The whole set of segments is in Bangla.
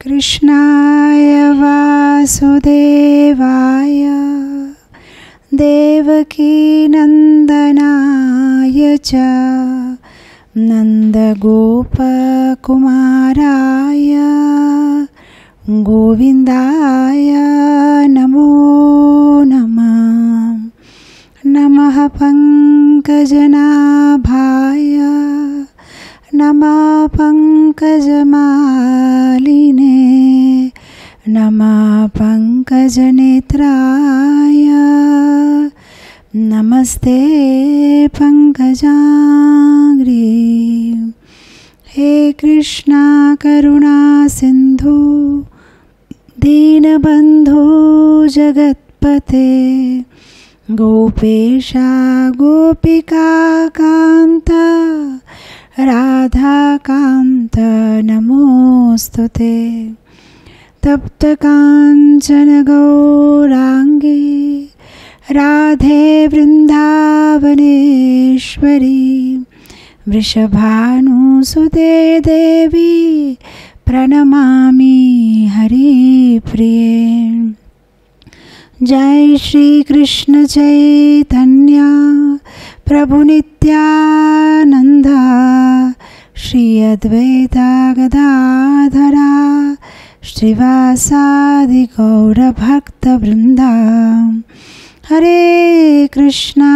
कृष्णाय वासुदेवाय देवकीनन्दनाय च नन्दगोपकुमाराय गोविन्दाय नमो नमः। नमः पङ्कजनाभाय नमः पङ्कजमालिने नमः पङ्कजनेत्राय नमस्ते पङ्कजाङ्घ्रि। हे कृष्णा करुणा सिन्धु दीनबन्धु जगत्पते गोपेशा गोपिका कान्त राधाकान्त नमोस्तुते। तप्तकाञ्चन गौराङ्गी राधे वृन्दावनेश्वरी वृषभानुसुते देवी प्रणमामि हरिप्रिये। जय श्री कृष्ण चैतन्य प्रभु नित्यानंद श्री अद्वैता गदाधरा श्रीवासादि गौर भक्त वृंदा। हरे कृष्णा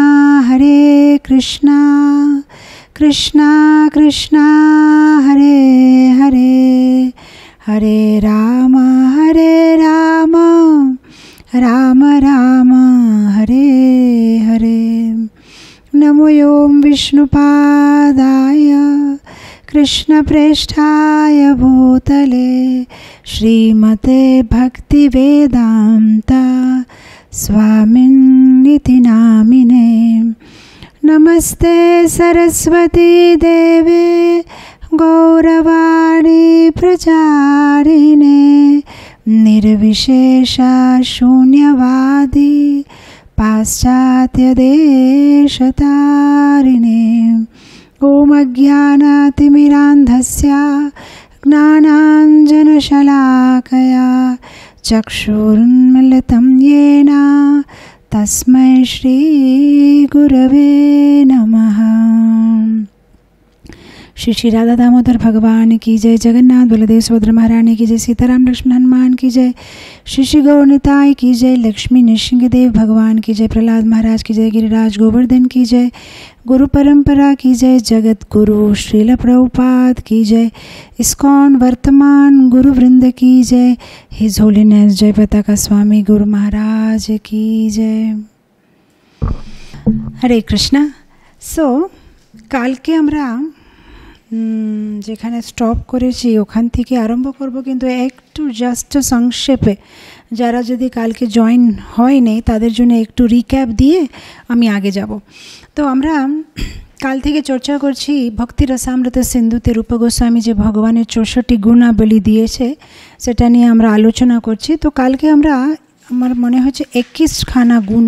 कृष्णा कृष्णा हरे हरे हरे राम राम राम हरे हरे। नमो ओं विष्णुपादाय कृष्णप्रेष्ठाय भूतले श्रीमते भक्तिवेदान्त स्वामिन्निति नामिने। नमस्ते सरस्वती देवे गौरवाणी प्रचारिणे निर्विशेषा शून्यवादी पाश्चात्य देशतारिणे। ओम अज्ञानातिमिरान्धस्य ज्ञानाञ्जनशलाकया चक्षुरुन्मीलितं येन तस्मै श्री गुरवे नमः। श्री श्री राधा दामोदर भगवान की जय। जगन्नाथ बलदेव सुभद्रा महारानी की जय। सीताराम लक्ष्मण हनुमान की जय। श्री श्री गौरनिताय की जय। लक्ष्मी नृसिंहदेव भगवान की जय। प्रहलाद महाराज की जय। गिरिराज गोवर्धन की जय। गुरु परंपरा की जय। जगत गुरु श्रील प्रभुपाद की जय। इस्कॉन वर्तमान गुरु वृंद की जय। हिज होलीनेस जय पताका स्वामी गुरु महाराज की जय। हरे कृष्णा। सो কালকে আমরা যেখানে স্টপ করেছি ওখান থেকে আরম্ভ করব, কিন্তু একটু জাস্ট সংক্ষেপে যারা যদি কালকে জয়েন হয়নি তাদের জন্য একটু রিক্যাপ দিয়ে আমি আগে যাব। তো আমরা কাল থেকে চর্চা করছি ভক্তি রসামৃত সিন্ধুতে রূপ গোস্বামী যে ভগবানের 64 গুণাবলী দিয়েছে সেটা নিয়ে আমরা আলোচনা করছি। তো কালকে আমরা আমার মনে হচ্ছে 21খানা গুণ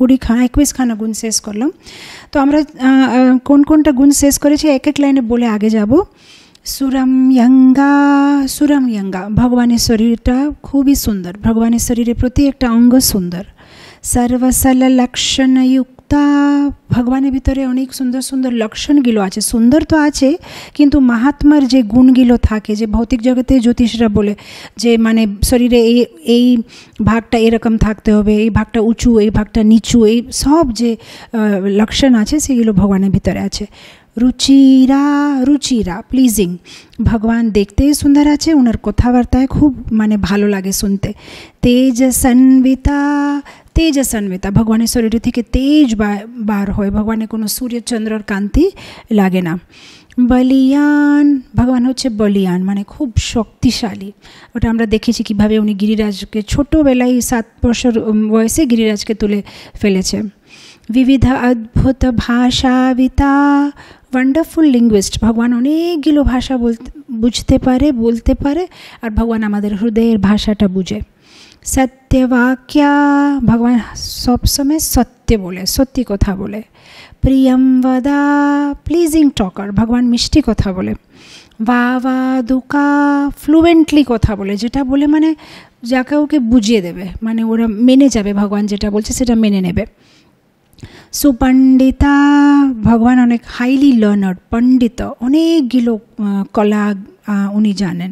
21খানা গুণ শেষ করলাম। তো আমরা কোন কোনটা গুণ শেষ করেছি এক এক লাইনে বলে আগে যাব। সুরম ইয়ঙ্গা ভগবানের শরীরটা খুবই সুন্দর, ভগবানের শরীরের প্রতি একটা অঙ্গ সুন্দর। সর্বসল লক্ষণযুক্তা ভগবানের ভিতরে অনেক সুন্দর সুন্দর লক্ষণগুলো আছে। সুন্দর তো আছে, কিন্তু মাহাত্মার যে গুণগুলো থাকে, যে ভৌতিক জগতে জ্যোতিষরা বলে যে মানে শরীরে এই ভাগটা এরকম থাকতে হবে, এই ভাগটা উঁচু, এই ভাগটা নিচু, এই সব যে লক্ষণ আছে সেগুলো ভগবানের ভিতরে আছে। রুচিরা প্লিজিং, ভগবান দেখতে সুন্দর আছে, ওনার কথাবার্তায় খুব মানে ভালো লাগে শুনতে। তেজসন্বিতা ভগবানের শরীর থেকে তেজ বার হয়, ভগবানের কোনো সূর্যচন্দ্রর কান্তি লাগে না। বলিয়ান ভগবান হচ্ছে বলিয়ান মানে খুব শক্তিশালী। ওটা আমরা দেখেছি কিভাবে উনি গিরিরাজকে ছোটোবেলায় 7 বছর বয়সে গিরিরাজকে তুলে ফেলেছে। विविध अद्भुत भाषाविता वंडरफुल लिंग्विस्ट भगवान अनेकগুলো भाषा बुझते पारे बोलते पारे और भगवान आमादेर हृदयेर भाषाटा बुझे। सत्यवाक्या भगवान सब समय सत्य बोले सत्य कथा बोले। प्रियम वदा प्लिजिंग टकर भगवान मिष्टि कथा बोले। বা বা দুকা ফ্লুয়েন্টলি কথা বলে, যেটা বলে মানে যাকে ওকে বুঝিয়ে দেবে, মানে ওরা মেনে যাবে, ভগবান যেটা বলছে সেটা মেনে নেবে। সুপণ্ডিতা, ভগবান অনেক হাইলি লার্নার্ড, পণ্ডিত, অনেকগুলো কলা উনি জানেন।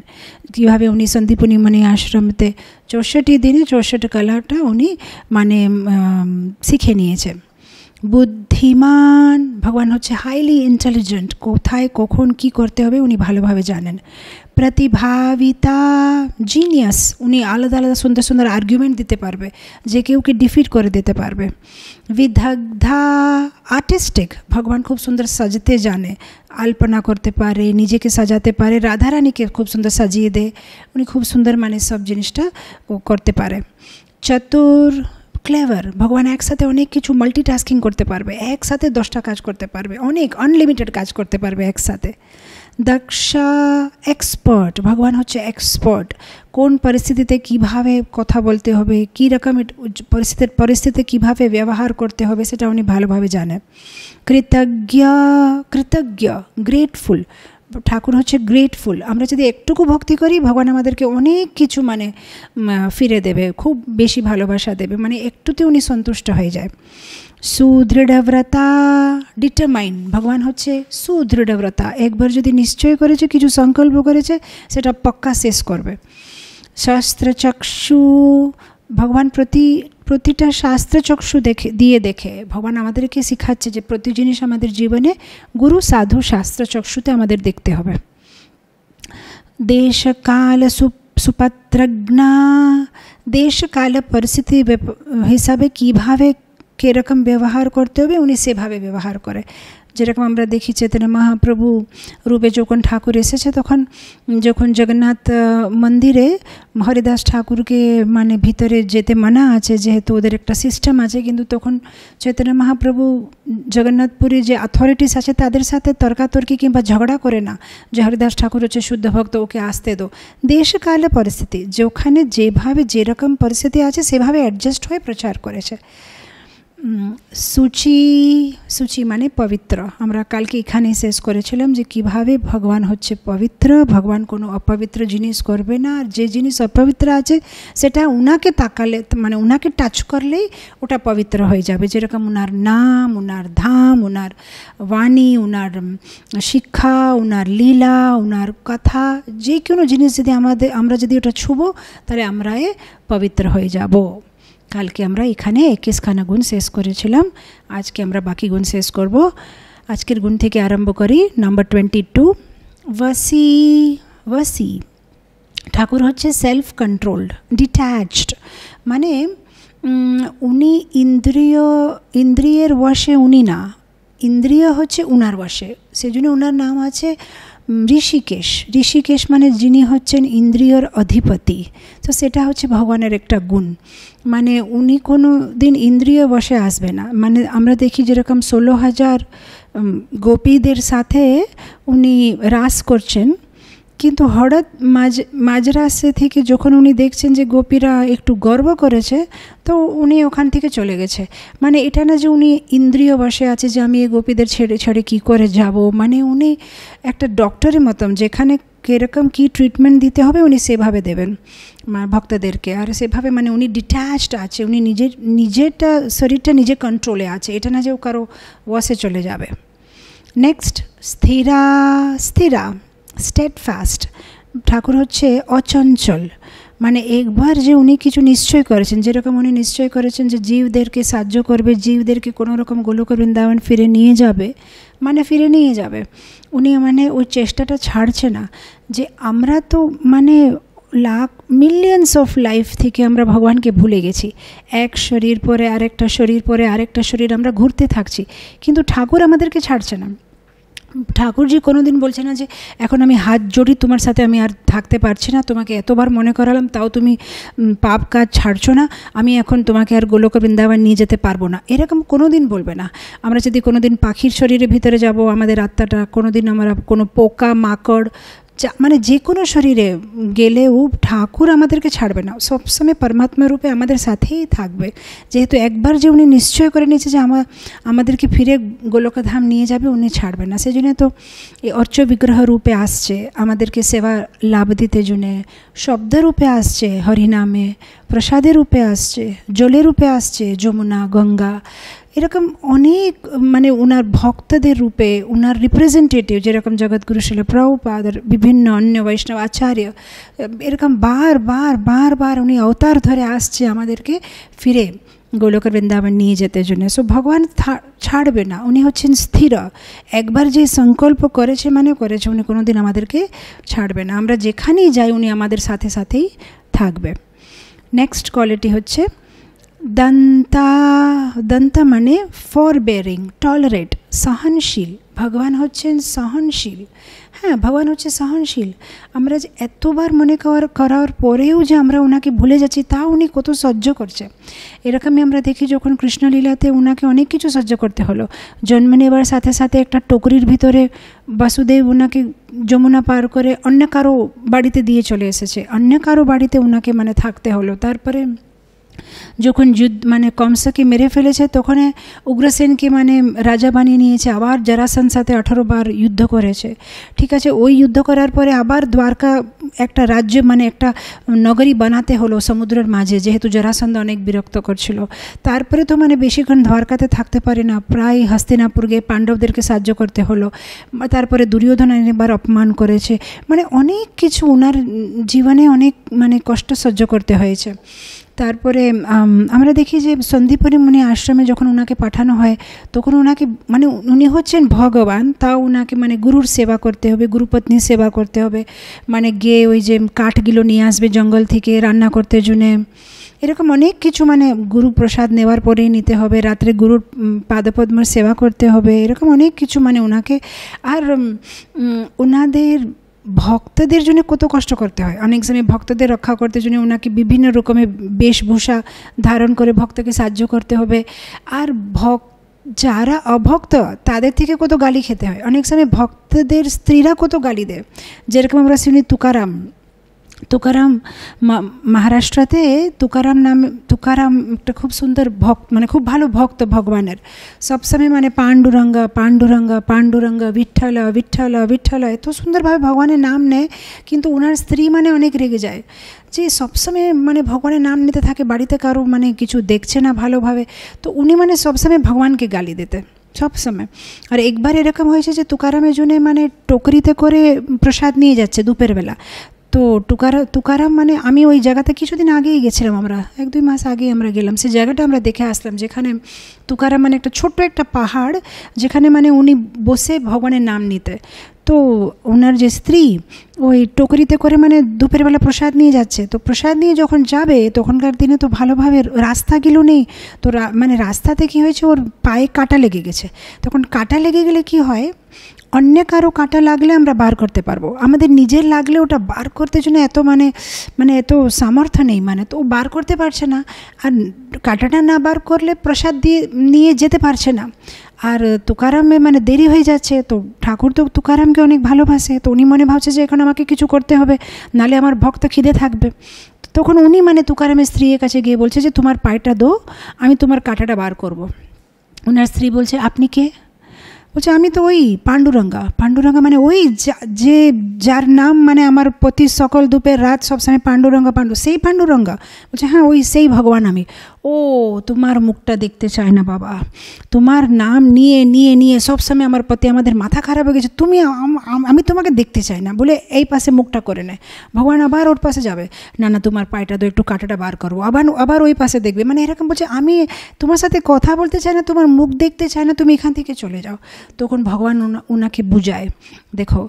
কীভাবে উনি সন্দীপনী মানে আশ্রমতে 64 দিনে 64 কলাটা উনি মানে শিখে নিয়েছে। বুদ্ধিমান, ভগবান হচ্ছে হাইলি ইন্টেলিজেন্ট, কোথায় কখন কি করতে হবে উনি ভালোভাবে জানেন। প্রতিভাবিতা, জিনিয়াস, উনি আলাদা আলাদা সুন্দর সুন্দর আর্গুমেন্ট দিতে পারবে, যে কেউকে ডিফিট করে দিতে পারবে। বিদগ্ধা, আর্টিস্টিক, ভগবান খুব সুন্দর সাজতে জানে, আলপনা করতে পারে, নিজেকে সাজাতে পারে, রাধারানীকে খুব সুন্দর সাজিয়ে দেয়, উনি খুব সুন্দর মানে সব জিনিসটা করতে পারে। চতুর, ক্লেভার, ভগবান একসাথে অনেক কিছু মাল্টিটাস্কিং করতে পারবে, একসাথে 10টা কাজ করতে পারবে, অনেক আনলিমিটেড কাজ করতে পারবে একসাথে। দক্ষা, এক্সপার্ট, ভগবান হচ্ছে এক্সপার্ট, কোন পরিস্থিতিতে কিভাবে কথা বলতে হবে, কী রকমের পরিস্থিতিতে কিভাবে ব্যবহার করতে হবে সেটা উনি ভালোভাবে জানেন। কৃতজ্ঞ, গ্রেটফুল, ঠাকুর হচ্ছে গ্রেটফুল। আমরা যদি একটুকু ভক্তি করি ভগবান আমাদেরকে অনেক কিছু মানে ফিরে দেবে, খুব বেশি ভালোবাসা দেবে, মানে একটুতে উনি সন্তুষ্ট হয়ে যায়। সুদৃঢ়ব্রতা, ডিটারমাইন্ড, ভগবান হচ্ছে সুদৃঢ়ব্রতা, একবার যদি নিশ্চয় করেছে, কিছু সংকল্প করেছে, সেটা পক্কা শেষ করবে। শাস্ত্রচক্ষু, ভগবান প্রতিটা শাস্ত্রচক্ষু দেখে ভগবান আমাদেরকে শেখাচ্ছে যে প্রতি জিনিস আমাদের জীবনে গুরু সাধু শাস্ত্রচক্ষুতে আমাদের দেখতে হবে। দেশকাল সুপাত্রজ্ঞা, দেশকাল পরিস্থিতি হিসাবে কীভাবে কীরকম ব্যবহার করতে হবে উনি সেভাবে ব্যবহার করে। যেরকম আমরা দেখি চৈতন্য মহাপ্রভু রূপে যখন ঠাকুর এসেছে, যখন জগন্নাথ মন্দিরে হরিদাস ঠাকুরকে মানে ভিতরে যেতে মানা আছে, যেহেতু ওদের একটা সিস্টেম আছে, কিন্তু তখন চৈতন্য মহাপ্রভু জগন্নাথপুরে যে অথরিটিস আছে তাদের সাথে তর্কাতর্কি কিংবা ঝগড়া করে না, যে হরিদাস ঠাকুর হচ্ছে শুদ্ধ ভক্ত, ওকে আসতে দো। দেশকালে পরিস্থিতি, যেখানে যেভাবে যেরকম পরিস্থিতি আছে সেভাবে অ্যাডজাস্ট হয়ে প্রচার করেছে। সূচি মানে পবিত্র, আমরা কালকে এখানে শেষ করেছিলাম যে কিভাবে ভগবান হচ্ছে পবিত্র, ভগবান কোনো অপবিত্র জিনিস করবে না, আর যে জিনিস অপবিত্র আছে সেটা উনাকে তাকালে মানে উনাকে টাচ করলেই ওটা পবিত্র হয়ে যাবে। যেরকম উনার নাম, উনার ধাম, উনার বাণী, উনার শিক্ষা, উনার লীলা, উনার কথা, যে কোনো জিনিস যদি আমরা যদি ওটা ছুবো তাহলে আমরা পবিত্র হয়ে যাব। কালকে আমরা এখানে 21খানা গুণ শেষ করেছিলাম, আজকে আমরা বাকি গুণ শেষ করব। আজকের গুণ থেকে আরম্ভ করি। নাম্বার 22, ওয়াসি, ঠাকুর হচ্ছে সেলফ কন্ট্রোলড, ডিট্যাচড, মানে উনি ইন্দ্রিয়ের বশে উনি না, ইন্দ্রিয় হচ্ছে উনার বশে, সেজন্য উনার নাম আছে ঋষিকেশ। ঋষিকেশ মানে যিনি হচ্ছেন ইন্দ্রিয়র অধিপতি। তো সেটা হচ্ছে ভগবানের একটা গুণ, মানে উনি কোনো দিন ইন্দ্রিয় বশে আসবে না। মানে আমরা দেখি যেরকম 16,000 গোপীদের সাথে উনি রাস করছেন, কিন্তু হঠাৎ মাঝরাস্তা থেকে যখন উনি দেখছেন যে গোপীরা একটু গর্ব করেছে, তো উনি ওখান থেকে চলে গেছে। মানে এটা না যে উনি ইন্দ্রিয় বশে আছে যে আমি এই গোপীদের ছেড়ে কী করে যাব, মানে উনি একটা ডক্টরের মতন, যেখানে কীরকম কী ট্রিটমেন্ট দিতে হবে উনি সেভাবে দেবেন ভক্তদেরকে, আর সেভাবে মানে উনি ডিট্যাচড আছে, উনি নিজেরটা শরীরটা নিজে কন্ট্রোলে আছে, এটা না যে ও কারো ওয়াসে চলে যাবে। নেক্সট স্থিরা, স্টেডফাস্ট, ঠাকুর হচ্ছে অচঞ্চল, মানে একবার যে উনি কিছু নিশ্চয় করেছেন, যেরকম উনি নিশ্চয় করেছেন যে জীবদেরকে সাহায্য করবে, জীবদেরকে কোনো রকম গোলক বৃন্দাবন ফিরে নিয়ে যাবে, মানে ফিরে নিয়ে যাবে, উনি মানে ওই চেষ্টাটা ছাড়ছে না। যে আমরা তো মানে মিলিয়ন্স অফ লাইফ থেকে আমরা ভগবানকে ভুলে গেছি, এক শরীর পরে আরেকটা শরীর পরে আরেকটা শরীর আমরা ঘুরতে থাকছি, কিন্তু ঠাকুর আমাদেরকে ছাড়ছে না। ঠাকুরজি কোনো দিন বলছে না যে এখন আমি হাত জড়ি তোমার সাথে আমি আর থাকতে পারছি না, তোমাকে এতবার মনে করালাম তাও তুমি পাপ কাজ ছাড়ছো না, আমি এখন তোমাকে আর গোলক বৃন্দাবন নিয়ে যেতে পারবো না, এরকম কোনো দিন বলবে না। আমরা যদি কোনো দিন পাখির শরীরের ভিতরে যাব, আমাদের আত্মাটা কোনো দিন আমরা কোনো পোকা মাকড় মানে যে কোনো শরীরে গেলেও ঠাকুর আমাদেরকে ছাড়বে না, সবসময় পরমাত্মা রূপে আমাদের সাথেই থাকবে। যেহেতু একবার যে উনি নিশ্চয় করে নিয়েছে যে আমাদেরকে ফিরে গোলকধাম নিয়ে যাবে, উনি ছাড়বে না। সেই জন্য তো এই অর্চ বিগ্রহ রূপে আসছে আমাদেরকে সেবা লাভ দিতে জন্য, শব্দ রূপে আসছে হরিনামে, প্রসাদের রূপে আসছে, জলের রূপে আসছে যমুনা গঙ্গা, এরকম অনেক মানে ওনার ভক্তদের রূপে, ওনার রিপ্রেজেন্টেটিভ যেরকম জগৎগুরু শিল প্রভুপাদ, বিভিন্ন অন্য বৈষ্ণব আচার্য, এরকম বার উনি অবতার ধরে আসছে আমাদেরকে ফিরে গোলকের বৃন্দাবন নিয়ে যেতে জন্য। সো ভগবান ছাড়বে না, উনি হচ্ছেন স্থির। একবার যে সংকল্প করেছে মানে করেছে, উনি কোনোদিন আমাদেরকে ছাড়বে না। আমরা যেখানেই যাই উনি আমাদের সাথে সাথেই থাকবে। নেক্সট কোয়ালিটি হচ্ছে দন্তা মানে ফরবেয়ারিং, টলারেট, সহনশীল। ভগবান হচ্ছেন সহনশীল। হ্যাঁ, ভগবান হচ্ছে সহনশীল। আমরা যে এতবার মনে করার পরেও যে আমরা ওনাকে ভুলে যাচ্ছি, তা উনি কত সহ্য করছে। এরকমই আমরা দেখি যখন কৃষ্ণলীলাতে ওনাকে অনেক কিছু সহ্য করতে হলো। জন্ম নেবার সাথে সাথে একটা টোকরির ভিতরে বাসুদেব ওনাকে যমুনা পার করে অন্য কারো বাড়িতে দিয়ে চলে এসেছে, অন্য কারো বাড়িতে ওনাকে মানে থাকতে হলো। তারপরে যখন যুদ্ধ মানে কংসকে মেরে ফেলেছে, তখন উগ্রসেনকে মানে রাজা বানিয়ে নিয়েছে, আবার জরাসন্ধ সাথে 18 বার যুদ্ধ করেছে। ঠিক আছে, ওই যুদ্ধ করার পরে আবার দ্বারকা একটা রাজ্য মানে একটা নগরী বানাতে হলো সমুদ্রের মাঝে, যেহেতু জরাসন্ধ অনেক বিরক্ত করছিল। তারপরে তো মানে বেশিক্ষণ দ্বারকাতে থাকতে পারে না, প্রায় হস্তিনাপুর গিয়ে পাণ্ডবদেরকে সাহায্য করতে হলো। তারপরে দুর্যোধন অনেকবার অপমান করেছে, মানে অনেক কিছু ওনার জীবনে অনেক মানে কষ্ট সহ্য করতে হয়েছে। তারপরে আমরা দেখি যে সন্দীপনী মুনি আশ্রমে যখন ওনাকে পাঠানো হয়, তখন ওনাকে মানে উনি হচ্ছেন ভগবান, তাও ওনাকে মানে গুরুর সেবা করতে হবে, গুরুপত্নীর সেবা করতে হবে। মানে গিয়ে ওই যে কাঠগুলো নিয়ে আসবে জঙ্গল থেকে রান্না করতে জন্যে, এরকম অনেক কিছু মানে গুরু প্রসাদ নেওয়ার পরেই নিতে হবে, রাত্রে গুরুর পাদপদ্মের সেবা করতে হবে, এরকম অনেক কিছু মানে ওনাকে। আর ওনাদের ভক্তদের জন্য কত কষ্ট করতে হয়। অনেক সময় ভক্তদের রক্ষা করতে জন্য ওনাকে বিভিন্ন রকমের বেশভূষা ধারণ করে ভক্তকে সাহায্য করতে হবে। আর যারা অভক্ত তাদের থেকে কত গালি খেতে হয়। অনেক সময় ভক্তদের স্ত্রীরা কত গালি দেয়। যেরকম আমরা শুনি তুকারাম মহারাষ্ট্রতে তুকারাম একটা খুব সুন্দর ভক্ত, মানে খুব ভালো ভক্ত ভগবানের। সবসময় মানে পাণ্ডুরঙ্গ বিঠ্ঠল বিঠ্ঠল বিঠ্ঠল এত সুন্দরভাবে ভগবানের নাম নেয়। কিন্তু ওনার স্ত্রী মানে অনেক রেগে যায় যে সবসময় মানে ভগবানের নাম নিতে থাকে, বাড়িতে কারো মানে কিছু দেখছে না ভালোভাবে, তো উনি মানে সবসময় ভগবানকে গালি দিতে সবসময়। আর একবার এরকম হয়েছে যে তুকারামের জন্য মানে টোকরিতে করে প্রসাদ নিয়ে যাচ্ছে দুপুর বেলা। তো তুকারাম মানে আমি ওই জায়গাতে কিছুদিন আগেই গেছিলাম, আমরা 1-2 মাস আগেই আমরা গেলাম। সেই জায়গাটা আমরা দেখে আসলাম, যেখানে তুকারাম মানে একটা ছোট্ট একটা পাহাড়, যেখানে মানে উনি বসে ভগবানের নাম নিতে। তো ওনার যে স্ত্রী ওই টোকরিতে করে মানে দুপুরবেলা প্রসাদ নিয়ে যাচ্ছে। তো প্রসাদ নিয়ে যখন যাবে, তখনকার দিনে তো ভালোভাবে রাস্তাগুলো নেই, তো মানে রাস্তাতে কী হয়েছে, ওর পায়ে কাঁটা লেগে গেছে। তখন কাঁটা লেগে গেলে কি হয়, অন্য কারো কাঁটা লাগলে আমরা বার করতে পারবো, আমাদের নিজের লাগলে ওটা বার করতে জন্য এত মানে এত সামর্থ্য নেই, মানে তো বার করতে পারছে না। আর কাঁটাটা না বার করলে প্রসাদ নিয়ে যেতে পারছে না। আর তুকারামে মানে দেরি হয়ে যাচ্ছে। তো ঠাকুর তো তুকারামকে অনেক ভালোবাসে, তো উনি মনে ভাবছে যে এখন আমাকে কিছু করতে হবে, নালে আমার ভক্ত খিদে থাকবে। তখন উনি মানে তুকারামের স্ত্রীর কাছে গিয়ে বলছে যে তোমার পায়েটা দো, আমি তোমার কাঁটাটা বার করব। ওনার স্ত্রী বলছে আপনি কে? বলছে আমি তো ওই পাণ্ডুরঙ্গা মানে ওই যে যার নাম মানে আমার প্রতি সকল দুপুর রাত সবসময় পাণ্ডুরঙ্গা সেই পাণ্ডুরঙ্গা। বলছে হ্যাঁ ওই সেই ভগবান আমি। ও তোমার মুখটা দেখতে চায় না বাবা, তোমার নাম নিয়ে নিয়ে নিয়ে সবসময় আমার প্রতি আমাদের মাথা খারাপ হয়ে গেছে, আমি তোমাকে দেখতে চাই না বলে এই পাশে মুখটা করে নেয়। ভগবান আবার ওর পাশে যাবে, না তোমার পায়েটা তো একটু কাঁটাটা বার করবো, আবার ওই পাশে দেখবে, মানে এরকম বলছে আমি তোমার সাথে কথা বলতে চাই না, তোমার মুখ দেখতে চাই না, তুমি এখান থেকে চলে যাও। তখন ভগবান ওনাকে বুঝায়, দেখো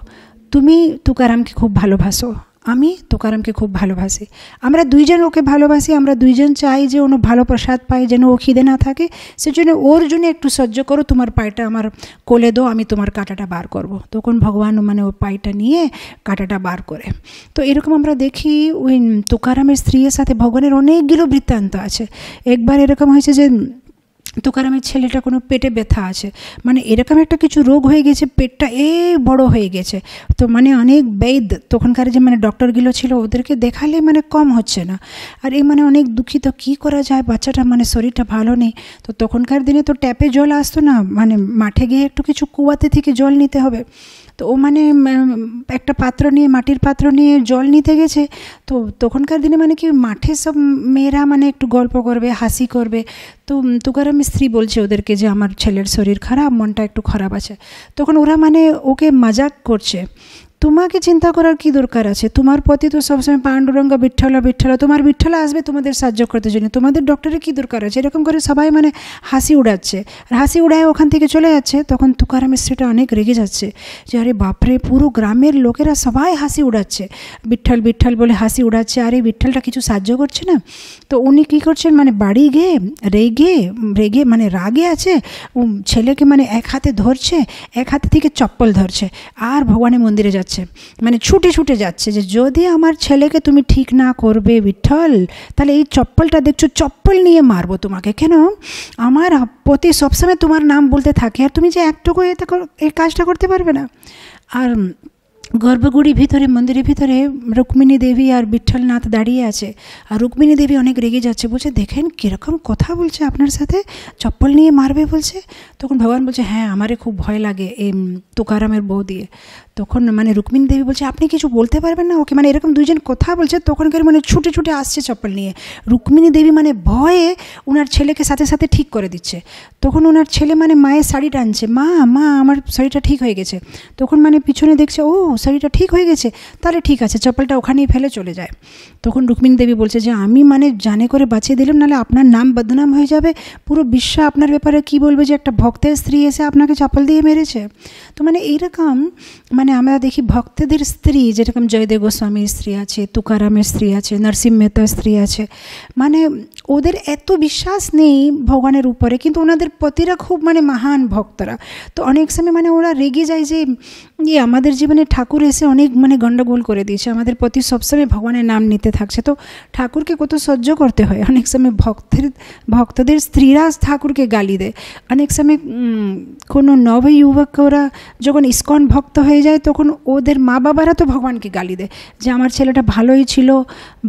তুমি তুকারামকে খুব ভালোবাসো, আমি তুকারামকে খুব ভালোবাসি, আমরা দুইজন ওকে ভালোবাসি, আমরা দুইজন চাই যে ওনো ভালো প্রসাদ পায়, যেন ও খিদে না থাকে, সেজন্য ওর জন্য একটু সহ্য করো, তোমার পায়েটা আমার কোলে দো, আমি তোমার কাঁটাটা বার করব। তখন ভগবান মানে ওই পায়েটা নিয়ে কাঁটাটা বার করে। তো এরকম আমরা দেখি ওই তুকারামের স্ত্রীর সাথে ভগবানের অনেকগুলো বৃত্তান্ত আছে। একবার এরকম হয়েছে যে তুকারামের ছেলেটা কোনো পেটে ব্যথা আছে, মানে এরকম একটা কিছু রোগ হয়ে গেছে, পেটটা বড় হয়ে গেছে। তো মানে অনেক বৈদ তখনকার যে মানে ডক্টরগুলো ছিল ওদেরকে দেখালে মানে কম হচ্ছে না। আর মানে অনেক দুঃখিত, কী করা যায়, বাচ্চাটা মানে শরীরটা ভালো নেই। তো তখনকার দিনে তো ট্যাপে জল আসতো না, মানে মাঠে গিয়ে একটু কিছু কুয়াতে থেকে জল নিতে হবে। তো ও মানে একটা পাত্র নিয়ে, মাটির পাত্র নিয়ে জল নিতে গেছে। তো তখনকার দিনে মানে কি মাঠে সব মেয়েরা মানে একটু গল্প করবে, হাসি করবে। তো তুকারামের স্ত্রী বলছে ওদেরকে যে আমার ছেলের শরীর খারাপ, মনটা একটু খারাপ আছে। তখন ওরা মানে ওকে মজাক করছে, তোমাকে চিন্তা করার কি দরকার আছে, তোমার পতি তো সবসময় পাণ্ডুরঙ্গ বিঠ্ঠল বিঠ্ঠল, তোমার বিঠ্ঠল আসবে তোমাদের সাহায্য করতে জন্য, তোমাদের ডক্টরের কী দরকার আছে। এরকম করে সবাই মানে হাসি উড়াচ্ছে, আর হাসি উড়ায় ওখান থেকে চলে যাচ্ছে। তখন তুকারামের স্ত্রীটা অনেক রেগে যাচ্ছে যে আরে বাপরে, পুরো গ্রামের লোকেরা সবাই হাসি উড়াচ্ছে, বিঠ্ঠল বিঠ্ঠল বলে হাসি উড়াচ্ছে, আর এই বিঠ্ঠলটা কিছু সাহায্য করছে না। তো উনি কী করছেন, মানে বাড়ি গিয়ে রেগে মানে রাগে আছে, ছেলেকে মানে এক হাতে ধরছে, এক হাতে থেকে চপ্পল ধরছে, আর ভগবানের মন্দিরে যাচ্ছে, মানে ছুটে ছুটে যাচ্ছে যে যদি আমার ছেলেকে তুমি ঠিক না করবে বিঠ্ঠল, তাহলে এই চপ্পলটা দেখছো, চপ্পল নিয়ে মারবো তোমাকে। কেন, আমার পতি সবসময় তোমার নাম বলতে থাকে, আর তুমি যে একটুকু এই কাজটা করতে পারবে না। আর গর্ভগুড়ির ভিতরে, মন্দিরের ভিতরে রুক্মিণী দেবী আর বিঠ্ঠলনাথ দাঁড়িয়ে আছে, আর রুক্মিণী দেবী অনেক রেগে যাচ্ছে, বলছে দেখেন কীরকম কথা বলছে আপনার সাথে, চপ্পল নিয়ে মারবে বলছে। তখন ভগবান বলছে হ্যাঁ, আমারে খুব ভয় লাগে এই তুকারামের বউ দিয়ে। তখন মানে রুক্মিণী দেবী বলছে আপনি কিছু বলতে পারবেন না ওকে, মানে এরকম দুইজন কথা বলছে। তখনকার মানে ছুটে ছুটে আসছে চপ্পল নিয়ে। রুক্মিণী দেবী মানে ভয়ে ওনার ছেলেকে সাথে সাথে ঠিক করে দিচ্ছে। তখন ওনার ছেলে মানে মায়ের শাড়ি টানছে, মা মা আমার শাড়িটা ঠিক হয়ে গেছে। তখন মানে পিছনে দেখছে ও শাড়িটা ঠিক হয়ে গেছে, তাহলে ঠিক আছে, চপ্পলটা ওখানেই ফেলে চলে যায়। তখন রুক্মিণী দেবী বলছে যে আমি মানে জানে করে বাঁচিয়ে দিলাম, নাহলে আপনার নাম বদনাম হয়ে যাবে, পুরো বিশ্ব আপনার ব্যাপারে কি বলবে যে একটা ভক্তের স্ত্রী এসে আপনাকে চপ্পল দিয়ে মেরেছে। তো মানে এইরকম মানে আমরা দেখি ভক্তদের স্ত্রী, যেরকম জয়দেব গোস্বামীর স্ত্রী আছে, তুকারামের স্ত্রী আছে, নরসিংহ মেহতার স্ত্রী আছে, মানে ওদের এত বিশ্বাস নেই ভগবানের উপরে, কিন্তু ওনাদের পতিরা খুব মানে মহান ভক্তরা। তো অনেক সময় মানে ওরা রেগে যায় যে আমাদের জীবনে ঠাকুর এসে অনেক মানে গণ্ডগোল করে দিয়েছে, আমাদের প্রতি সবসময় ভগবানের নাম নিতে থাকছে, তো ঠাকুরকে কত সহ্য করতে হয়। অনেক সময় ভক্তদের স্ত্রীরা ঠাকুরকে গালি দেয়। অনেক সময় কোনো নবযুবক ওরা যখন ইস্কন ভক্ত হয়ে যায়, তখন ওদের মা বাবারা তো ভগবানকে গালি দেয় যে আমার ছেলেটা ভালোই ছিল,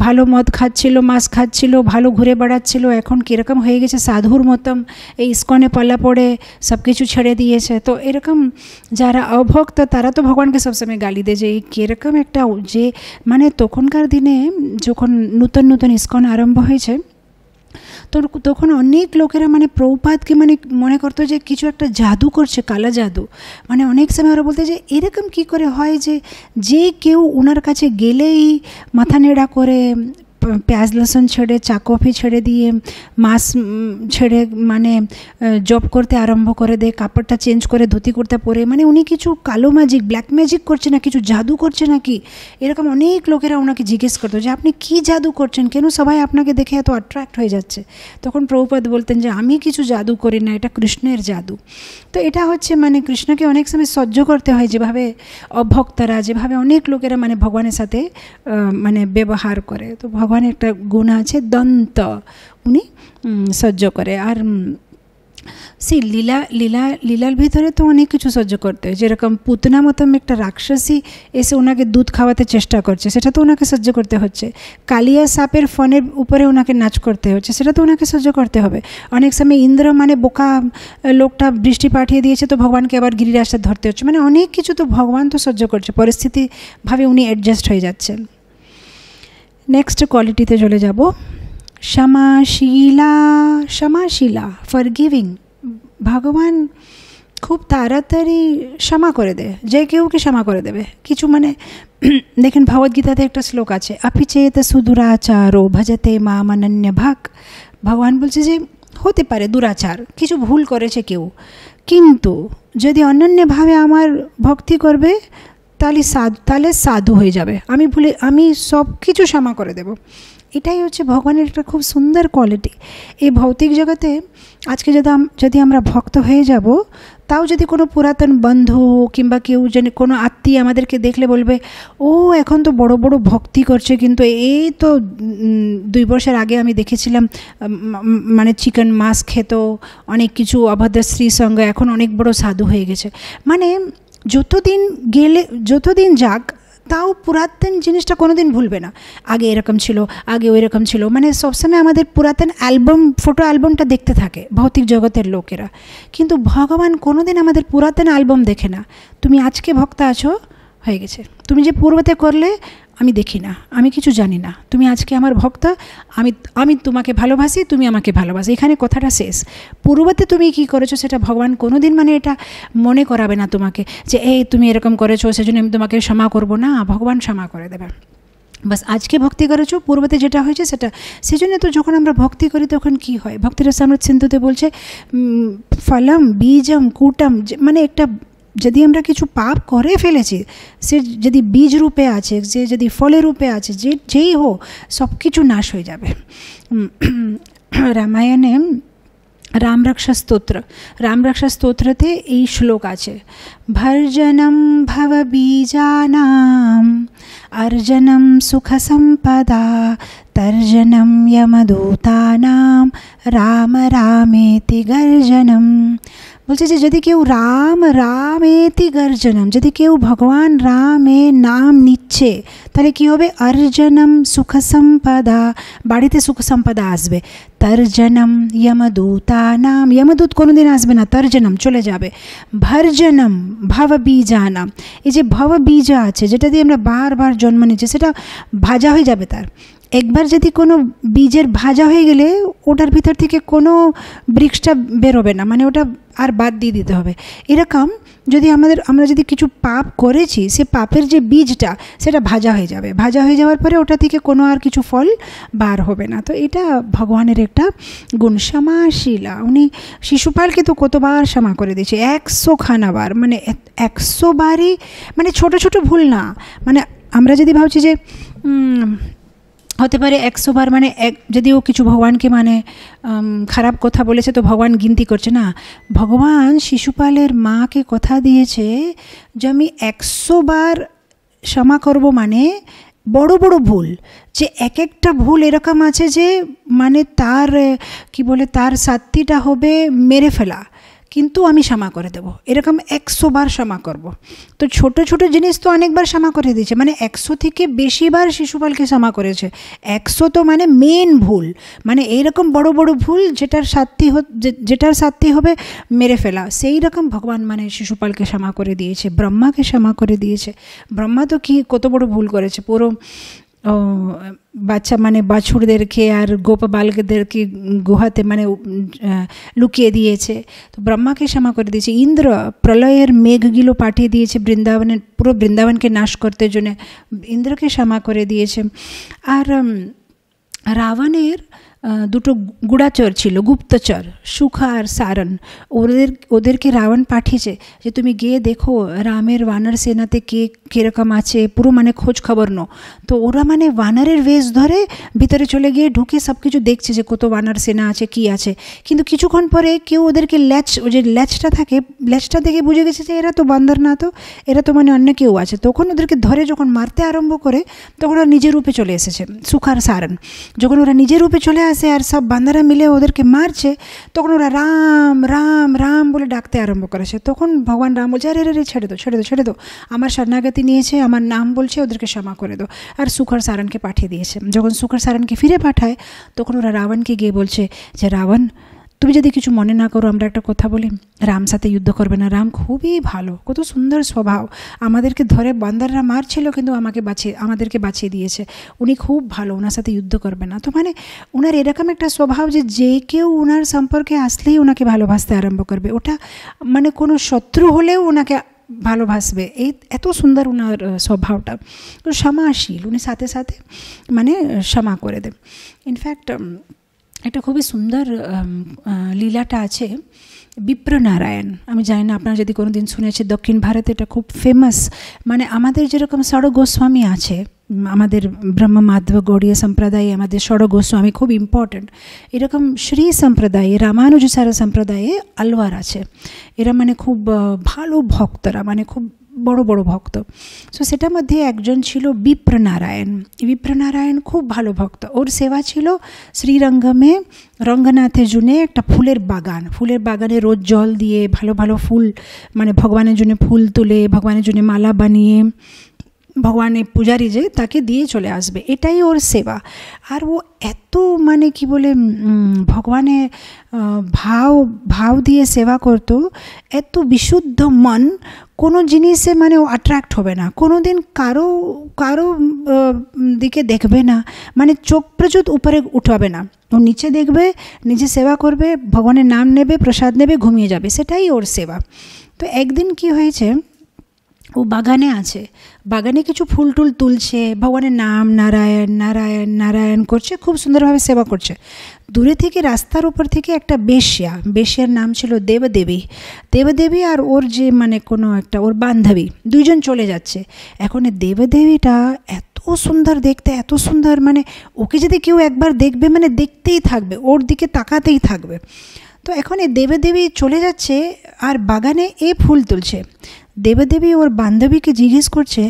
ভালো মদ খাচ্ছিল, মাছ খাচ্ছিল, ভালো ঘুরে বেড়াচ্ছিল, এখন কীরকম হয়ে গেছে সাধুর মতন, এই ইস্কনে পাল্লা পড়ে সব কিছু ছেড়ে দিয়েছে। তো এরকম যারা অভক্ত তারা তো ভগবানকে সবসময় গালি দেয় যে কীরকম একটা, যে মানে তখনকার দিনে যখন নূতন নূতন ইস্কন আরম্ভ হয়েছে, তো তখন অনেক লোকেরা মানে প্রভুপাদকে মানে মনে করতো যে কিছু একটা জাদু করছে, কালা জাদু। মানে অনেক সময় ওরা বলতে যে এরকম কি করে হয় যে কেউ ওনার কাছে গেলেই মাথা নেড়া করে, পেঁয়াজ লসুন ছেড়ে, চা কফি ছেড়ে দিয়ে, মাছ ছেড়ে মানে জব করতে আরম্ভ করে দেয়, কাপড়টা চেঞ্জ করে ধুতি কুর্তা পরে, মানে উনি কিছু কালো ম্যাজিক, ব্ল্যাক ম্যাজিক করছে না, কিছু জাদু করছে নাকি, এরকম অনেক লোকেরা ওনাকে জিজ্ঞেস করতো যে আপনি কি জাদু করছেন, কেন সবাই আপনাকে দেখে এত অ্যাট্রাক্ট হয়ে যাচ্ছে। তখন প্রভুপাদ বলতেন যে আমি কিছু জাদু করি না, এটা কৃষ্ণের জাদু। তো এটা হচ্ছে মানে কৃষ্ণকে অনেক সময় সহ্য করতে হয়, যেভাবে অভক্তরা, যেভাবে অনেক লোকেরা মানে ভগবানের সাথে মানে ব্যবহার করে। তো ভগবানের একটা গুণ আছে দন্ত, উনি সহ্য করে। আর সেই লীলার ভিতরে তো অনেক কিছু সহ্য করতে হয়, যেরকম পুতনা মতন একটা রাক্ষসী এসে ওনাকে দুধ খাওয়াতে চেষ্টা করছে, সেটা তো ওনাকে সহ্য করতে হচ্ছে। কালিয়া সাপের ফনের উপরে ওনাকে নাচ করতে হচ্ছে, সেটা তো ওনাকে সহ্য করতে হবে। অনেক সময় ইন্দ্র মানে বোকা লোকটা বৃষ্টি পাঠিয়ে দিয়েছে, তো ভগবানকে আবার গিরিরাজটা ধরতে হচ্ছে, মানে অনেক কিছু তো ভগবান তো সহ্য করছে, পরিস্থিতিভাবে উনি অ্যাডজাস্ট হয়ে যাচ্ছেন। নেক্সট কোয়ালিটিতে চলে যাব, ক্ষমাশীলা, ফরগিভিং। ভগবান খুব তাড়াতাড়ি ক্ষমা করে দেয়, যে কেউকে ক্ষমা করে দেবে। কিছু মানে দেখেন ভগবদ্গীতাতে একটা শ্লোক আছে, অপিচেত সুদুরাচারো ভজতে মাম অনন্য ভাগ। ভগবান বলছে যে হতে পারে দুরাচার, কিছু ভুল করেছে কেউ, কিন্তু যদি অনন্যভাবে আমার ভক্তি করবে তাহলে সাধু হয়ে যাবে, আমি সব কিছু ক্ষমা করে দেব। এটাই হচ্ছে ভগবানের একটা খুব সুন্দর কোয়ালিটি। এই ভৌতিক জগতে আজকে যদি আমরা ভক্ত হয়ে যাব, তাও যদি কোনো পুরাতন বন্ধু কিংবা কেউ যেন কোনো আত্মীয় আমাদেরকে দেখলে বলবে, ও এখন তো বড় বড় ভক্তি করছে, কিন্তু এই তো 2 বছর আগে আমি দেখেছিলাম মানে চিকেন মাছ খেত, অনেক কিছু অভদ্র স্ত্রীর সঙ্গে, এখন অনেক বড় সাধু হয়ে গেছে। মানে যতদিন যাক তাও পুরাতন জিনিসটা কোনোদিন ভুলবে না। আগে এরকম ছিল, আগে ওই রকম ছিল, মানে সবসময় আমাদের পুরাতন ফটো অ্যালবামটা দেখতে থাকে ভৌতিক জগতের লোকেরা। কিন্তু ভগবান কোনোদিন আমাদের পুরাতন অ্যালবাম দেখে না। তুমি আজকে ভক্ত আছো, হয়ে গেছে। তুমি যে পূর্বতে করলে আমি দেখি না, আমি কিছু জানি না। তুমি আজকে আমার ভক্ত, আমি তোমাকে ভালোবাসি, তুমি আমাকে ভালোবাসি, এখানে কথাটা শেষ। পূর্বতে তুমি কি করেছো সেটা ভগবান কোনোদিন মানে এটা মনে করাবে না তোমাকে, যে এই তুমি এরকম করেছো সেজন্য আমি তোমাকে ক্ষমা করবো না। ভগবান ক্ষমা করে দেবে। বাস আজকে ভক্তি করেছো, পূর্বতে যেটা হয়েছে সেটা। সেই জন্য তো যখন আমরা ভক্তি করি তখন কি হয়, ভক্তিরসামৃত সিন্ধুতে বলছে ফলম বীজম কূটম, মানে একটা যদি আমরা কিছু পাপ করে ফেলেছি, সে যদি বীজ রূপে আছে, সে যদি ফলের রূপে আছে, যেই হোক সব কিছু নাশ হয়ে যাবে। রামায়ণে রামরক্ষা স্তোত্রতে এই শ্লোক আছে, ভর্জনম ভব বীজানাম अर्जनं सुखसम्पदा तर्जनं यमदूतानां राम रामेति गर्जनम। বলছে যে যদি কেউ রাম রামেতি গর্জনম, যদি কেউ ভগবান রামের নাম নিচ্ছে তাহলে কী হবে, অর্জনম সুখ সম্পদা, বাড়িতে সুখ সম্পদা আসবে। তর্জনম যমদূতানাম, যমদূত কোনোদিন আসবে না, তর্জনম চলে যাবে। ভর্জনম ভববীজানাম, এই যে ভববীজ আছে যেটা দিয়ে আমরা বারবার জন্ম নিচ্ছি, সেটা ভাজা হয়ে যাবে। তার একবার যদি কোনো বীজের ভাজা হয়ে গেলে ওটার ভিতর থেকে কোনো বৃক্ষটা বেরোবে না, মানে ওটা আর বাদ দিয়ে দিতে হবে। এরকম যদি আমরা যদি কিছু পাপ করেছি, সে পাপের যে বীজটা সেটা ভাজা হয়ে যাবে। ভাজা হয়ে যাওয়ার পরে ওটা থেকে কোনো আর কিছু ফল বার হবে না। তো এটা ভগবানের একটা গুণ, ক্ষমাশীলা। উনি শিশুপালকে তো কতবার ক্ষমা করে দিয়েছে, 100 বার, মানে 100 বারই, মানে ছোট ছোট ভুল না। মানে আমরা যদি ভাবছি যে হতে পারে 100 বার, মানে যদি ও কিছু ভগবানকে মানে খারাপ কথা বলেছে তো ভগবান গিনতি করছে না। ভগবান শিশুপালের মাকে কথা দিয়েছে যে আমি 100 বার ক্ষমা করব, মানে বড় বড় ভুল, যে একটা ভুল এরকম আছে যে মানে তার কি বলে, তার শাস্তিটা হবে মেরে ফেলা, কিন্তু আমি ক্ষমা করে দেবো, এরকম 100 বার ক্ষমা করব। তো ছোট ছোট জিনিস তো অনেকবার ক্ষমা করে দিয়েছে, মানে 100 থেকে বেশিবার শিশুপালকে ক্ষমা করেছে। 100 তো মানে মেন ভুল, মানে এইরকম বড় বড় ভুল যেটার শাস্তি হবে মেরে ফেলা, সেই রকম ভগবান মানে শিশুপালকে ক্ষমা করে দিয়েছে, ব্রহ্মাকে ক্ষমা করে দিয়েছে। ব্রহ্মা তো কি কত বড় ভুল করেছে, পুরো বাচ্চা মানে বাছুরদেরকে আর গোপবালকদেরকে গুহাতে মানে লুকিয়ে দিয়েছে, তো ব্রহ্মাকে ক্ষমা করে দিয়েছে। ইন্দ্র প্রলয়ের মেঘগুলো পাঠিয়ে দিয়েছে বৃন্দাবনের, পুরো বৃন্দাবনকে নাশ করতে জন্য, ইন্দ্রকে ক্ষমা করে দিয়েছে। আর রাবণের দুটো গুড়াচর ছিল, গুপ্তচর, সুখা আর সারণ, ওদেরকে রাবণ পাঠিয়েছে যে তুমি গিয়ে দেখো রামের বানর সেনাতে কে কীরকম আছে, পুরো মানে খোঁজ খবর নো। তো ওরা মানে বানরের বেশ ধরে ভিতরে চলে গিয়ে ঢুকে সব কিছু দেখছে যে কত বানর সেনা আছে, কি আছে। কিন্তু কিছুক্ষণ পরে কেউ ওদেরকে ওই যে ল্যাচটা থাকে, ল্যাচটা দেখে বুঝে গেছে যে এরা তো বান্দর না, তো এরা তো মানে অন্য কেউ আছে। তখন ওদেরকে ধরে যখন মারতে আরম্ভ করে তখন ওরা নিজের রূপে চলে এসেছে, সুখার সারণ। যখন ওরা নিজের রূপে চলে আসে আর সব বান্দারা মিলে ওদেরকে মারছে, তখন ওরা রাম রাম রাম বলে ডাকতে আরম্ভ করেছে। তখন ভগবান রাম বলছে, আরে রে ছেড়ে দো ছেড়ে দো ছেড়ে দো, আমার শরণাগতি নিয়েছে, আমার নাম বলছে, ওদেরকে ক্ষমা করে দো। আর সুখর সারণকে পাঠিয়ে দিয়েছে। যখন সুখর সারণকে ফিরে পাঠায় তখন ওরা রাবণকে গিয়ে বলছে যে রাবণ, তুমি যদি কিছু মনে না করো আমরা একটা কথা বলি, রাম সাথে যুদ্ধ করবে না, রাম খুবই ভালো, কত সুন্দর স্বভাব, আমাদেরকে ধরে বান্দাররা মারছিল কিন্তু আমাদেরকে বাঁচিয়ে দিয়েছে, উনি খুব ভালো, ওনার সাথে যুদ্ধ করবে না। তো মানে ওনার এরকম একটা স্বভাব যে কেউ ওনার সম্পর্কে আসলেই ওনাকে ভালোবাসতে আরম্ভ করবে, ওটা মানে কোনো শত্রু হলেও ওনাকে ভালোবাসবে, এই এত সুন্দর ওনার স্বভাবটা। তো ক্ষমাশীল, উনি সাথে সাথে মানে ক্ষমা করে দেন। ইনফ্যাক্ট একটা খুবই সুন্দর লীলাটা আছে বিপ্রনারায়ণ। আমি জানি না আপনারা যদি কোনো দিন শুনেছে, দক্ষিণ ভারতে এটা খুব ফেমাস। মানে আমাদের যেরকম ষড় গোস্বামী আছে, আমাদের ব্রহ্ম মাধব গৌড়ীয় সম্প্রদায়ে আমাদের ষড় গোস্বামী খুব ইম্পর্ট্যান্ট, এরকম শ্রী সম্প্রদায়ে রামানুজাচার্য সম্প্রদায়ে আলওয়ার আছে। এরা মানে খুব ভালো ভক্তরা, মানে খুব বড় বড় ভক্ত। সো সেটার মধ্যে একজন ছিল বিপ্রনারায়ণ। বিপ্রনারায়ণ খুব ভালো ভক্ত। ওর সেবা ছিল শ্রীরঙ্গমে রঙ্গনাথের জন্য একটা ফুলের বাগান, ফুলের বাগানে রোজ জল দিয়ে ভালো ভালো ফুল, মানে ভগবানের জন্য ফুল তুলে ভগবানের জন্য মালা বানিয়ে ভগবানের পূজারি যে তাকে দিয়ে চলে আসবে, এটাই ওর সেবা। আর ও এত মানে কি বলে ভগবানের ভাব দিয়ে সেবা করতো, এত বিশুদ্ধ মন, কোনো জিনিসে মানে ও অ্যাট্রাক্ট হবে না, কোনো দিন কারো দিকে দেখবে না, মানে চোখ প্রচুর উপরে উঠাবে না। ও নিচে দেখবে, নিজে সেবা করবে, ভগবানের নাম নেবে, প্রসাদ নেবে, ঘুমিয়ে যাবে, সেটাই ওর সেবা। তো একদিন কি হয়েছে, ও বাগানে আছে, বাগানে কিছু ফুল টুল তুলছে, ভগবানের নাম নারায়ণ নারায়ণ নারায়ণ করছে, খুব সুন্দরভাবে সেবা করছে। দূরে থেকে রাস্তার উপর থেকে একটা বেশ্যার নাম ছিল দেবদেবী আর ওর যে মানে কোনো একটা ওর বান্ধবী, দুইজন চলে যাচ্ছে। এখন দেবদেবীটা এত সুন্দর দেখতে, এত সুন্দর, মানে ওকে যদি কেউ একবার দেখবে মানে দেখতেই থাকবে, ওর দিকে তাকাতেই থাকবে। তো এখন দেবদেবী চলে যাচ্ছে আর বাগানে ফুল তুলছে। দেবদেবী ওর বান্ধবীকে জিজ্ঞেস করছে,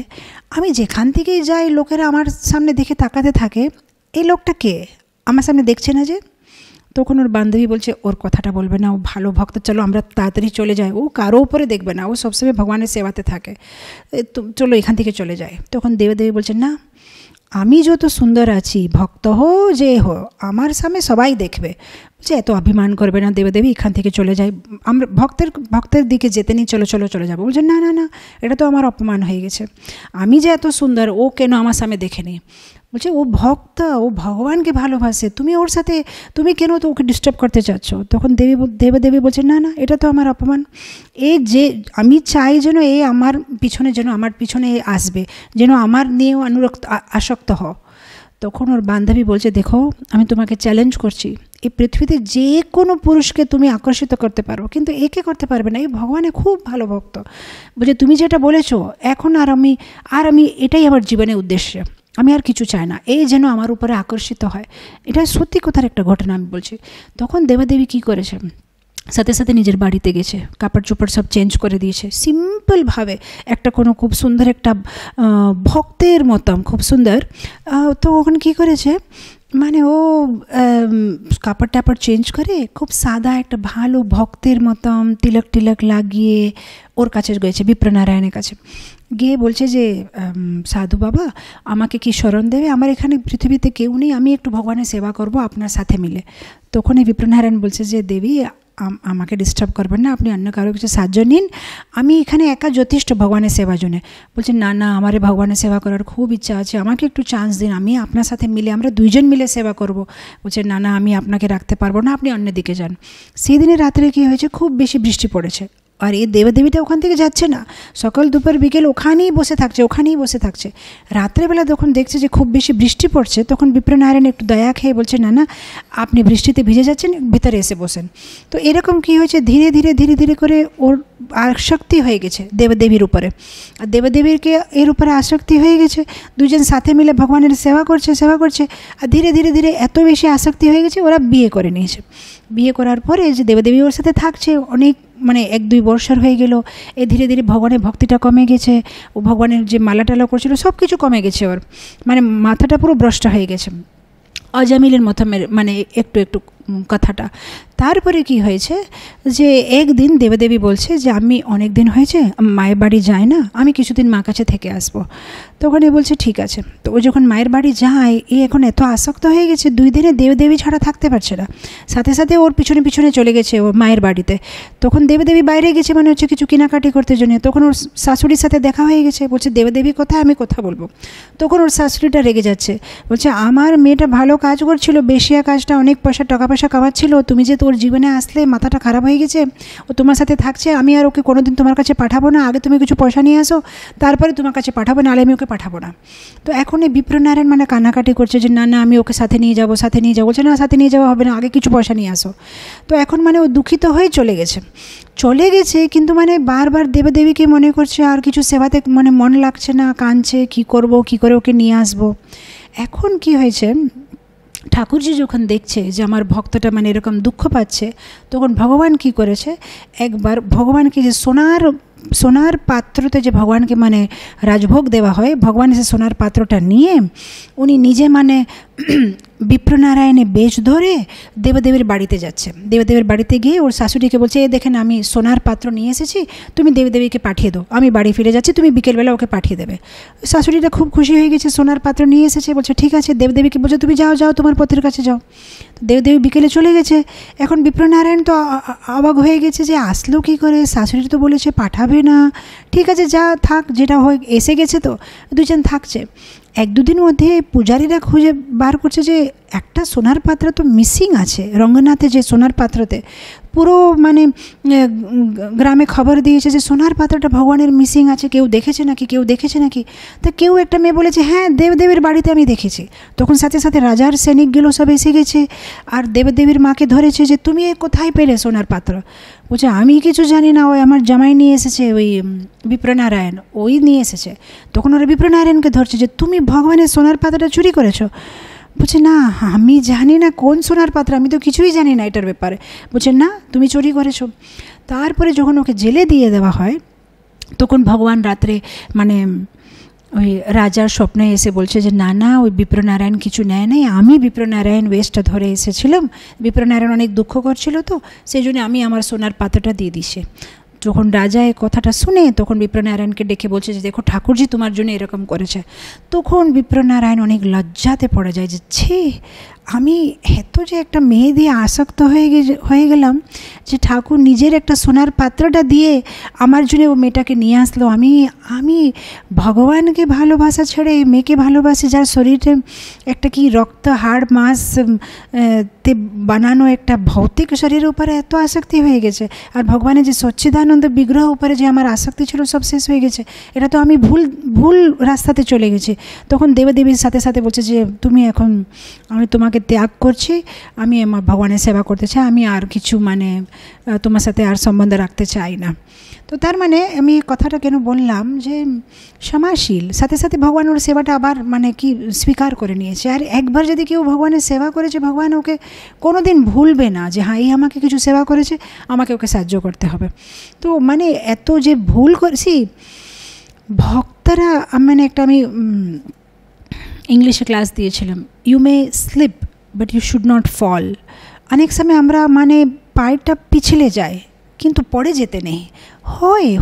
আমি যেখান থেকেই যাই লোকেরা আমার সামনে দেখে তাকাতে থাকে, এই লোকটা কে, আমার সামনে দেখছে না যে? তখন ওর বান্ধবী বলছে, ওর কথাটা বলবে না, ও ভালো ভক্ত, চলো আমরা তাড়াতাড়ি চলে যাই, ও কারো উপরে দেখবে না, ও সবসময় ভগবানের সেবাতে থাকে, চলো এখান থেকে চলে যায়। তখন দেবদেবী বলছে, না, আমি যত সুন্দর আছি, ভক্ত হো যে হো, আমার সামনে সবাই দেখবে। বলছে, এত অভিমান করবে না দেবদেবী, এখান থেকে চলে যাই, আমরা ভক্তের দিকে যেতে নিই, চলে যাবো। বলছে, না না না, এটা তো আমার অপমান হয়ে গেছে, আমি যে এত সুন্দর, ও কেন আমার সামনে দেখে নি? বলছে, ও ভক্ত, ও ভগবানকে ভালোবাসে, তুমি ওর সাথে, তুমি কেন তো ওকে ডিস্টার্ব করতে চাচ্ছ? তখন দেবদেবী বলছে, না না, এটা তো আমার অপমান, যে আমি চাই যেন আমার পিছনে আসবে, যেন আমার নিয়েও আসক্ত হও। তখন ওর বান্ধবী বলছে, দেখো, আমি তোমাকে চ্যালেঞ্জ করছি, এই পৃথিবীতে যে কোনো পুরুষকে তুমি আকর্ষিত করতে পারো, কিন্তু একে করতে পারবে না, এই ভগবানের খুব ভালো ভক্ত। বলছে, তুমি যেটা বলেছো এখন আর আমি এটাই আমার জীবনের উদ্দেশ্য, আমি আর কিছু চাই না, যেন আমার উপরে আকর্ষিত হয়। এটা সত্যি কথার একটা ঘটনা আমি বলছি। তখন দেবদেবী কী করেছে, সাথে সাথে নিজের বাড়িতে গেছে, কাপড় চোপড় সব চেঞ্জ করে দিয়েছে, সিম্পলভাবে একটা কোনো খুব সুন্দর একটা ভক্তের মতন খুব সুন্দর। তো ওখানে কী করেছে, মানে ও কাপড় টাপড় চেঞ্জ করে খুব সাদা একটা ভালো ভক্তের মতন তিলক লাগিয়ে ওর কাছে গেছে, বিপ্রনারায়ণের কাছে গিয়ে বলছে যে, সাধু বাবা, আমাকে কি শরণ দেবে, আমার এখানে পৃথিবীতে কেউ নেই, আমি একটু ভগবানের সেবা করব আপনার সাথে মিলে। তখন এই বিপ্রনারায়ণ বলছে যে, দেবী, আমাকে ডিস্টার্ব করবেন না, আপনি অন্য কারো কিছু সাহায্য নিন, আমি এখানে একা যথেষ্ট ভগবানের সেবার জন্য। বলছে, না না, আমার ভগবানের সেবা করার খুব ইচ্ছা আছে, আমাকে একটু চান্স দিন, আমি আপনার সাথে মিলে, আমরা দুইজন মিলে সেবা করব। বলছে, না না, আমি আপনাকে রাখতে পারবো না, আপনি অন্যদিকে যান। সেদিনে রাত্রে কী হয়েছে, খুব বেশি বৃষ্টি পড়েছে, আর দেবদেবীটা ওখান থেকে যাচ্ছে না, সকাল দুপুর বিকেল ওখানেই বসে থাকছে। রাত্রেবেলা যখন দেখছে যে খুব বেশি বৃষ্টি পড়ছে, তখন বিপ্রনারায়ণ একটু দয়া খেয়ে বলছে, না না, আপনি বৃষ্টিতে ভিজে যাচ্ছেন, ভিতরে এসে বসেন। তো এরকম কি হয়েছে, ধীরে ধীরে করে ওর আসক্তি হয়ে গেছে দেবদেবীর উপরে, আর দেবদেবীরকে এর উপরে আসক্তি হয়ে গেছে। দুজন সাথে মিলে ভগবানের সেবা করছে, আর ধীরে ধীরে এত বেশি আসক্তি হয়ে গেছে, ওরা বিয়ে করে নিয়েছে। বিয়ে করার পরে যে দেবদেবী ওর সাথে থাকছে অনেক, মানে 1-2 বছর হয়ে গেল, ধীরে ধীরে ভগবানের ভক্তিটা কমে গেছে, ও ভগবানের যে মালা করছিল সব কিছু কমে গেছে, ওর মানে মাথাটা পুরো ভ্রষ্ট হয়ে গেছে, অজামিলের মতো, মানে একটু কথাটা। তারপরে কি হয়েছে যে একদিন দেবদেবী বলছে যে, আমি অনেক দিন হয়েছে মায়ের বাড়ি যাই না, আমি কিছুদিন মা কাছে থেকে আসবো। তখন বলছে, ঠিক আছে। তো ও যখন মায়ের বাড়ি যায়, এখন এত আসক্ত হয়ে গেছে, 2 দিনে দেবদেবী ছাড়া থাকতে পারছে না, সাথে ওর পিছনে চলে গেছে ওর মায়ের বাড়িতে। তখন দেবদেবী বাইরে গেছে, মানে হচ্ছে কিছু কেনাকাটি করতে জন্য। তখন ওর শাশুড়ির সাথে দেখা হয়ে গেছে, বলছে, দেবদেবী কোথায়, আমি কথা বলবো। তখন ওর শাশুড়িটা রেগে যাচ্ছে, বলছে, আমার মেয়েটা ভালো কাজ করছিল, বেশিয়া কাজটা, অনেক টাকা পয়সা কামাচ্ছিল, তুমি যে তোর ওর জীবনে আসলে মাথাটা খারাপ হয়ে গেছে, ও তোমার সাথে থাকছে, আমি আর ওকে কোনোদিন তোমার কাছে পাঠাবো না, আগে তুমি কিছু পয়সা নিয়ে আসো তারপরে তোমার কাছে পাঠাবো, নাহলে আমি ওকে পাঠাবো না। তো এখন এই বিপ্রনারায়ণ মানে কান্নাকাটি করছে যে না না আমি ওকে সাথে নিয়ে যাবো, সাথে নিয়ে যাবো। বলছে না সাথে নিয়ে যাওয়া হবে না, আগে কিছু পয়সা নিয়ে আসো। তো এখন মানে ও দুঃখিত হয়ে চলে গেছে, কিন্তু মানে বারবার দেবদেবীকে মনে করছে, আর কিছু সেবাতে মানে মন লাগছে না, কাঁদছে, কী করব, কী করে ওকে নিয়ে আসবো। এখন কি হয়েছে, ঠাকুরজি যখন দেখছে যে আমার ভক্তটা মানে এরকম দুঃখ পাচ্ছে, তখন ভগবান কি করেছে, একবার ভগবানকে যে সোনার পাত্রতে যে ভগবানকে মানে রাজভোগ দেওয়া হয়, ভগবান সে সোনার পাত্রটা নিয়ে উনি নিজে মানে বিপ্রনারায়ণে বেশ ধরে দেবদেবীর বাড়িতে যাচ্ছে। দেবদেবীর বাড়িতে গিয়ে ওর শাশুড়িকে বলছে, এ দেখেন আমি সোনার পাত্র নিয়ে এসেছি, তুমি দেবদেবীকে পাঠিয়ে দাও, আমি বাড়ি ফিরে যাচ্ছি, তুমি বিকেলবেলা ওকে পাঠিয়ে দেবে। শাশুড়িটা খুব খুশি হয়ে গেছে, সোনার পাত্র নিয়ে এসেছে, বলছে ঠিক আছে। দেবদেবীকে বলছে তুমি যাও তোমার পতির কাছে যাও। দেবদেবী বিকেলে চলে গেছে। এখন বিপ্রনারায়ণ তো অবাক হয়ে গেছে যে আসলো কী করে, শাশুড়ি তো বলেছে পাঠাবে না, ঠিক আছে যা থাক, যেটা হয় এসে গেছে, তো দুজন থাকছে। 1-2 দিন মধ্যে পূজারীরা খুঁজে বার করছে যে একটা সোনার পাত্র তো মিসিং আছে রঙ্গনাথে, যে সোনার পাত্রতে পুরো মানে গ্রামে খবর দিয়েছে যে সোনার পাত্রটা ভগবানের মিসিং আছে, কেউ দেখেছে নাকি। তা কেউ একটা মেয়ে বলেছে হ্যাঁ দেবদেবীর বাড়িতে আমি দেখেছি। তখন সাথে সাথে রাজার সৈনিকগুলো সব এসে গেছে, আর দেবদেবীর মাকে ধরেছে যে তুমি কোথায় পেলে সোনার পাত্র। বলছে আমি কিছু জানি না, ওই আমার জামাই নিয়ে এসেছে, ওই বিপ্রনারায়ণ ওই নিয়ে এসেছে। তখন ওরা বিপ্রনারায়ণকে ধরছে যে তুমি ভগবানের সোনার পাত্রটা চুরি করেছো। বলছে না আমি জানি না কোন সোনার পাত্র, আমি তো কিছুই জানি না এটার ব্যাপারে। বলছে না তুমি চুরি করেছো। তারপরে যখন ওকে জেলে দিয়ে দেওয়া হয়, তখন ভগবান রাত্রে মানে ওই রাজার স্বপ্নে এসে বলছে যে না না ওই বিপ্রনারায়ণ কিছু নেয় নাই, আমি বিপ্রনারায়ণ ওয়েস্টটা ধরে এসেছিলাম, বিপ্রনারায়ণ অনেক দুঃখ করছিল, তো সেই জন্য আমি আমার সোনার পাত্রটা দিয়ে দিছে। যখন রাজা এই কথাটা শুনে, তখন বিপ্রনারায়ণকে ডেকে বলছে যে দেখো ঠাকুরজি তোমার জন্য এরকম করেছে। তখন বিপ্রনারায়ণ অনেক লজ্জাতে পড়ে যায় যে ছি, আমি এত যে একটা মেয়ে দিয়ে আসক্ত হয়ে গেলাম যে ঠাকুর নিজের একটা সোনার পাত্রটা দিয়ে আমার জন্য ও মেয়েটাকে নিয়ে আসলো। আমি ভগবানকে ভালোবাসা ছেড়ে এই মেয়েকে ভালোবাসি, যার শরীরে একটা কি রক্ত হাড় মাংস তে বানানো একটা ভৌতিক শরীরের উপরে এত আসক্তি হয়ে গেছে, আর ভগবানের যে সচ্চিদানন্দ বিগ্রহ উপরে যে আমার আসক্তি ছিল সব শেষ হয়ে গেছে। এটা তো আমি ভুল রাস্তাতে চলে গেছি। তখন দেবদেবীর সাথে সাথে বলছে যে তুমি এখন, আমি তোমাকে ত্যাগ করছি, আমি আমার ভগবানের সেবা করতে চাই, আমি আর কিছু মানে তোমার সাথে আর সম্বন্ধ রাখতে চাই না। তো তার মানে আমি কথাটা কেন বললাম যে ক্ষমাশীল, সাথে সাথে ভগবান ওর সেবাটা আবার মানে কি স্বীকার করে নিয়েছে। আর একবার যদি কেউ ভগবানের সেবা করেছে, ভগবান ওকে কোনো দিন ভুলবে না যে হ্যাঁ এই আমাকে কিছু সেবা করেছে, আমাকে ওকে সাহায্য করতে হবে। তো মানে এত যে ভুল করেছি ভক্তরা, মানে একটা আমি ইংলিশে ক্লাস দিয়েছিলাম, you may slip but you should not fall. অনেক সময় আমরা মানে পায়েটা পিছলে যায় কিন্তু পড়ে যেতে নেই,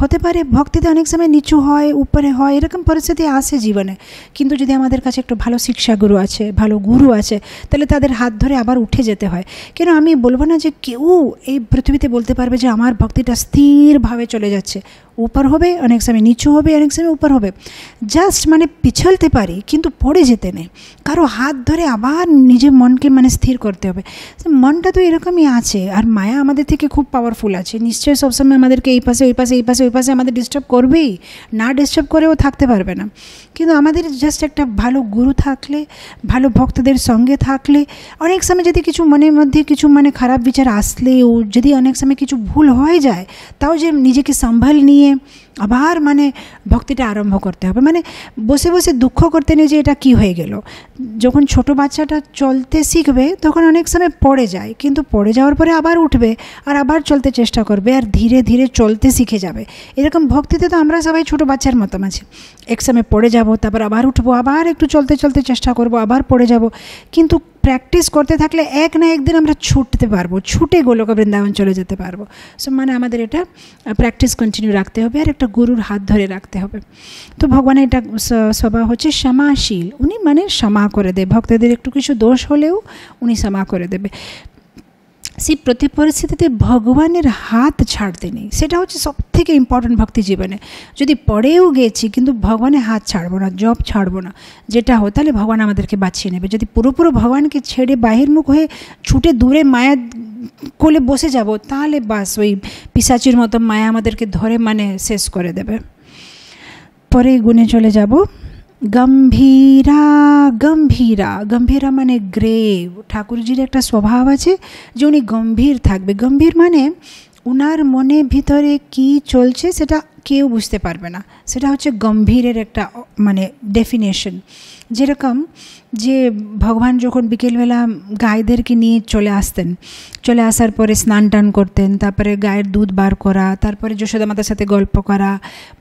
হতে পারে ভক্তিতে অনেক সময় নিচু হয় উপরে হয়, এরকম পরিস্থিতি আসে জীবনে। কিন্তু যদি আমাদের কাছে একটু ভালো শিক্ষাগুরু আছে, ভালো গুরু আছে, তাহলে তাদের হাত ধরে আবার উঠে যেতে হয়। কেন আমি বলবো না যে কেউ এই পৃথিবীতে বলতে পারবে যে আমার ভক্তিটা স্থিরভাবে চলে যাচ্ছে, উপর হবে অনেক সময়, নিচু হবে অনেক সময়, উপর হবে। জাস্ট মানে পিছলতে পারি কিন্তু পড়ে যেতে নেই, কারো হাত ধরে আবার নিজের মনকে মানে স্থির করতে হবে। মনটা তো এরকমই আছে, আর মায়া আমাদের থেকে খুব পাওয়ারফুল আছে, নিশ্চয়ই সবসময় আমাদেরকে এই পাশে ওই পাশে আমাদের ডিস্টার্ব করবেই, না ডিস্টার্ব করেও থাকতে পারবে না। কিন্তু আমাদের জাস্ট একটা ভালো গুরু থাকলে, ভালো ভক্তদের সঙ্গে থাকলে, অনেক সময় যদি কিছু মনের মধ্যে কিছু মানে খারাপ বিচার আসলেও, যদি অনেক সময় কিছু ভুল হয়ে যায়, তাও যে নিজেকে সম্ভাল নিয়ে আবার মানে ভক্তিটা আরম্ভ করতে হবে। মানে বসে বসে দুঃখ করতে নেই যে এটা কি হয়ে গেল। যখন ছোট বাচ্চাটা চলতে শিখবে তখন অনেক সময় পড়ে যায়, কিন্তু পড়ে যাওয়ার পরে আবার উঠবে আর আবার চলতে চেষ্টা করবে, আর ধীরে ধীরে চলতে শিখে যাবে। এরকম ভক্তিতে তো আমরা সবাই ছোট বাচ্চার মতো আছি, এক সময় পড়ে যাব, তারপর আবার উঠবো, আবার একটু চলতে চেষ্টা করব, আবার পড়ে যাব। কিন্তু প্র্যাকটিস করতে থাকলে এক না একদিন আমরা ছুটতে পারবো, ছুটে গোলক বৃন্দাবন চলে যেতে পারবো। সো মানে আমাদের এটা প্র্যাকটিস কন্টিনিউ রাখতে হবে, আর একটা গুরুর হাত ধরে রাখতে হবে। তো ভগবানের এটা স্বভাব হচ্ছে ক্ষমাশীল, উনি মানে ক্ষমা করে দেয়, ভক্তদের একটু কিছু দোষ হলেও উনি ক্ষমা করে দেবে। সেই প্রতি পরিস্থিতিতে ভগবানের হাত ছাড়তে নেই, সেটা হচ্ছে সবথেকে ইম্পর্টেন্ট ভক্তি জীবনে। যদি পড়েও গেছি কিন্তু ভগবানের হাত ছাড়বো না, জব ছাড়বো না, যেটা হয় তাহলে ভগবান আমাদেরকে বাঁচিয়ে নেবে। যদি পুরোপুরো ভগবানকে ছেড়ে বাহিরমুখ হয়ে ছুটে দূরে মায়া কোলে বসে যাব, তাহলে বাস ওই পিশাচির মতো মায়া আমাদেরকে ধরে মানে শেষ করে দেবে। পরে গুণে চলে যাব, গম্ভীরা গম্ভীরা। গম্ভীরা মানে গ্রেভ। ঠাকুরজির একটা স্বভাব আছে যে উনি গম্ভীর থাকবে। গম্ভীর মানে উনার মনে ভিতরে কি চলছে সেটা কেউ বুঝতে পারবে না, সেটা হচ্ছে গম্ভীরের একটা মানে ডেফিনেশন। যেরকম যে ভগবান যখন বিকেলবেলা গায়েদেরকে নিয়ে চলে আসার পরে স্নান টান করতেন, তারপরে গায়ের দুধ বার করা, তারপরে যশোদা মাতার সাথে গল্প করা,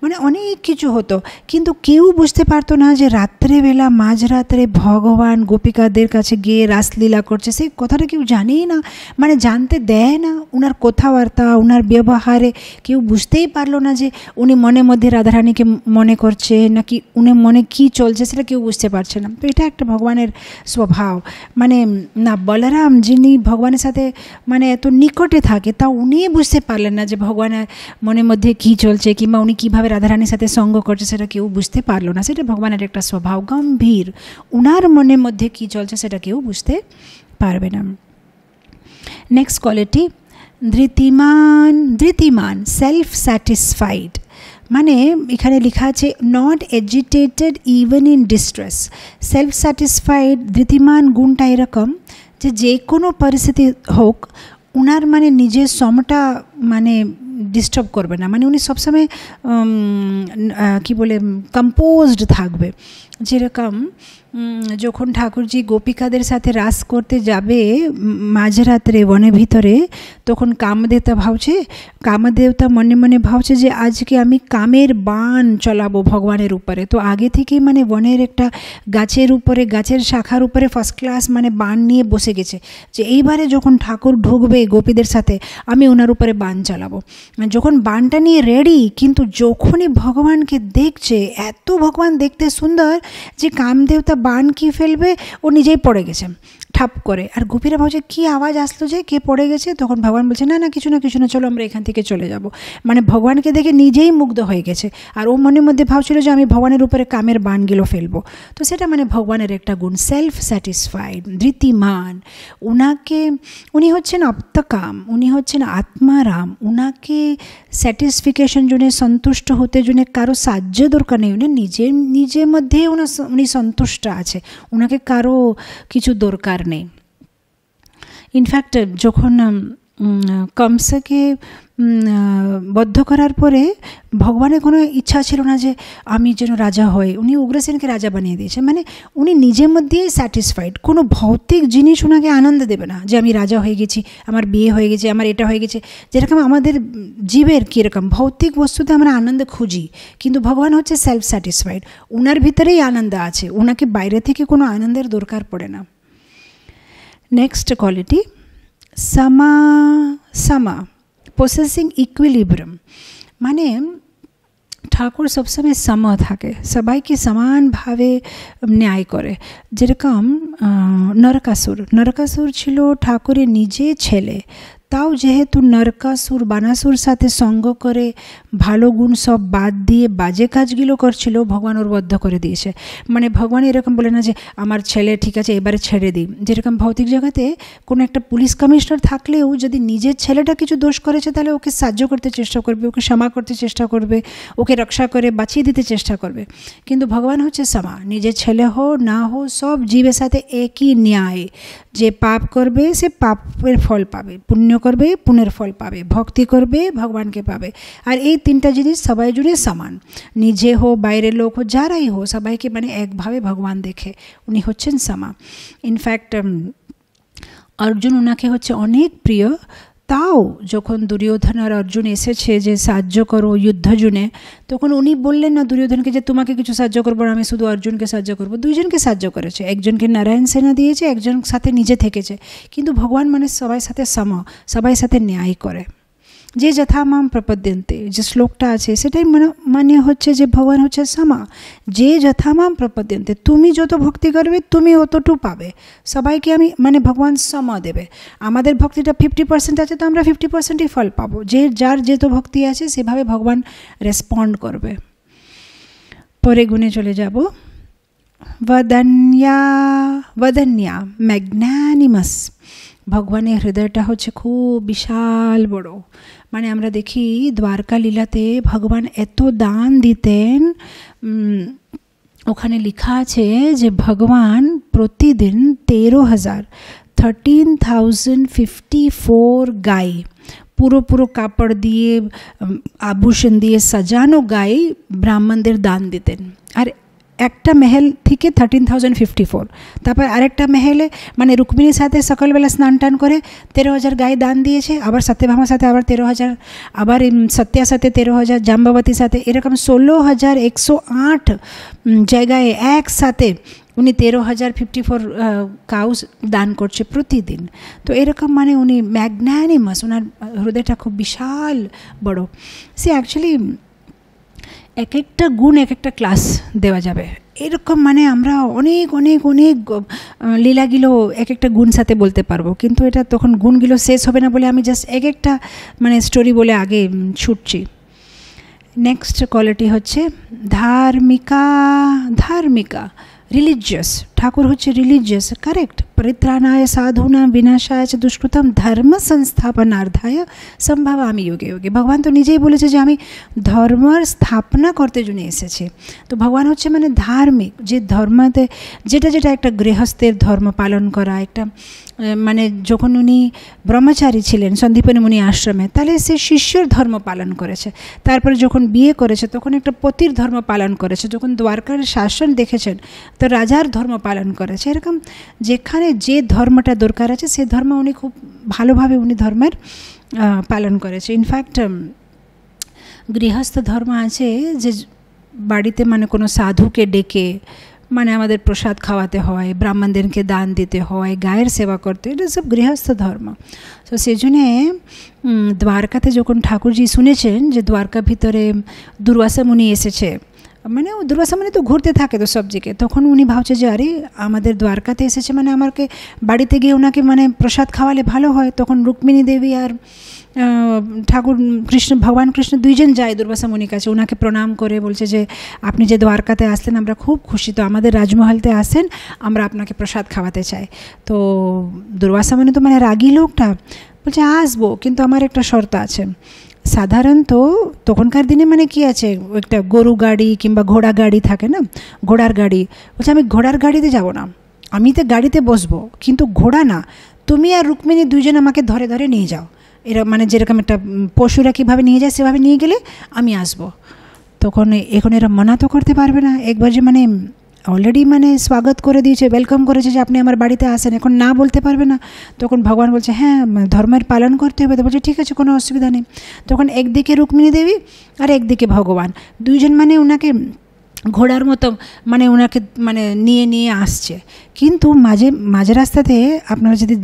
মানে অনেক কিছু হতো, কিন্তু কেউ বুঝতে পারতো না যে রাত্রেবেলা মাঝরাত্রে ভগবান গোপিকাদের কাছে গিয়ে রাসলীলা করছে। সেই কথাটা কেউ জানেই না, মানে জানতে দেয় না। ওনার কথাবার্তা, ওনার ব্যবহারে কেউ বুঝতেই পারলো না যে উনি মনের মধ্যে রাধারানীকে মনে করছে নাকি উনি মনে কি চলছে সেটা কেউ বুঝতে পারছে না। তো এটা একটা ভগবানের স্বভাব। মানে না, বলরাম যিনি ভগবানের সাথে মানে এত নিকটে থাকে তা উনি বুঝতে পারলেন না যে ভগবানের মনের মধ্যে কি চলছে, কিংবা উনি কীভাবে রাধারানীর সাথে সঙ্গ করছে সেটা কেউ বুঝতে পারলো না। সেটা ভগবানের একটা স্বভাব, গম্ভীর। উনার মনের মধ্যে কি চলছে সেটা কেউ বুঝতে পারবে না। Next quality, Dhritiman. Dhritiman self satisfied, মানে এখানে লেখা আছে not agitated even in distress. Self satisfied Dhritiman গুণটা এরকম যে কোনো পরিস্থিতি হোক উনার মানে নিজের সমটা মানে ডিস্টার্ব করবে না, মানে উনি সবসময় কি বলে কম্পোজড থাকবে। যেরকম যখন ঠাকুরজি গোপিকাদের সাথে রাস করতে যাবে মাঝরাত্রে বনের ভিতরে, তখন কামদেবতা মনে মনে ভাবছে যে আজকে আমি কামের বাণ চলাবো ভগবানের উপরে। তো আগে থেকেই মানে বনের একটা গাছের উপরে, গাছের শাখার উপরে ফার্স্ট ক্লাস মানে বাণ নিয়ে বসে গেছে যে এইবারে যখন ঠাকুর ঢুকবে গোপীদের সাথে আমি ওনার উপরে বাণ চালাবো। যখন বাণটা নিয়ে রেডি, কিন্তু যখনই ভগবানকে দেখছে, এত ভগবান দেখতে সুন্দর যে কামদেবতা বাণ কি ফেলবে ও নিজেই পড়ে গেছে ঠাপ করে। আর গোপীরা ভাবছে কী আওয়াজ আসলো যে কে পড়ে গেছে, তখন ভগবান বলছে না না কিছু না কিছু না, চলো আমরা এখান থেকে চলে যাব। মানে ভগবানকে দেখে নিজেই মুগ্ধ হয়ে গেছে, আর ও মনের মধ্যে ভাবছিল যে আমি ভগবানের উপরে কামের বাণগুলো ফেলবো। তো সেটা মানে ভগবানের একটা গুণ, সেলফ স্যাটিসফাইড, ধৃতিমান। উনি হচ্ছেন অপ্তকাম, উনি হচ্ছেন আত্মারাম। উনাকে স্যাটিসফিকেশন জন্য, সন্তুষ্ট হতে জন্য কারো সাহায্য দরকার নেই। উনি নিজের মধ্যেই উনি সন্তুষ্ট আছে, ওনাকে কারো কিছু দরকার নেই। ইনফ্যাক্ট যখন কংসকে বদ্ধ করার পরে ভগবানের কোনো ইচ্ছা ছিল না যে আমি যেন রাজা হই, উনি উগ্রসেনকে রাজা বানিয়ে দিয়েছে। মানে উনি নিজের মধ্যেই স্যাটিসফাইড, কোনো ভৌতিক জিনিস ওনাকে আনন্দ দেবে না যে আমি রাজা হয়ে গেছি, আমার বিয়ে হয়ে গেছে, আমার এটা হয়ে গেছে। যেরকম আমাদের জীবের কীরকম ভৌতিক বস্তুতে আমরা আনন্দ খুঁজি, কিন্তু ভগবান হচ্ছে সেলফ স্যাটিসফাইড, ওনার ভিতরেই আনন্দ আছে, ওনাকে বাইরে থেকে কোনো আনন্দের দরকার পড়ে না। নেক্সট কোয়ালিটি, সমা। সমা পসেসিং ইকুইলিব্রিয়াম, মানে ঠাকুর সবসময় সম থাকে, সবাইকে সমানভাবে ন্যায় করে। যেরকম নরকাসুর ছিল ঠাকুরের নিজে ছেলে, তাও যেহেতু নরকাসুর বানাসুর সাথে সঙ্গ করে ভালো গুণ সব বাদ দিয়ে বাজে কাজগুলো করছিল, ভগবান ওর বদ্ধ করে দিয়েছে। মানে ভগবান এরকম বলে না যে আমার ছেলে ঠিক আছে এবারে ছেড়ে দিই। যেরকম ভৌতিক জগতে কোনো একটা পুলিশ কমিশনার থাকলেও যদি নিজের ছেলেটা কিছু দোষ করেছে তাহলে ওকে সাহায্য করতে চেষ্টা করবে, ওকে ক্ষমা করতে চেষ্টা করবে, ওকে রক্ষা করে বাঁচিয়ে দিতে চেষ্টা করবে। কিন্তু ভগবান হচ্ছে সমা, নিজের ছেলে হো না হো সব জীবের সাথে একই ন্যায়। যে পাপ করবে সে পাপের ফল পাবে, পুণ্য করবে পুণ্যের ফল পাবে, ভক্তি করবে ভগবানকে পাবে। আর এই তিনটা জিনিস সবাই জুড়ে সমান, নিজে হো বাইরের লোক হো যারাই হো সবাইকে মানে একভাবে ভগবান দেখে, উনি হচ্ছেন সমা। ইনফ্যাক্ট অর্জুন ওনাকে হচ্ছে অনেক প্রিয়, তাও যখন দুর্যোধন আর অর্জুন এসেছে যে সাহায্য করো যুদ্ধ জুনে, তখন উনি বললেন না দুর্যোধনকে যে তোমাকে কিছু সাহায্য করবো না, আমি শুধু অর্জুনকে সাহায্য করবো। দুইজনকে সাহায্য করেছে, একজনকে নারায়ণ সেনা দিয়েছে, একজন সাথে নিজে থেকেছে। কিন্তু ভগবান মানে সবাই সাথে সম, সবাই সাথে ন্যায় করে। যে যথামাম প্রপদ্যন্তে যে শ্লোকটা আছে সেটাই মানে হচ্ছে যে ভগবান হচ্ছে সমা, যে যথামাম প্রপদ্যন্তে, তুমি যত ভক্তি করবে তুমি অতটুকু পাবে। সবাইকে আমি মানে ভগবান সম দেবে। আমাদের ভক্তিটা 50% আছে তো আমরা 50%ই ফল পাবো, যে যার যেত ভক্তি আছে সেভাবে ভগবান রেসপন্ড করবে। পরে গুণে চলে যাব, वदन्या वदन्या ম্যাগনানিমাস। ভগবানের হৃদয়টা হচ্ছে খুব বিশাল বড়। মানে আমরা দেখি দ্বারকা লীলাতে ভগবান এত দান দিতেন, ওখানে লেখা আছে যে ভগবান প্রতিদিন 13,054 গাই, পুরো পুরো কাপড় দিয়ে আভূষণ দিয়ে সাজানো গাই ব্রাহ্মণদের দান দিতেন। আর একটা মহল থেকে 13,054, তারপর আরেকটা মহলে মানে রুক্মিণীর সাথে সকালবেলা স্নান টান করে 13,000 গায়ে দান দিয়েছে, আবার সত্যভামার সাথে আবার 13,000, আবার সত্যা সাথে 13,000, জাম্বাবতীর সাথে এরকম 16,108 জায়গায় একসাথে উনি 13,054 কাউস দান করছে প্রতিদিন। তো এরকম মানে উনি ম্যাগনানিমাস, ওনার হৃদয়টা খুব বিশাল বড়। সে অ্যাকচুয়ালি এক একটা গুণ এক একটা ক্লাস দেওয়া যাবে এরকম, মানে আমরা অনেক অনেক অনেক লীলাগুলো এক একটা গুণ সাথে বলতে পারবো, কিন্তু এটা তখন গুণগুলো শেষ হবে না বলে আমি জাস্ট এক একটা মানে স্টোরি বলে আগে ছুটছি। নেক্সট কোয়ালিটি হচ্ছে ধার্মিকা। ধার্মিকা রিলিজিয়াস, ঠাকুর হচ্ছে রিলিজিয়াস, কারেক্ট। পরিত্রাণায় সাধুনাম বিনাশায় চ দুষ্কৃতম ধর্ম সংস্থাপনার্থায় সম্ভবামি যুগে যুগে। ভগবান তো নিজেই বলেছে যে আমি ধর্মের স্থাপনা করতে জন্য এসেছি। তো ভগবান হচ্ছে মানে ধার্মিক, যে ধর্মতে যেটা যেটা একটা গৃহস্থের ধর্ম পালন করা, একটা মানে যখন উনি ব্রহ্মচারী ছিলেন সন্দীপনী মুনি আশ্রমে, তাহলে সে শিষ্যর ধর্ম পালন করেছে। তারপরে যখন বিয়ে করেছে তখন একটা পতির ধর্ম পালন করেছে। যখন দ্বারকার শাসন দেখেছেন তো রাজার ধর্ম পালন করেছে। এরকম যেখানে যে ধর্মটা দরকার আছে সে ধর্ম উনি খুব ভালোভাবে উনি ধর্মের পালন করেছে। ইনফ্যাক্ট গৃহস্থ ধর্ম আছে যে বাড়িতে মানে কোনো সাধুকে ডেকে মানে আমাদের প্রসাদ খাওয়াতে হয়, ব্রাহ্মণদেরকে দান দিতে হয়, গায়ের সেবা করতে, এটা সব গৃহস্থ ধর্ম। তো সেই জন্যে দ্বারকাতে যখন ঠাকুরজি শুনেছেন যে দ্বারকা ভিতরে দুর্বাসা মুনি এসেছে, মানে দুর্বাসা মুনি তো ঘুরতে থাকে তো সব দিকে, তখন উনি ভাবছে যে আরে আমাদের দ্বারকাতে এসেছে মানে আমাকে বাড়িতে গিয়ে ওনাকে মানে প্রসাদ খাওয়ালে ভালো হয়। তখন রুক্মিণী দেবী আর ঠাকুর কৃষ্ণ, ভগবান কৃষ্ণ দুইজন যায় দুর্বাসা মুনির কাছে, ওনাকে প্রণাম করে বলছে যে আপনি যে দ্বারকাতে আসলেন আমরা খুব খুশি, তো আমাদের রাজমহলতে আসেন, আমরা আপনাকে প্রসাদ খাওয়াতে চাই। তো দুর্বাসা মুনি তো মানে রাগী লোকটা, বলছে আসবো, কিন্তু আমার একটা শর্ত আছে। সাধারণত তখনকার দিনে মানে কি আছে, একটা গরু গাড়ি কিংবা ঘোড়া গাড়ি থাকে না, ঘোড়ার গাড়ি। বলছে আমি ঘোড়ার গাড়িতে যাব না, আমি তো গাড়িতে বসবো, কিন্তু ঘোড়া না, তুমি আর রুক্মিণী দুইজন আমাকে ধরে ধরে নিয়ে যাও। এরা মানে যেরকম একটা পশুরা কীভাবে নিয়ে যায় সেভাবে নিয়ে গেলে আমি আসবো। তখন এখন এরা মানা তো করতে পারবে না, একবার যে মানে অলরেডি মানে স্বাগত করে দিয়েছে, ওয়েলকাম করেছে যে আপনি আমার বাড়িতে আসেন, এখন না বলতে পারবে না। তখন ভগবান বলছে হ্যাঁ ধর্মের পালন করতে হবে। তো বলছে ঠিক আছে, কোনো অসুবিধা নেই। তখন একদিকে রুক্মিণী দেবী আর একদিকে ভগবান, দুইজন মানে ওনাকে ঘোড়ার মতো মানে ওনাকে মানে নিয়ে নিয়ে আসছে। কিন্তু মাঝে রাস্তাতে আপনারা যদি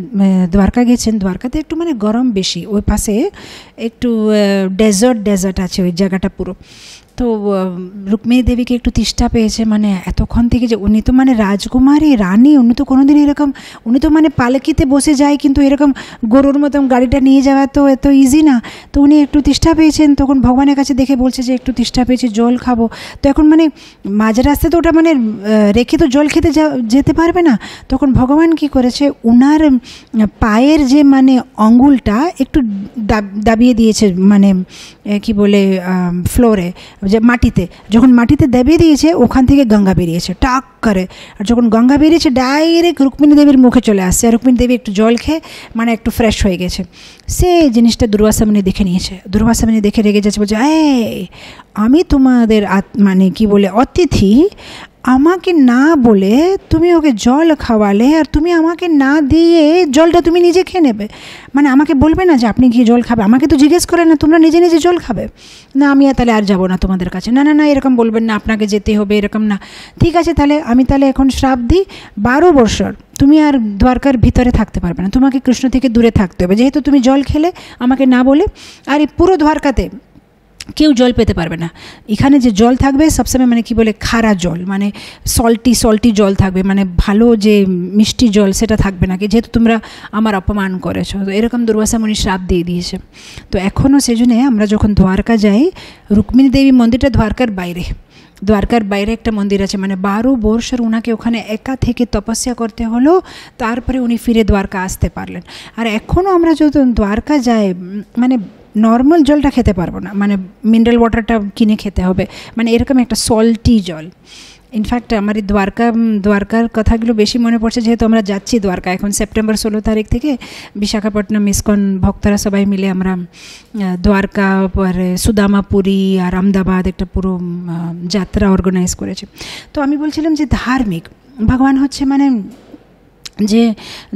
দ্বারকা গেছেন, দ্বারকাতে একটু মানে গরম বেশি, ওই পাশে একটু ডেজার্ট আছে ওই জায়গাটা পুরো। তো রুক্মিণী দেবীকে একটু তৃষ্ণা পেয়েছে, মানে এতক্ষণ থেকে যে উনি তো মানে রাজকুমারী রানী, উনি তো কোনোদিন এরকম, উনি তো মানে পালকিতে বসে যায়, কিন্তু এরকম গরুর মতন গাড়িটা নিয়ে যাওয়া তো এত ইজি না। তো উনি একটু তৃষ্ণা পেয়েছেন, তখন ভগবানের কাছে দেখে বলছে যে একটু তৃষ্ণা পেয়েছে, জল খাবো। তো এখন মানে মাঝ রাস্তায় তো ওটা মানে রেখে তো জল খেতে যেতে পারবে না। তখন ভগবান কি করেছে, উনার পায়ের যে মানে আঙুলটা একটু দাবিয়ে দিয়েছে, মানে কি বলে ফ্লোরে, যে মাটিতে, যখন মাটিতে দাবিয়ে দিয়েছে ওখান থেকে গঙ্গা বেরিয়েছে টাক করে। আর যখন গঙ্গা বেরিয়েছে ডাইরেক্ট রুক্মিণী দেবীর মুখে চলে আসছে। আর রুক্মিণী দেবী একটু জল খেয়ে মানে একটু ফ্রেশ হয়ে গেছে। সে জিনিসটা দুর্বাসা মুনি দেখে নিয়েছে। দুর্বাসা মুনি দেখে রেগে যাচ্ছে, বলছে আমি তোমাদের মানে কি বলে অতিথি, আমাকে না বলে তুমি ওকে জল খাওয়ালে, আর তুমি আমাকে না দিয়ে জলটা তুমি নিজে খেয়ে নেবে, মানে আমাকে বলবে না যে আপনি গিয়ে জল খাবে, আমাকে তো জিজ্ঞেস করে না, তোমরা নিজে নিজে জল খাবে না, আমি তাহলে আর যাবো না তোমাদের কাছে। না না না, এরকম বলবেন না, আপনাকে যেতে হবে, এরকম না। ঠিক আছে, তাহলে আমি তাহলে এখন শ্রাপ দিই, 12 বছর তুমি আর দ্বারকার ভিতরে থাকতে পারবে না, তোমাকে কৃষ্ণ থেকে দূরে থাকতে হবে, যেহেতু তুমি জল খেলে আমাকে না বলে। আর এই পুরো দ্বারকাতে কেউ জল পেতে পারবে না। এখানে যে জল থাকবে সবসময় মানে কি বলে খারা জল, মানে সল্টি জল থাকবে, মানে ভালো যে মিষ্টি জল সেটা থাকবে না, যেহেতু তোমরা আমার অপমান করেছো। তো এরকম দুর্বাসা মুনি শ্রাপ দিয়ে দিয়েছে। তো এখনও সেজন্যে আমরা যখন দ্বারকা যাই, রুক্মিণী দেবী মন্দিরটা দ্বারকার বাইরে, দ্বারকার বাইরে একটা মন্দির আছে, মানে 12 বছর ওনাকে ওখানে একা থেকে তপস্যা করতে হলো, তারপরে উনি ফিরে দ্বারকা আসতে পারলেন। আর এখনও আমরা যদি দ্বারকা যাই, মানে নর্মাল জলটা খেতে পারবো না, মানে মিনারেল ওয়াটারটা কিনে খেতে হবে, মানে এরকম একটা সল্টি জল। ইনফ্যাক্ট আমার এই দ্বারকার কথাগুলো বেশি মনে পড়ছে যেহেতু আমরা যাচ্ছি দ্বারকা। এখন সেপ্টেম্বর 16 তারিখ থেকে বিশাখাপট্টনম ইসকন ভক্তরা সবাই মিলে আমরা দ্বারকা, পরে সুদামাপুরী আর আহমেদাবাদ একটা পুরো যাত্রা অর্গানাইজ করেছে। তো আমি বলছিলাম যে ধার্মিক ভগবান হচ্ছে মানে যে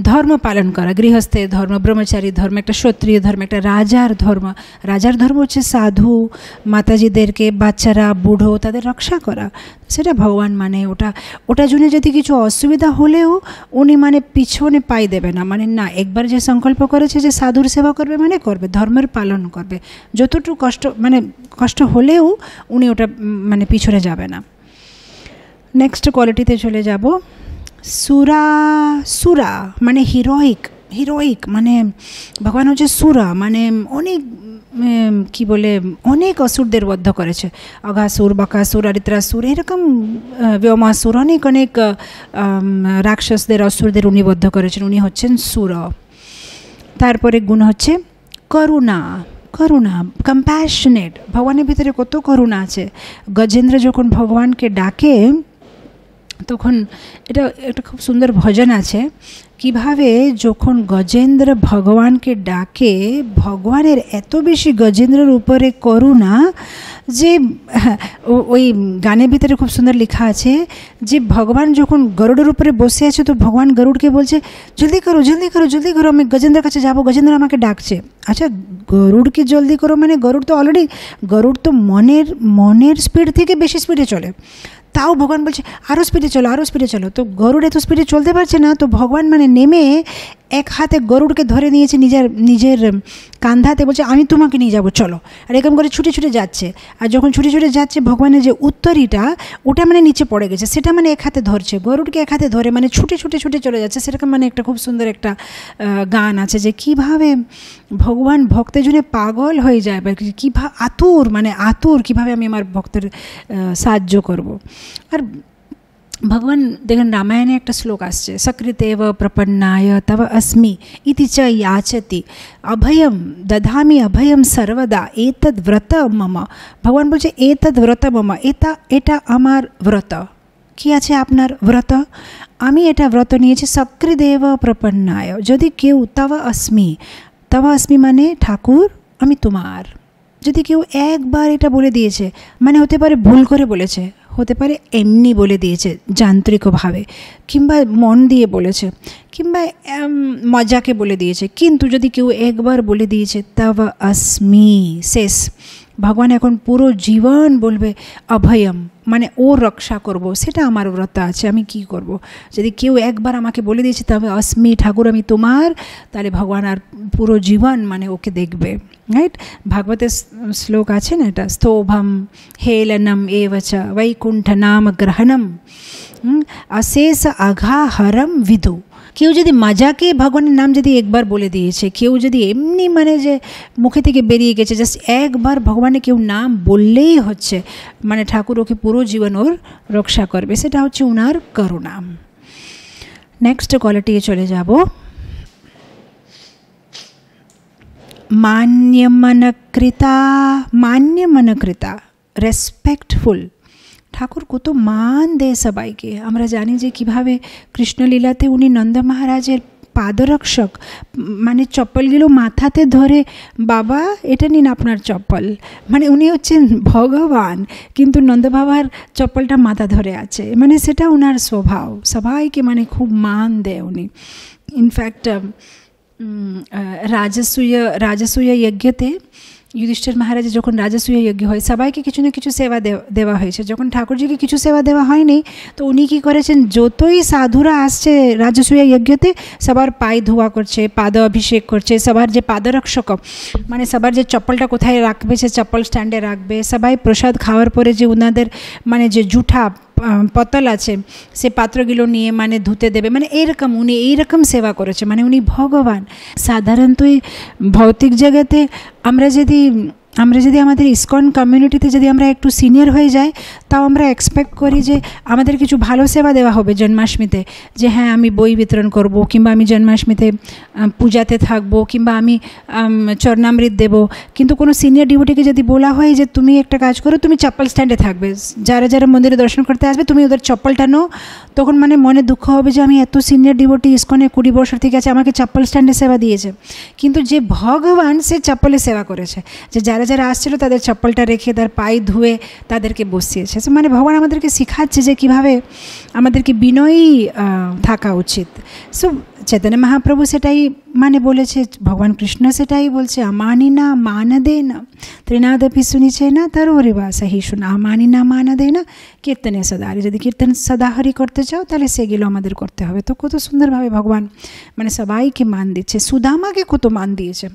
ধর্ম পালন করা, গৃহস্থের ধর্ম, ব্রহ্মচারী ধর্ম, একটা ক্ষত্রিয় ধর্ম, একটা রাজার ধর্ম। রাজার ধর্ম হচ্ছে সাধু মাতাজিদেরকে, বাচ্চারা, বুড়ো তাদের রক্ষা করা, সেটা ভগবান মানে ওটা জন্য যদি কিছু অসুবিধা হলেও উনি মানে পিছনে পাই দেবে না, মানে না, একবার যে সংকল্প করেছে যে সাধুর সেবা করবে মানে করবে, ধর্মের পালন করবে, যতটুকু কষ্ট হলেও উনি ওটা মানে পিছনে যাবে না। নেক্সট কোয়ালিটিতে চলে যাব। সুরা মানে হিরোইক, মানে ভগবান হচ্ছে সুরা, মানে অনেক কি বলে অনেক অসুরদের বদ্ধ করেছে, অঘাসুর, বকাসুর, অরিত্রাসুর, এরকম ব্যোমাসুর, অনেক রাক্ষসদের, অসুরদের উনি বদ্ধ করেছেন, উনি হচ্ছেন সুর। তারপরে গুণ হচ্ছে করুণা, কম্প্যাশনেট। ভগবানের ভিতরে কত করুণা আছে। গজেন্দ্র যখন ভগবানকে ডাকে তখন এটা একটা খুব সুন্দর ভজন আছে, কিভাবে যখন গজেন্দ্র ভগবানকে ডাকে, ভগবানের এত বেশি গজেন্দ্রের উপরে করুণা যে ওই গানের ভিতরে খুব সুন্দর লেখা আছে যে ভগবান যখন গরুড়ের উপরে বসে আছে তো ভগবান গরুড়কে বলছে জলদি করো, আমি গজেন্দ্রের কাছে যাবো, গজেন্দ্র আমাকে ডাকছে। আচ্ছা, গরুড়কে জলদি করো মানে গরুড় তো মনের স্পিড থেকে বেশি স্পিডে চলে, তাও ভগবান বলছে আরও স্পিডে চলো। তো গরুড় এত স্পিডে চলতে পারছে না, তো ভগবান মানে নেমে এক হাতে গরুড়কে ধরে নিয়েছে নিজের কান্ধাতে, বলছে আমি তোমাকে নিয়ে যাবো, চলো। আর এরকম করে ছুটে যাচ্ছে, আর যখন ছুটে যাচ্ছে ভগবানের যে উত্তরীটা ওটা মানে নিচে পড়ে গেছে, সেটা মানে এক হাতে ধরছে, গরুড়কে এক হাতে ধরে মানে ছুটে চলে যাচ্ছে। সেরকম মানে একটা খুব সুন্দর একটা গান আছে যে কীভাবে ভগবান ভক্তের জন্য পাগল হয়ে যায়, বা কীভাবে আতুর কীভাবে আমি আমার ভক্তের সাহায্য করব। আর ভগবান দেখেন রামায়ণে একটা শ্লোক আসছে, সকৃতেব প্রপন্নায় তব अस्मि ইতি চ याचति অভয়ম দধামি অভয়ম সর্বদা এতদ ব্রত মম। ভগবান বলছে এতদ ব্রত মম, এটা আমার ব্রত। কি আছে আপনার ব্রত? আমি এটা ব্রত নিয়েছি সকৃদেব প্রপন্নায়, যদি কেউ তব अस्मि মানে ঠাকুর আমি তোমার, যদি কেউ একবার এটা বলে দিয়েছে, মানে হতে পারে ভুল করে বলেছে, হতে পারে এমনি বলে দিয়েছে যান্ত্রিকভাবে, কিংবা মন দিয়ে বলেছে, কিংবা মজাকে বলে দিয়েছে, কিন্তু যদি কেউ একবার বলে দিয়েছে তব अस्मि, শেষ। ভগবান এখন পুরো জীবন বলবে অভয়ম, মানে ওর রক্ষা করব, সেটা আমার ব্রত আছে, আমি কি করব। যদি কেউ একবার আমাকে বলে দিয়েছে তবে अस्मि ঠাকুর আমি তোমার, তাহলে ভগবান আর পুরো জীবন মানে ওকে দেখবে, রাইট? ভাগবতের শ্লোক আছে না এটা, স্তোভম হেলনম এবচ বৈকুণ্ঠ নাম গ্রহণম অশেষ আঘাহরম বিদু। কেউ যদি মজাকে ভগবানের নাম যদি একবার বলে দিয়েছে, কেউ যদি এমনি মানে যে মুখে থেকে বেরিয়ে গেছে, জাস্ট একবার ভগবানের কেউ নাম বললেই হচ্ছে, মানে ঠাকুর ওকে পুরো জীবন ওর রক্ষা করবে, সেটা হচ্ছে ওনার করুণা। নেক্সট কোয়ালিটি চলে যাব, মান্যমনকৃতা, রেসপেক্টফুল। ঠাকুর কত মান দেয় সবাইকে। আমরা জানি যে কীভাবে কৃষ্ণলীলাতে উনি নন্দ মহারাজের পাদরক্ষক, মানে চপ্পলগুলো মাথাতে ধরে, বাবা এটা নিন আপনার চপ্পল, মানে উনি হচ্ছেন ভগবান কিন্তু নন্দ বাবার চপ্পলটা মাথা ধরে আছে, মানে সেটা ওনার স্বভাব, সবাইকে মানে খুব মান দেয় উনি। ইনফ্যাক্ট রাজসূয় যজ্ঞতে যুধিষ্ঠির মহারাজের যখন রাজসূয় যজ্ঞ হয়, সবাইকে কিছু না কিছু সেবা দেওয়া হয়েছে। যখন ঠাকুরজিকে কিছু সেবা দেওয়া হয়নি, তো উনি কী করেছেন, যতই সাধুরা আসছে রাজসূয় যজ্ঞতে সবার পায়ে ধোয়া করছে, পাদ অভিষেক করছে, সবার যে পাদরক্ষক মানে সবার যে চপ্পলটা কোথায় রাখবে সে চপ্পল স্ট্যান্ডে রাখবে, সবাই প্রসাদ খাওয়ার পরে যে ওনাদের মানে যে জুঠা পতল আছে সে পাত্রগুলো নিয়ে মানে ধুতে দেবে, মানে উনি এইরকম সেবা করেছে, মানে উনি ভগবান। সাধারণত ভৌতিক জগতে আমরা যদি আমাদের ইসকন কমিউনিটিতে যদি আমরা একটু সিনিয়র হয়ে যাই, তাও আমরা এক্সপেক্ট করি যে আমাদের কিছু ভালো সেবা দেওয়া হবে জন্মাষ্টমীতে, যে হ্যাঁ আমি বই বিতরণ করব, কিংবা আমি জন্মাষ্টমীতে পূজাতে থাকবো, কিংবা আমি চরণামৃত দেব। কিন্তু কোনো সিনিয়র ডিভোটিকে যদি বলা হয় যে তুমি একটা কাজ করো, তুমি চপ্পল স্ট্যান্ডে থাকবে, যারা যারা মন্দিরে দর্শন করতে আসবে তুমি ওদের চপ্পলটা নো, তখন মানে মনে দুঃখ হবে যে আমি এত সিনিয়র ডিভোটি ইস্কনে 20 বছর থেকে আছে, আমাকে চপ্পল স্ট্যান্ডে সেবা দিয়েছে। কিন্তু যে ভগবান সে চপ্পলে সেবা করেছে, যে যারা যারা আসছিল তাদের চপ্পলটা রেখে তার পায়ে ধুয়ে তাদেরকে বসিয়েছে। মানে ভগবান আমাদেরকে শেখাচ্ছে যে কীভাবে আমাদেরকে বিনয়ী থাকা উচিত। সো চৈতন্য মহাপ্রভু সেটাই মানে বলেছে, ভগবান কৃষ্ণ সেটাই বলছে, আমানি না মান দে না ত্রিনাদপি শুনিছে না তারোরে বা সহি শোনা, আমানি না মান দে না কীর্তনে সদাহরি। যদি কীর্তন সদাহরি করতে চাও তাহলে সেগুলো আমাদের করতে হবে। তো কত সুন্দরভাবে ভগবান মানে সবাইকে মান দিচ্ছে। সুদামাকে কত মান দিয়েছে।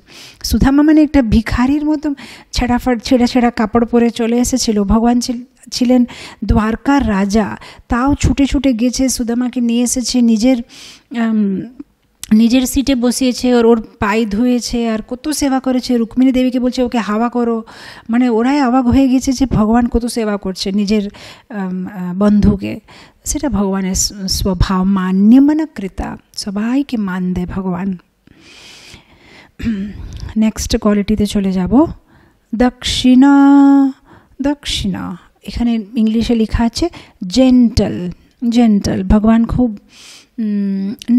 সুদামা মানে একটা ভিখারির মতো ছেঁড়া ছেঁড়া কাপড় পরে চলে এসেছিল, ভগবান ছিলেন দ্বারকার রাজা, তাও ছুটে ছুটে গেছে, সুদামাকে নিয়ে এসেছে, নিজের সিটে বসিয়েছে, ওর পায়ে ধুয়েছে, আর কত সেবা করেছে। রুক্মিণী দেবীকে বলছে ওকে হাওয়া করো, মানে ওরাই অবাক হয়ে গেছে যে ভগবান কত সেবা করছে নিজের বন্ধুকে। সেটা ভগবানের স্বভাব, মান্যমনা কৃতা, সবাইকে মান দেয় ভগবান। নেক্সট কোয়ালিটিতে চলে যাব, দক্ষিণা। দক্ষিণা এখানে ইংলিশে লেখা আছে জেন্টাল। জেন্টাল, ভগবান খুব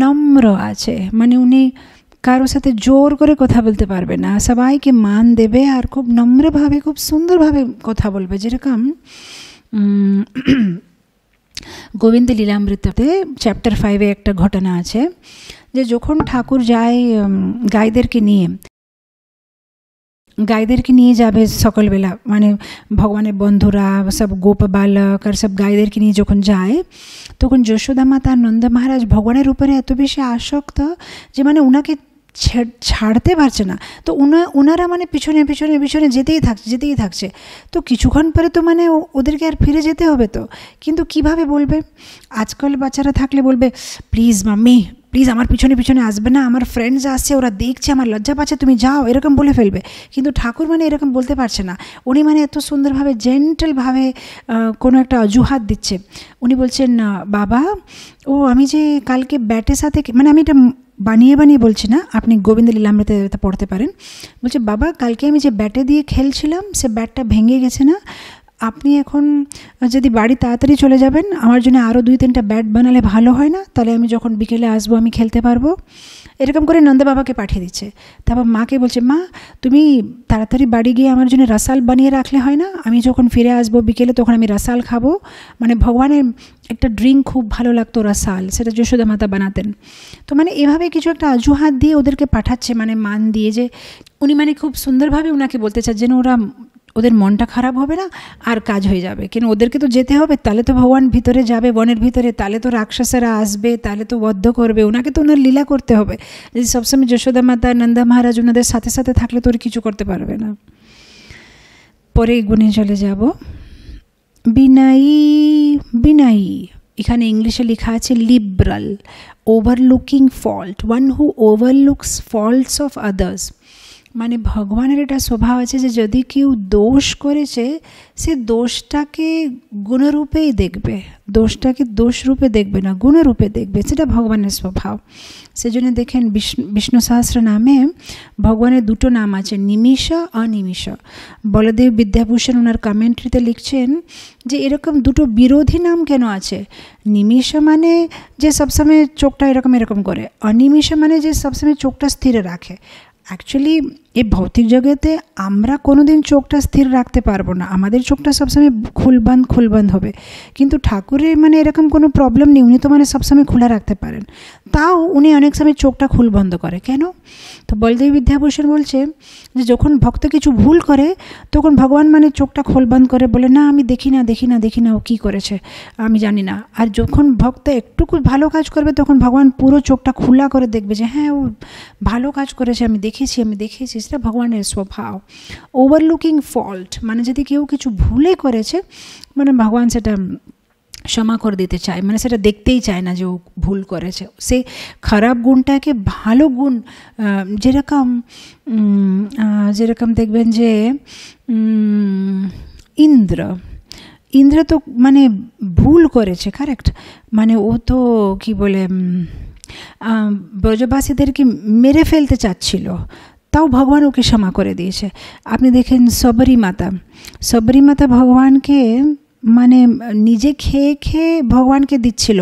নম্র আছে, মানে উনি কারোর সাথে জোর করে কথা বলতে পারবে না, সবাইকে মান দেবে আর খুব নম্রভাবে খুব সুন্দরভাবে কথা বলবে। যেরকম গোবিন্দ লীলামৃততে চ্যাপ্টার 5 একটা ঘটনা আছে, যে যখন ঠাকুর যায় গাইদেরকে নিয়ে যাবে সকালবেলা, মানে ভগবানের বন্ধুরা সব গোপ বালক আর সব গাইদেরকে নিয়ে যখন যায়, তখন যশোদা মাতা আর নন্দ মহারাজ ভগবানের উপরে এত বেশি আসক্ত যে মানে ওনাকে ছাড়তে পারছে না। তো ওনারা মানে পিছনে পিছনে পিছনে যেতেই থাকছে। তো কিছুক্ষণ পরে তো মানে ওদেরকে আর ফিরে যেতে হবে। তো কিন্তু কিভাবে বলবে? আজকাল বাচ্চারা থাকলে বলবে প্লিজ মাম্মি প্লিজ আমার পিছনে পিছনে আসবে না, আমার ফ্রেন্ডস আসছে, ওরা দেখছে, আমার লজ্জা পাচ্ছে, তুমি যাও, এরকম বলে ফেলবে। কিন্তু ঠাকুর মানে এরকম বলতে পারছে না। উনি মানে এত সুন্দরভাবে জেন্টালভাবে কোনো একটা অজুহাত দিচ্ছে। উনি বলছেন বাবা ও আমি যে কালকে ব্যাটের সাথে, মানে আমি এটা বানিয়ে বলছি না, আপনি গোবিন্দ লীলামৃতে পড়তে পারেন। বলছে বাবা কালকে আমি যে ব্যাটে দিয়ে খেলছিলাম সে ব্যাটটা ভেঙে গেছে না, আপনি এখন যদি বাড়ি তাড়াতাড়ি চলে যাবেন, আমার জন্য আরও 2-3টা ব্যাট বানালে ভালো হয় না? তাহলে আমি যখন বিকেলে আসবো আমি খেলতে পারবো। এরকম করে নন্দ বাবাকে পাঠিয়ে দিচ্ছে। তারপর মাকে বলছে মা তুমি তাড়াতাড়ি বাড়ি গিয়ে আমার জন্য রসাল বানিয়ে রাখলে হয় না? আমি যখন ফিরে আসবো বিকেলে তখন আমি রসাল খাবো। মানে ভগবানের একটা ড্রিঙ্ক খুব ভালো লাগতো রসাল, সেটা যশোদা মাতা বানাতেন। তো মানে এভাবে কিছু একটা অজুহাত দিয়ে ওদেরকে পাঠাচ্ছে, মানে মান দিয়ে, যে উনি মানে খুব সুন্দরভাবে ওনাকে বলতে চান যেন ওদের মনটা খারাপ হবে না আর কাজ হয়ে যাবে। কেন ওদেরকে তো যেতে হবে, তাহলে তো ভগবান ভিতরে যাবে বনের ভিতরে, তাহলে তো রাক্ষসেরা আসবে, তাহলে তো বদ্ধ করবে, ওনাকে তো ওনার লীলা করতে হবে। যদি সবসময় যশোদা মাতা নন্দা মহারাজ ওনাদের সাথে সাথে থাকলে তো ওর কিছু করতে পারবে না। পরে গুণে চলে যাব, বিনয়ী। বিনয়ী এখানে ইংলিশে লেখা আছে liberal, overlooking fault, one who overlooks faults of others. মানে ভগবানের এটা স্বভাব আছে যে যদি কেউ দোষ করেছে সে দোষটাকে গুণরূপেই দেখবে, দোষটাকে দোষরূপে দেখবে না, গুণরূপে দেখবে, সেটা ভগবানের স্বভাব। সেজন্য দেখেন বিষ্ণু সহস্র নামে ভগবানের 2টো নাম আছে, নিমিষ অনিমিষ। বলদেব বিদ্যাভূষণ ওনার কমেন্ট্রিতে লিখছেন যে এরকম 2টো বিরোধী নাম কেন আছে। নিমিষ মানে যে সবসময় চোখটা এরকম করে, অনিমিষ মানে যে সবসময় চোখটা স্থির রাখে। অ্যাকচুয়ালি এই ভৌতিক জগতে আমরা কোনোদিন চোখটা স্থির রাখতে পারবো না, আমাদের চোখটা সবসময় খুলবন্ধ হবে। কিন্তু ঠাকুরের মানে এরকম কোনো প্রবলেম নেই, উনি তো মানে সবসময় খোলা রাখতে পারেন, তাও উনি অনেক সময় চোখটা বন্ধ করে। কেন? তো বলদেব বিদ্যাভূষণ বলছে যে যখন ভক্ত কিছু ভুল করে তখন ভগবান মানে চোখটা বন্ধ করে, বলে না আমি দেখি না ও কী করেছে, আমি জানি না। আর যখন ভক্ত একটুকু ভালো কাজ করবে তখন ভগবান পুরো চোখটা খোলা করে দেখবে যে হ্যাঁ ও ভালো কাজ করেছে, আমি দেখেছি। সেটা ভগবানের স্বভাব। ওভারলুকিং ফল্ট মানে যদি কেউ কিছু ভুলে করেছে মানে ভগবান সেটা ক্ষমা করে দিতে চায়, মানে সেটা দেখতেই চায় না যে ও ভুল করেছে। সে খারাপ গুণটাকে ভালো গুণ, যেরকম দেখবেন যে ইন্দ্র তো মানে ভুল করেছে, কারেক্ট, মানে ও তো কি বলে ব্রজবাসীদেরকে মেরে ফেলতে চাচ্ছিল, তাও ভগবান ওকে ক্ষমা করে দিয়েছে। আপনি দেখেন শবরী মাতা ভগবানকে মানে নিজে খেয়ে খেয়ে ভগবানকে দিচ্ছিল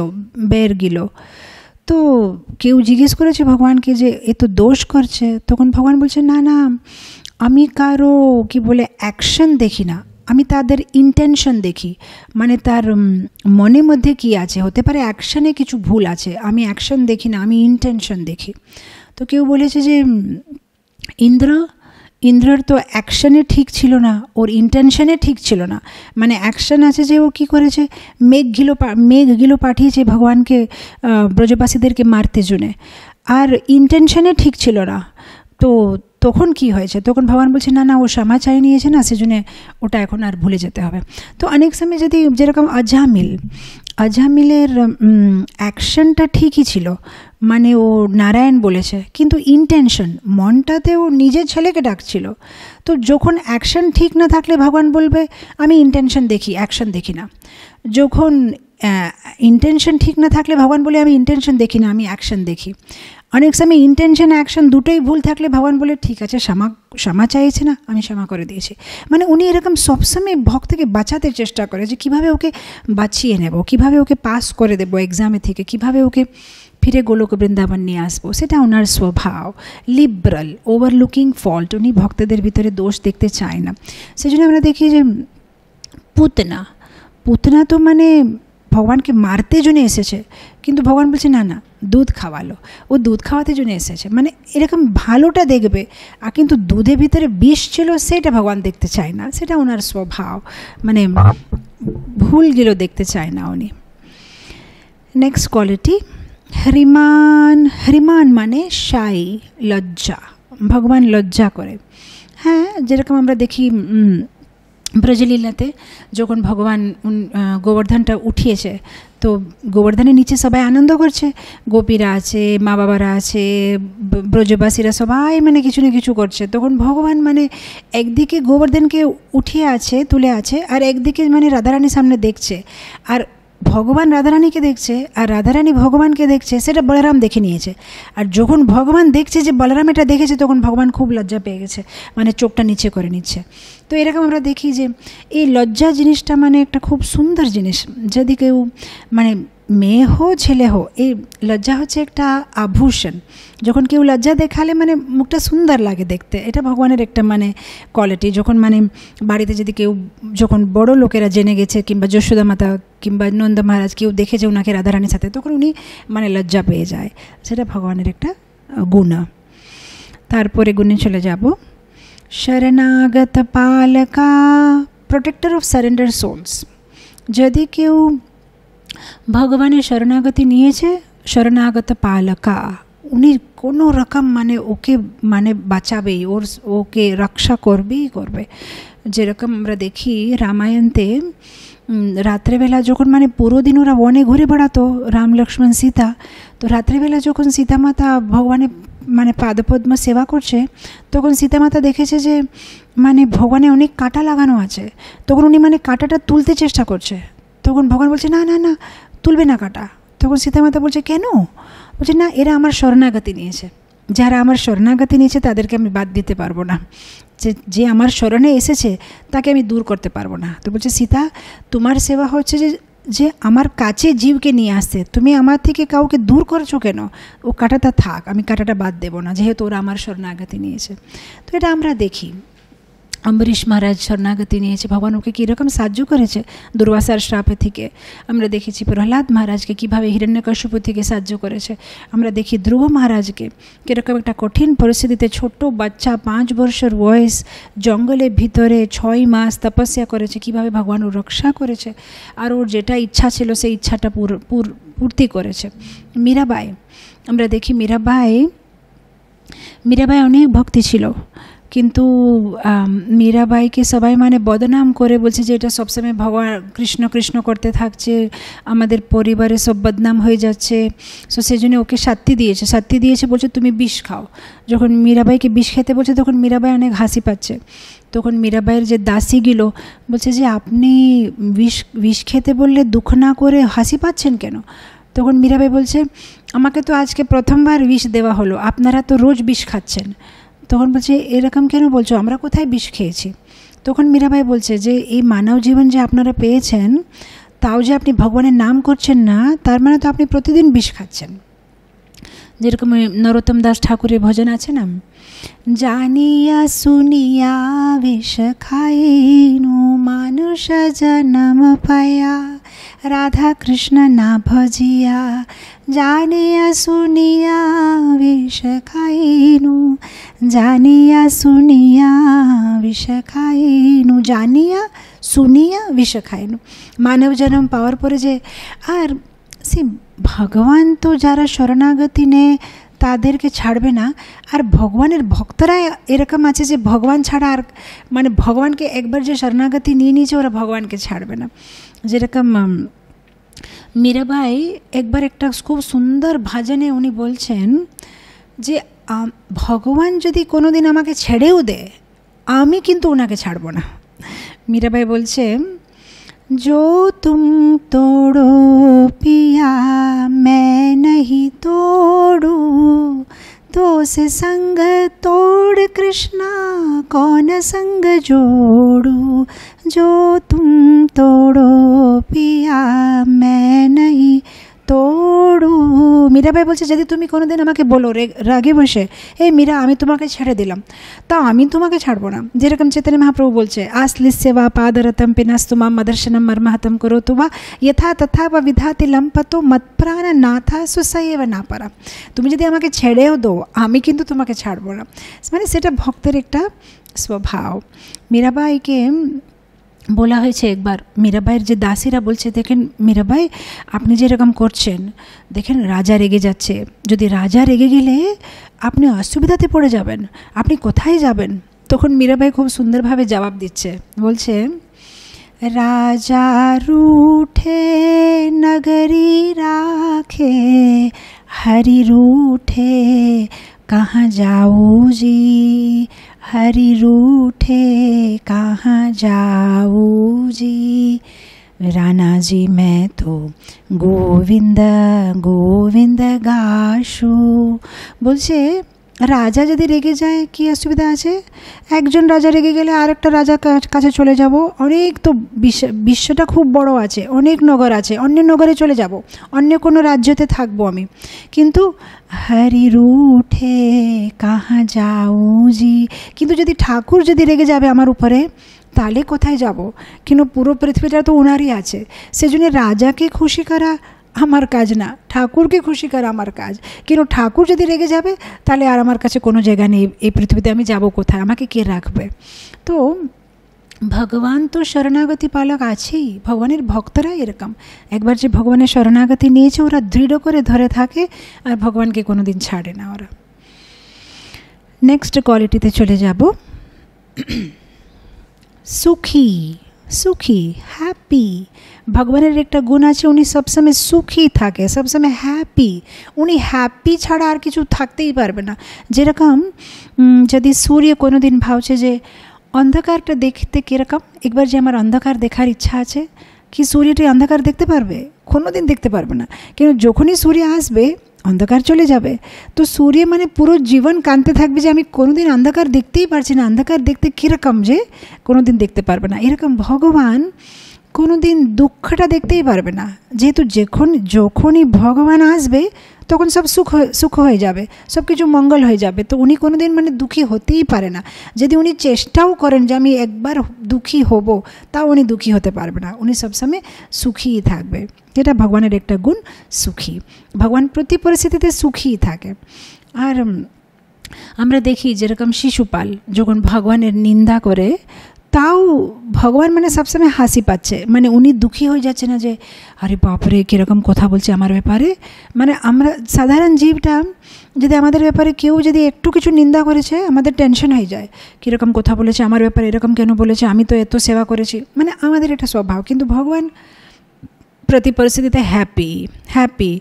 বেরগুলো। তো কেউ জিজ্ঞেস করেছে ভগবানকে যে এ তো দোষ করছে, তখন ভগবান বলছে না না, আমি কারো কি বলে অ্যাকশন দেখি না, আমি তাদের ইন্টেনশন দেখি, মানে তার মনের মধ্যে কি আছে। হতে পারে অ্যাকশনে কিছু ভুল আছে, আমি অ্যাকশন দেখি না, আমি ইন্টেনশন দেখি। তো কেউ বলেছে যে ইন্দ্রর তো অ্যাকশনে ঠিক ছিল না, ওর ইন্টেনশনে ঠিক ছিল না। মানে অ্যাকশন আছে যে ও কী করেছে, মেঘগুলো পাঠিয়েছে ভগবানকে ব্রজবাসীদেরকে মারতে জন্য, আর ইন্টেনশনে ঠিক ছিল না। তো তখন কি হয়েছে, তখন ভগবান বলছে না না, ও ক্ষমা চাই নিয়েছে না, সেজন্য ওটা এখন আর ভুলে যেতে হবে। তো অনেক সময় যদি যেরকম আজামিলের অ্যাকশনটা ঠিকই ছিল, মানে ও নারায়ণ বলেছে, কিন্তু ইন্টেনশন মনটাতে ও নিজের ছেলেকে ডাকছিল। তো যখন অ্যাকশন ঠিক না থাকলে ভগবান বলবে আমি ইন্টেনশন দেখি, অ্যাকশন দেখি না। যখন ইন্টেনশন ঠিক না থাকলে ভগবান বলে আমি ইন্টেনশন দেখি না, আমি অ্যাকশন দেখি। অনেক সময় ইন্টেনশন অ্যাকশন দুটোই ভুল থাকলে ভগবান বলে ঠিক আছে, ক্ষমা চাইছে না, আমি ক্ষমা করে দিয়েছি। মানে উনি এরকম সবসময় ভক্তকে বাঁচাতে চেষ্টা করে যে কীভাবে ওকে বাঁচিয়ে নেব, কীভাবে ওকে পাস করে দেবো এক্সামে থেকে, কীভাবে ওকে ফিরে গোলক বৃন্দাবন নিয়ে আসবো। সেটা ওনার স্বভাব, লিবারাল, ওভারলুকিং ফল্ট। উনি ভক্তদের ভিতরে দোষ দেখতে চায় না। সেই জন্য আমরা দেখি যে পুতনা তো মানে ভগবানকে মারতে জন্য এসেছে, কিন্তু ভগবান বলছে না না, দুধ খাওয়ালো, ও দুধ খাওয়াতে জন্য এসেছে, মানে এরকম ভালোটা দেখবে। আর কিন্তু দুধের ভিতরে বিষ ছিল সেটা ভগবান দেখতে চায় না, সেটা ওনার স্বভাব, মানে ভুলগুলো দেখতে চায় না উনি। নেক্সট কোয়ালিটি হ্রিমান মানে শাই, লজ্জা। ভগবান লজ্জা করে। হ্যাঁ, যেরকম আমরা দেখি ব্রজলীলাতে যখন ভগবান গোবর্ধনটা উঠিয়েছে, তো গোবর্ধনের নিচে সবাই আনন্দ করছে, গোপীরা আছে, মা বাবারা আছে, ব্রজবাসীরা সবাই মানে কিছু না কিছু করছে। তখন ভগবান মানে একদিকে গোবর্ধনকে উঠিয়ে আছে, তুলে আছে, আর একদিকে মানে রাধারানীর সামনে দেখছে। আর ভগবান রাধারানীকে দেখছে আর রাধারানী ভগবানকে দেখছে, সেটা বলরাম দেখে নিয়েছে। আর যখন ভগবান দেখছে যে বলরাম এটা দেখেছে, তখন ভগবান খুব লজ্জা পেয়ে গেছে, মানে চোখটা নিচে করে নিচ্ছে। তো এরকম আমরা দেখি যে এই লজ্জা জিনিসটা মানে একটা খুব সুন্দর জিনিস। যদি কেউ মানে মেয়ে হো ছেলে হো, এই লজ্জা হচ্ছে একটা আভূষণ। যখন কেউ লজ্জা দেখালে মানে মুখটা সুন্দর লাগে দেখতে, এটা ভগবানের একটা মানে কোয়ালিটি। যখন মানে বাড়িতে যদি কেউ, যখন বড় লোকেরা জেনে গেছে, কিংবা যশোদা মাতা কিংবা নন্দ মহারাজ কেউ দেখেছে ওনাকে রাধারানীর সাথে, তখন উনি মানে লজ্জা পেয়ে যায়, সেটা ভগবানের একটা গুণ। তারপরে গুণে চলে যাব শরণাগত পালকা, প্রোটেক্টর অফ সারেন্ডার সোলস। যদি কেউ ভগবানের শরণাগতি নিয়েছে, শরণাগত পালকা, উনি কোনো রকম মানে ওকে মানে বাঁচাবেই, ওকে রক্ষা করবেই করবে। যেরকম আমরা দেখি রামায়ণতে রাত্রেবেলা যখন মানে পুরো দিন ওরা বনে ঘুরে বেড়াতো, রাম লক্ষ্মণ সীতা, তো রাত্রেবেলা যখন সীতামাতা ভগবানের মানে পাদপদ্ম সেবা করছে, তখন সীতামাতা দেখেছে যে মানে ভগবানে অনেক কাঁটা লাগানো আছে। তখন উনি মানে কাঁটাটা তুলতে চেষ্টা করছে, তখন ভগবান বলছে না না না, তুলবে না কাঁটা। তখন সীতামাতা বলছে কেন? বলছে না, এরা আমার শরণাগতি নিয়েছে, যারা আমার শরণাগতি নিয়েছে তাদেরকে আমি বাদ দিতে পারবো না, যে আমার শরণে এসেছে তাকে আমি দূর করতে পারবো না। তো বলছে সীতা, তোমার সেবা হচ্ছে যে আমার কাছে জীবকে নিয়ে আসতে, তুমি আমার থেকে কাউকে দূর করছো কেন? ও কাঁটাটা থাক, আমি কাঁটাটা বাদ দেবো না, যেহেতু ওরা আমার শরণাগতি নিয়েছে। তো এটা আমরা দেখি অম্বরীশ মহারাজ শরণাগতি নিয়েছে, ভগবান ওকে কীরকম সাহায্য করেছে দুর্বাসার শ্রাপে থেকে। আমরা দেখেছি প্রহ্লাদ মহারাজকে কীভাবে হিরণ্যকশিপু থেকে সাহায্য করেছে। আমরা দেখি ধ্রুব মহারাজকে কীরকম একটা কঠিন পরিস্থিতিতে, ছোট্ট বাচ্চা 5 বছর বয়স, জঙ্গলের ভিতরে 6 মাস তপস্যা করেছে, কীভাবে ভগবান ওর রক্ষা করেছে, আর ওর যেটা ইচ্ছা ছিল সেই ইচ্ছাটা পূর্তি করেছে। মীরাবাই, আমরা দেখি মীরাবাই অনেক ভক্তি ছিল, কিন্তু মীরাবাইকে সবাই মানে বদনাম করে বলছে যে এটা সবসময় ভগবান কৃষ্ণ কৃষ্ণ করতে থাকছে, আমাদের পরিবারে সব বদনাম হয়ে যাচ্ছে। সো সেই জন্য ওকে শাস্তি দিয়েছে, বলছে তুমি বিষ খাও। যখন মীরাবাইকে বিষ খেতে বলছে তখন মীরাবাই অনেক হাসি পাচ্ছে। তখন মীরাবাইয়ের যে দাসীগুলো বলছে যে আপনি বিষ খেতে বললে দুঃখ না করে হাসি পাচ্ছেন কেন? তখন মীরাবাই বলছে আমাকে তো আজকে প্রথমবার বিষ দেওয়া হলো, আপনারা তো রোজ বিষ খাচ্ছেন। তখন বলছে এরকম কেন বলছো, আমরা কোথায় বিষ খেয়েছি? তখন মীরাবাই বলছে যে এই মানব জীবন যে আপনারা পেয়েছেন, তাও যে আপনি ভগবানের নাম করছেন না, তার মানে তো আপনি প্রতিদিন বিষ খাচ্ছেন। যেরকম নরোত্তম দাস ঠাকুরের ভজন আছে না, জানিয়া শুনিয়া বিষ খাইনু মানুষ জনম পায়া, রাধা কৃষ্ণ না ভজিয়া, জানিয়া শুনিয়া বিষ খাইনু, জানিয়া শুনিয়া বিষ খাইনু, জানিয়া শুনিয়া বিষ খাইনু। মানব জন্ম পাওয়ার পরে যে আর সে ভগবান তো যারা শরণাগতি নেয় তাদেরকে ছাড়বে না। আর ভগবানের ভক্তরা এরকম আছে যে ভগবান ছাড়া আর মানে ভগবানকে একবার যে শরণাগতি নিয়ে নিয়েছে ওরা ভগবানকে ছাড়বে না। যেরকম মীরাবাই একবার একটা খুব সুন্দর ভজনে উনি বলছেন যে ভগবান যদি কোনো দিন আমাকে ছেড়েও দেয় আমি কিন্তু ওনাকে ছাড়বো না। মীরাবাই বলছে जो तुम तोड़ो पिया मैं नहीं तोड़ू, तो से संग तोड़ कृष्णा कौन संग जोड़ू, जो तुम तोड़ो पिया मैं नहीं तोड़ू। মীরাবাই বলছে যদি তুমি কোনোদিন আমাকে বলো রাগে বসে এই মীরা আমি তোমাকে ছেড়ে দিলাম, তা আমি তোমাকে ছাড়বো না। যেরকম চৈতন্য মহাপ্রভু বলছে আসলিস্য বা পাদরতম পিনাস্তুমা মদর্শনম মর্মাহতম করো তো বা যথা তথা বা বিধাতি লম্পতো মৎপ্রাণ নাথা সুসয়েব না পারা। তুমি যদি আমাকে ছেড়েও দো আমি কিন্তু তোমাকে ছাড়বো না। মানে সেটা ভক্তের একটা স্বভাব। মীরাবাইকে বলা হয়েছে একবার, মীরাবাইয়ের যে দাসীরা বলছে দেখেন মীরাবাই আপনি যেরকম করছেন, দেখেন রাজা রেগে যাচ্ছে, যদি রাজা রেগে গেলে আপনি অসুবিধাতে পড়ে যাবেন, আপনি কোথায় যাবেন? তখন মীরাবাই খুব সুন্দরভাবে জবাব দিচ্ছে, বলছে রাজা রুঠে নগরী রাখে, হরি রুঠে कहाँ जाऊँ जी, हरि रूठे कहाँ जाऊँ जी, राणा जी मैं तो गोविंद गोविंद गाशु। বলছে রাজা যদি রেগে যায় কি অসুবিধা আছে? একজন রাজা রেগে গেলে আরেকটা রাজার কাছে চলে যাব, অনেক তো বিশ্বটা খুব বড় আছে, অনেক নগর আছে, অন্য নগরে চলে যাব, অন্য কোনো রাজ্যতে থাকবো আমি। কিন্তু হরি রুঠে কাহা যাও জি, কিন্তু যদি ঠাকুর যদি রেগে যাবে আমার উপরে তাহলে কোথায় যাব? কিন্তু পুরো পৃথিবীটা তো ওনারই আছে, সেজন্য রাজাকে খুশি করা আমার কাজ না, ঠাকুরকে খুশি করা আমার কাজ। কিন্তু ঠাকুর যদি রেগে যাবে তাহলে আর আমার কাছে কোনো জায়গা নেই, এই পৃথিবীতে আমি যাব কোথায়, আমাকে কে রাখবে? তো ভগবান তো শরণাগতি পালক আছেই, ভগবানের ভক্তরা এরকম, একবার যে ভগবানের শরণাগতি নিয়েছে ওরা দৃঢ় করে ধরে থাকে আর ভগবানকে কোনো দিন ছাড়ে না ওরা। নেক্সট কোয়ালিটিতে চলে যাব, সুখী সুখী হ্যাপি। ভগবানের একটা গুণ আছে উনি সবসময় সুখী থাকে, সবসময় হ্যাপি। উনি হ্যাপি ছাড়া আর কিছু থাকতেই পারবে না। যেরকম যদি সূর্য কোনো দিন ভাবছে যে অন্ধকারটা দেখতে কীরকম, একবার যে আমার অন্ধকার দেখার ইচ্ছা আছে, কি সূর্যটি অন্ধকার দেখতে পারবে? কোনো দিন দেখতে পারবে না। কিন্তু যখনই সূর্য আসবে অন্ধকার চলে যাবে। তো সূর্য মানে পুরো জীবন কাঁদতে থাকবে যে আমি কোনোদিন অন্ধকার দেখতেই পারছি না, অন্ধকার দেখতে কীরকম যে কোনো দিন দেখতে পারবে না। এরকম ভগবান কোনো দিন দুঃখটা দেখতেই পারবে না, যেহেতু যখনই ভগবান আসবে তখন সব সুখ হয়ে যাবে, সব কিছু মঙ্গল হয়ে যাবে। তো উনি কোনো দিন মানে দুঃখী হতেই পারে না। যদি উনি চেষ্টাও করেন যে আমি একবার দুঃখী হব, তাও উনি দুঃখী হতে পারবে না, উনি সবসময় সুখীই থাকবে। যেটা ভগবানের একটা গুণ, সুখী। ভগবান প্রতি পরিস্থিতিতে সুখীই থাকে। আর আমরা দেখি যেরকম শিশুপাল যখন ভগবানের নিন্দা করে তাও ভগবান মানে সবসময় হাসি পাচ্ছে, মানে উনি দুঃখী হয়ে যাচ্ছে না যে আরে বাপরে কীরকম কথা বলছে আমার ব্যাপারে। মানে আমরা সাধারণ জীবটা যদি আমাদের ব্যাপারে কেউ যদি একটু কিছু নিন্দা করেছে আমাদের টেনশন হয়ে যায়, কীরকম কথা বলেছে আমার ব্যাপারে, এরকম কেন বলেছে, আমি তো এত সেবা করেছি, মানে আমাদের এটা স্বভাব। কিন্তু ভগবান প্রতি পরিস্থিতিতে হ্যাপি,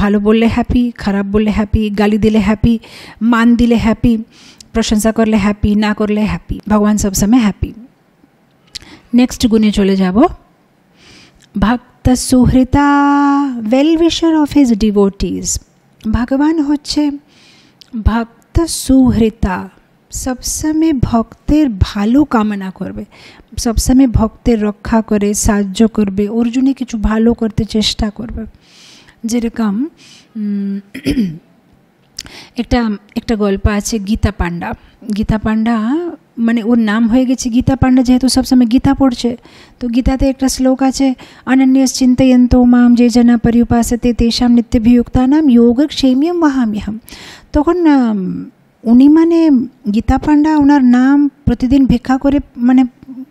ভালো বললে হ্যাপি, খারাপ বললে হ্যাপি, গালি দিলে হ্যাপি, মান দিলে হ্যাপি, প্রশংসা করলে হ্যাপি, না করলে হ্যাপি, ভগবান সবসময় হ্যাপি। নেক্সট গুণে চলে যাব, ভক্ত সুহৃতা, well wisher of his devotees. ভগবান হচ্ছে ভক্ত সুহৃতা, সবসময় ভক্তের ভালো কামনা করবে, সবসময় ভক্তের রক্ষা করে সাহায্য করবে, ওর জন্য কিছু ভালো করতে চেষ্টা করবে। যেরকম একটা গল্প আছে গীতা পাণ্ডা, মানে ওর নাম হয়ে গেছে গীতা পাণ্ডা যেহেতু সবসময় গীতা পড়ছে। তো গীতাতে একটা শ্লোক আছে, অনন্যস চিন্তয়ন্তো মাম যে জনা পর্যুপাসতে তেষাম নিত্যভিযুক্তানাম যোগক্ষেমম वहाम्यहम्। তখন উনি মানে গীতা পাণ্ডা, ওনার নাম প্রতিদিন ভিক্ষা করে মানে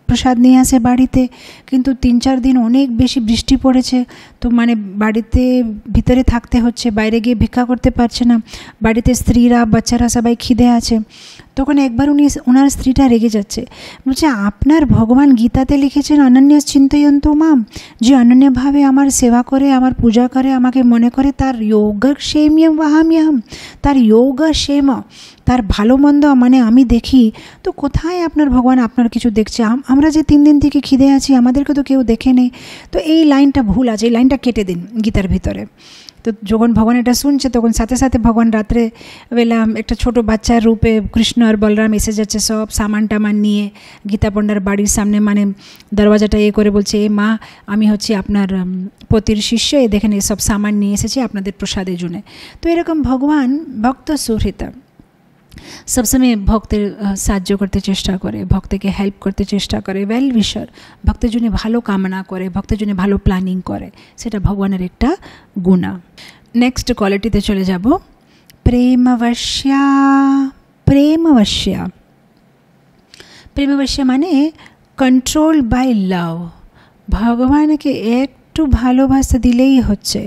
প্রসাদ নিয়ে আসে বাড়িতে, কিন্তু 3-4 দিন অনেক বেশি বৃষ্টি পড়েছে, তো মানে বাড়িতে ভিতরে থাকতে হচ্ছে, বাইরে গিয়ে ভিক্ষা করতে পারছে না, বাড়িতে স্ত্রীরা বাচ্চারা সবাই খিদে আছে। তখন একবার ওনার স্ত্রীটা রেগে যাচ্ছে, বলছে আপনার ভগবান গীতাতে লিখেছেন অনন্যস চিন্তয়ন্তো মাম, যে অনন্যভাবে আমার সেবা করে, আমার পূজা করে, আমাকে মনে করে, তার যোগক্ষেমম वहाम्यहम्, তার যোগক্ষেম, তার ভালো মন্দ মানে আমি দেখি। তো কোথায় আপনার ভগবান আপনার কিছু দেখছে? আমরা যে 3 দিন থেকে খিদে আছি, আমাদেরকে তো কেউ দেখে নেই। তো এই লাইনটা ভুল আছে, এই লাইনটা কেটে দিন গীতার ভিতরে। তো যখন ভগবান এটা শুনছে তখন সাথে সাথে ভগবান রাত্রে বেলা একটা ছোট বাচ্চার রূপে কৃষ্ণ আর বলরাম এসে যাচ্ছে, সব সামান টামান নিয়ে গীতা পাণ্ডার বাড়ির সামনে মানে দরওয়াজাটা করে বলছে, এ মা আমি হচ্ছে আপনার পতির শিষ্য, এ দেখেন এসব সামান নিয়ে এসেছি আপনাদের প্রসাদের জন্য। তো এরকম ভগবান ভক্ত সুহৃতা, সবসময় ভক্তের সাহায্য করতে চেষ্টা করে, ভক্তকে হেল্প করতে চেষ্টা করে, ওয়েল উইশার, ভক্তের জন্য ভালো কামনা করে, ভক্তের জন্য ভালো প্ল্যানিং করে, সেটা ভগবানের একটা গুণা। নেক্সট কোয়ালিটিতে চলে যাব, প্রেমবশ্যা মানে কন্ট্রোল বাই লাভ। ভগবানকে একটু ভালোবাসা দিলেই হচ্ছে,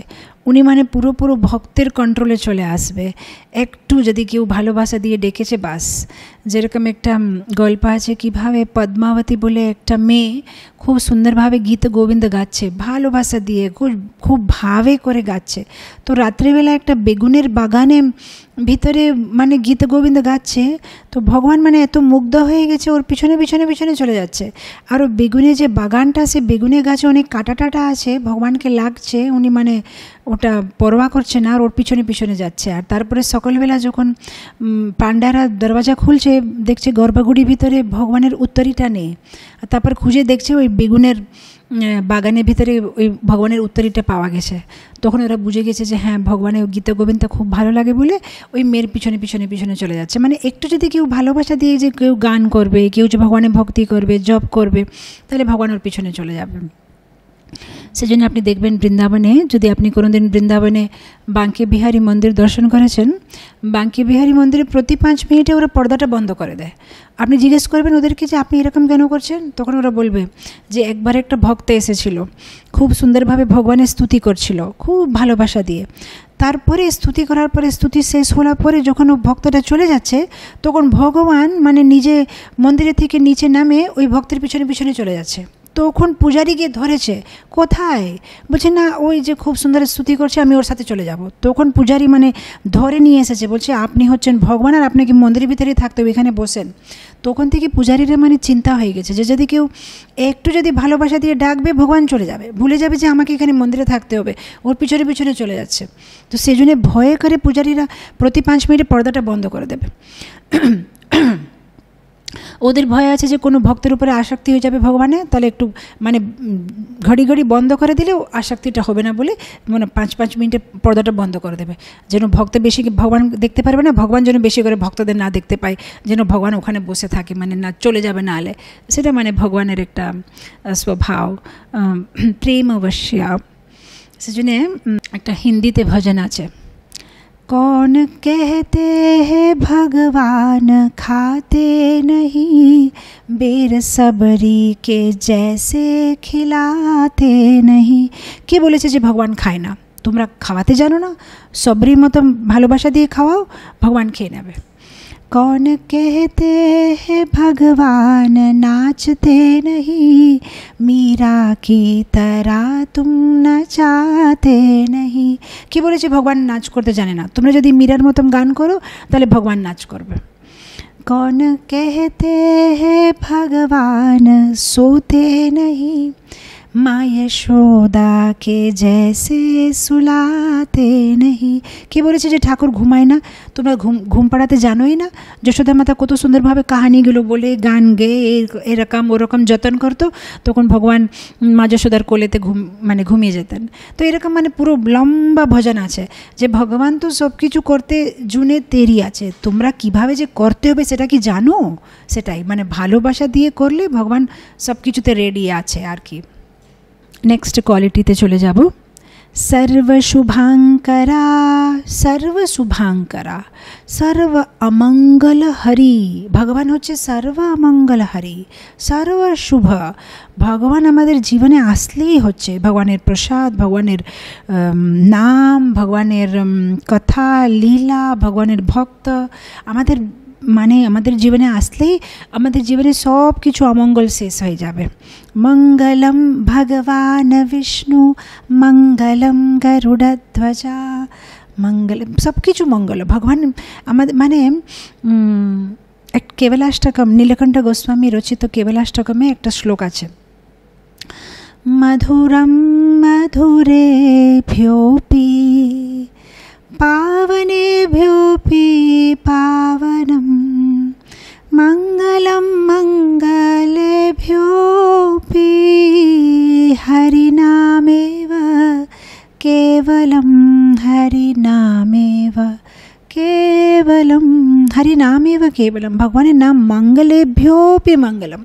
উনি মানে পুরো ভক্তের কন্ট্রোলে চলে আসবে। একটু যদি কেউ ভালোবাসা দিয়ে ডেকেছে বাস। যেরকম একটা গল্প আছে কীভাবে পদ্মাবতী বলে একটা মেয়ে খুব সুন্দরভাবে গীত গোবিন্দ গাচ্ছে, ভালোবাসা দিয়ে খুব ভাবে করে গাচ্ছে। তো রাত্রিবেলা একটা বেগুনের বাগানে ভিতরে মানে গীত গোবিন্দ গাচ্ছে, তো ভগবান মানে এত মুগ্ধ হয়ে গেছে, ওর পিছনে চলে যাচ্ছে। আর ও বেগুনের যে বাগানটা, সে বেগুনের গাছে অনেক কাটা আছে, ভগবানকে লাগছে, উনি মানে ওটা পরোয়া করছে না, আর ওর পিছনে যাচ্ছে। আর তারপরে সকালবেলা যখন পাণ্ডারা দরওয়াজা খুলছে, দেখছে গর্ভগুড়ির ভিতরে ভগবানের উত্তরীটা নেই। আর তারপর খুঁজে দেখছে ওই বেগুনের বাগানের ভিতরে ওই ভগবানের উত্তরীটা পাওয়া গেছে। তখন ওরা বুঝে গেছে যে হ্যাঁ, ভগবানের গীতা গোবিন্দটা খুব ভালো লাগে বলে ওই মেয়ের পিছনে চলে যাচ্ছে। মানে একটু যদি কেউ ভালোবাসা দিয়ে যে কেউ গান করবে, কেউ যে ভগবানের ভক্তি করবে, জপ করবে, তাহলে ভগবান ওর পিছনে চলে যাবে। সেজন্য আপনি দেখবেন বৃন্দাবনে, যদি আপনি কোনোদিন বৃন্দাবনে বাঙ্কে বিহারী মন্দির দর্শন করেছেন, বাঙ্কে বিহারী মন্দিরে প্রতি 5 মিনিটে ওরা পর্দাটা বন্ধ করে দেয়। আপনি জিজ্ঞেস করবেন ওদেরকে যে আপনি এরকম কেন করছেন, তখন ওরা বলবে যে একবার একটা ভক্ত এসেছিল, খুব সুন্দরভাবে ভগবানের স্তুতি করছিল, খুব ভালোবাসা দিয়ে। তারপরে স্তুতি করার পরে, স্তুতি শেষ হওয়ার পরে যখন ও ভক্তটা চলে যাচ্ছে, তখন ভগবান মানে নিজে মন্দিরের থেকে নিচে নামে ওই ভক্তের পিছনে চলে যাচ্ছে। তখন পূজারি গিয়ে ধরেছে, কোথায়? বলছে না, ওই যে খুব সুন্দর স্তুতি করছে, আমি ওর সাথে চলে যাব। তখন পূজারি মানে ধরে নিয়ে এসেছে, বলছে আপনি হচ্ছেন ভগবান, আর আপনাকে মন্দিরের ভিতরেই থাকতে হবে, এখানে বসেন। তখন থেকে পূজারীরা মানে চিন্তা হয়ে গেছে যে যদি কেউ একটু যদি ভালোবাসা দিয়ে ডাকবে, ভগবান চলে যাবে, ভুলে যাবে যে আমাকে এখানে মন্দিরে থাকতে হবে, ওর পিছনে চলে যাচ্ছে। তো সেই জন্য ভয়ে করে পূজারীরা প্রতি 5 মিনিটে পর্দাটা বন্ধ করে দেবে। ওদের ভয় আছে যে কোনো ভক্তের উপরে আসক্তি হয়ে যাবে ভগবানের, তাহলে একটু মানে ঘড়ি বন্ধ করে দিলেও আসক্তিটা হবে না বলে মানে 5 মিনিটে পর্দাটা বন্ধ করে দেবে, যেন ভক্ত বেশি ভগবান দেখতে পারবে না, ভগবান যেন বেশি করে ভক্তদের না দেখতে পায়, যেন ভগবান ওখানে বসে থাকে, মানে না চলে যাবে না আলে। সেটা মানে ভগবানের একটা স্বভাব, প্রেম অবশ্যই। সেজন্যে একটা হিন্দিতে ভজন আছে, कौन कहते हैं भगवान खाते नहीं, बेरसबरी के जैसे खिलाते नहीं। কে বলেছে যে ভগবান খায় না? তোমরা খাওয়াতে জানো না, সবরির মতো ভালোবাসা দিয়ে খাওয়াও, ভগবান খেয়ে নেবে। कौन कहते हैं भगवान नाचते नहीं, मीरा की तरह तुम नचाते नहीं। কি বলেছে ভগবান নাচ করতে জানে না? তোমরা যদি মীরার মতন গান করো তাহলে ভগবান নাচ করবে। कौन कहते हैं भगवान सोते नहीं, माँ यशोदा के जैसे सुलाते नहीं। কে বলেছে যে ঠাকুর ঘুমায় না? তোমরা ঘুম পাড়াতে জানোই না? যশোদা মাতা কত সুন্দরভাবে কাহানিগুলো বলে গান গেয়ে এরকম ওরকম যতন করতো, তখন ভগবান মা যশোদার কোলেতে ঘুমিয়ে যেতেন। তো এরকম পুরো লম্বা ভজন আছে যে ভগবান তো সব কিছু করতে জুনে তেরি আছে, তোমরা কিভাবে যে করতে হবে সেটা কি জানো? সেটাই ভালোবাসা দিয়ে করলে ভগবান সব কিছুতে রেডি আছে আর কি। नेक्स्ट क्वालिटीते चले যাব। सर्वशुभांकरा सर्वशुभांकरा सर्व अमंगल हरि। भगवान হচ্ছে सर्व अमंगल हरि, सर्व शुभ। ভগবান আমাদের জীবনে আসলেই হচ্ছে ভগবানের প্রসাদ, ভগবানের নাম, ভগবানের কথা লীলা, ভগবানের ভক্ত আমাদের আমাদের জীবনে আসলেই আমাদের জীবনে সব কিছু অমঙ্গল শেষ হয়ে যাবে। মঙ্গলম ভগবান বিষ্ণু মঙ্গলম গরুড়ধ্বজা, মঙ্গলম সব কিছু মঙ্গল। ভগবান আমাদের এক কেবলাষ্টকম, নীলকণ্ঠ গোস্বামী রচিত কেবলাষ্টকমে একটা শ্লোক আছে, মধুরম মধুরেভ্যোপি पावनेभ्योऽपि पावनं, मङ्गलं मङ्गलेभ्योऽपि हरिनामेव केवलं, हरिनामेव केवलं, हरिनामेव केवलं। भगवाনের नाम मंगलेभ्योऽपि मंगलम,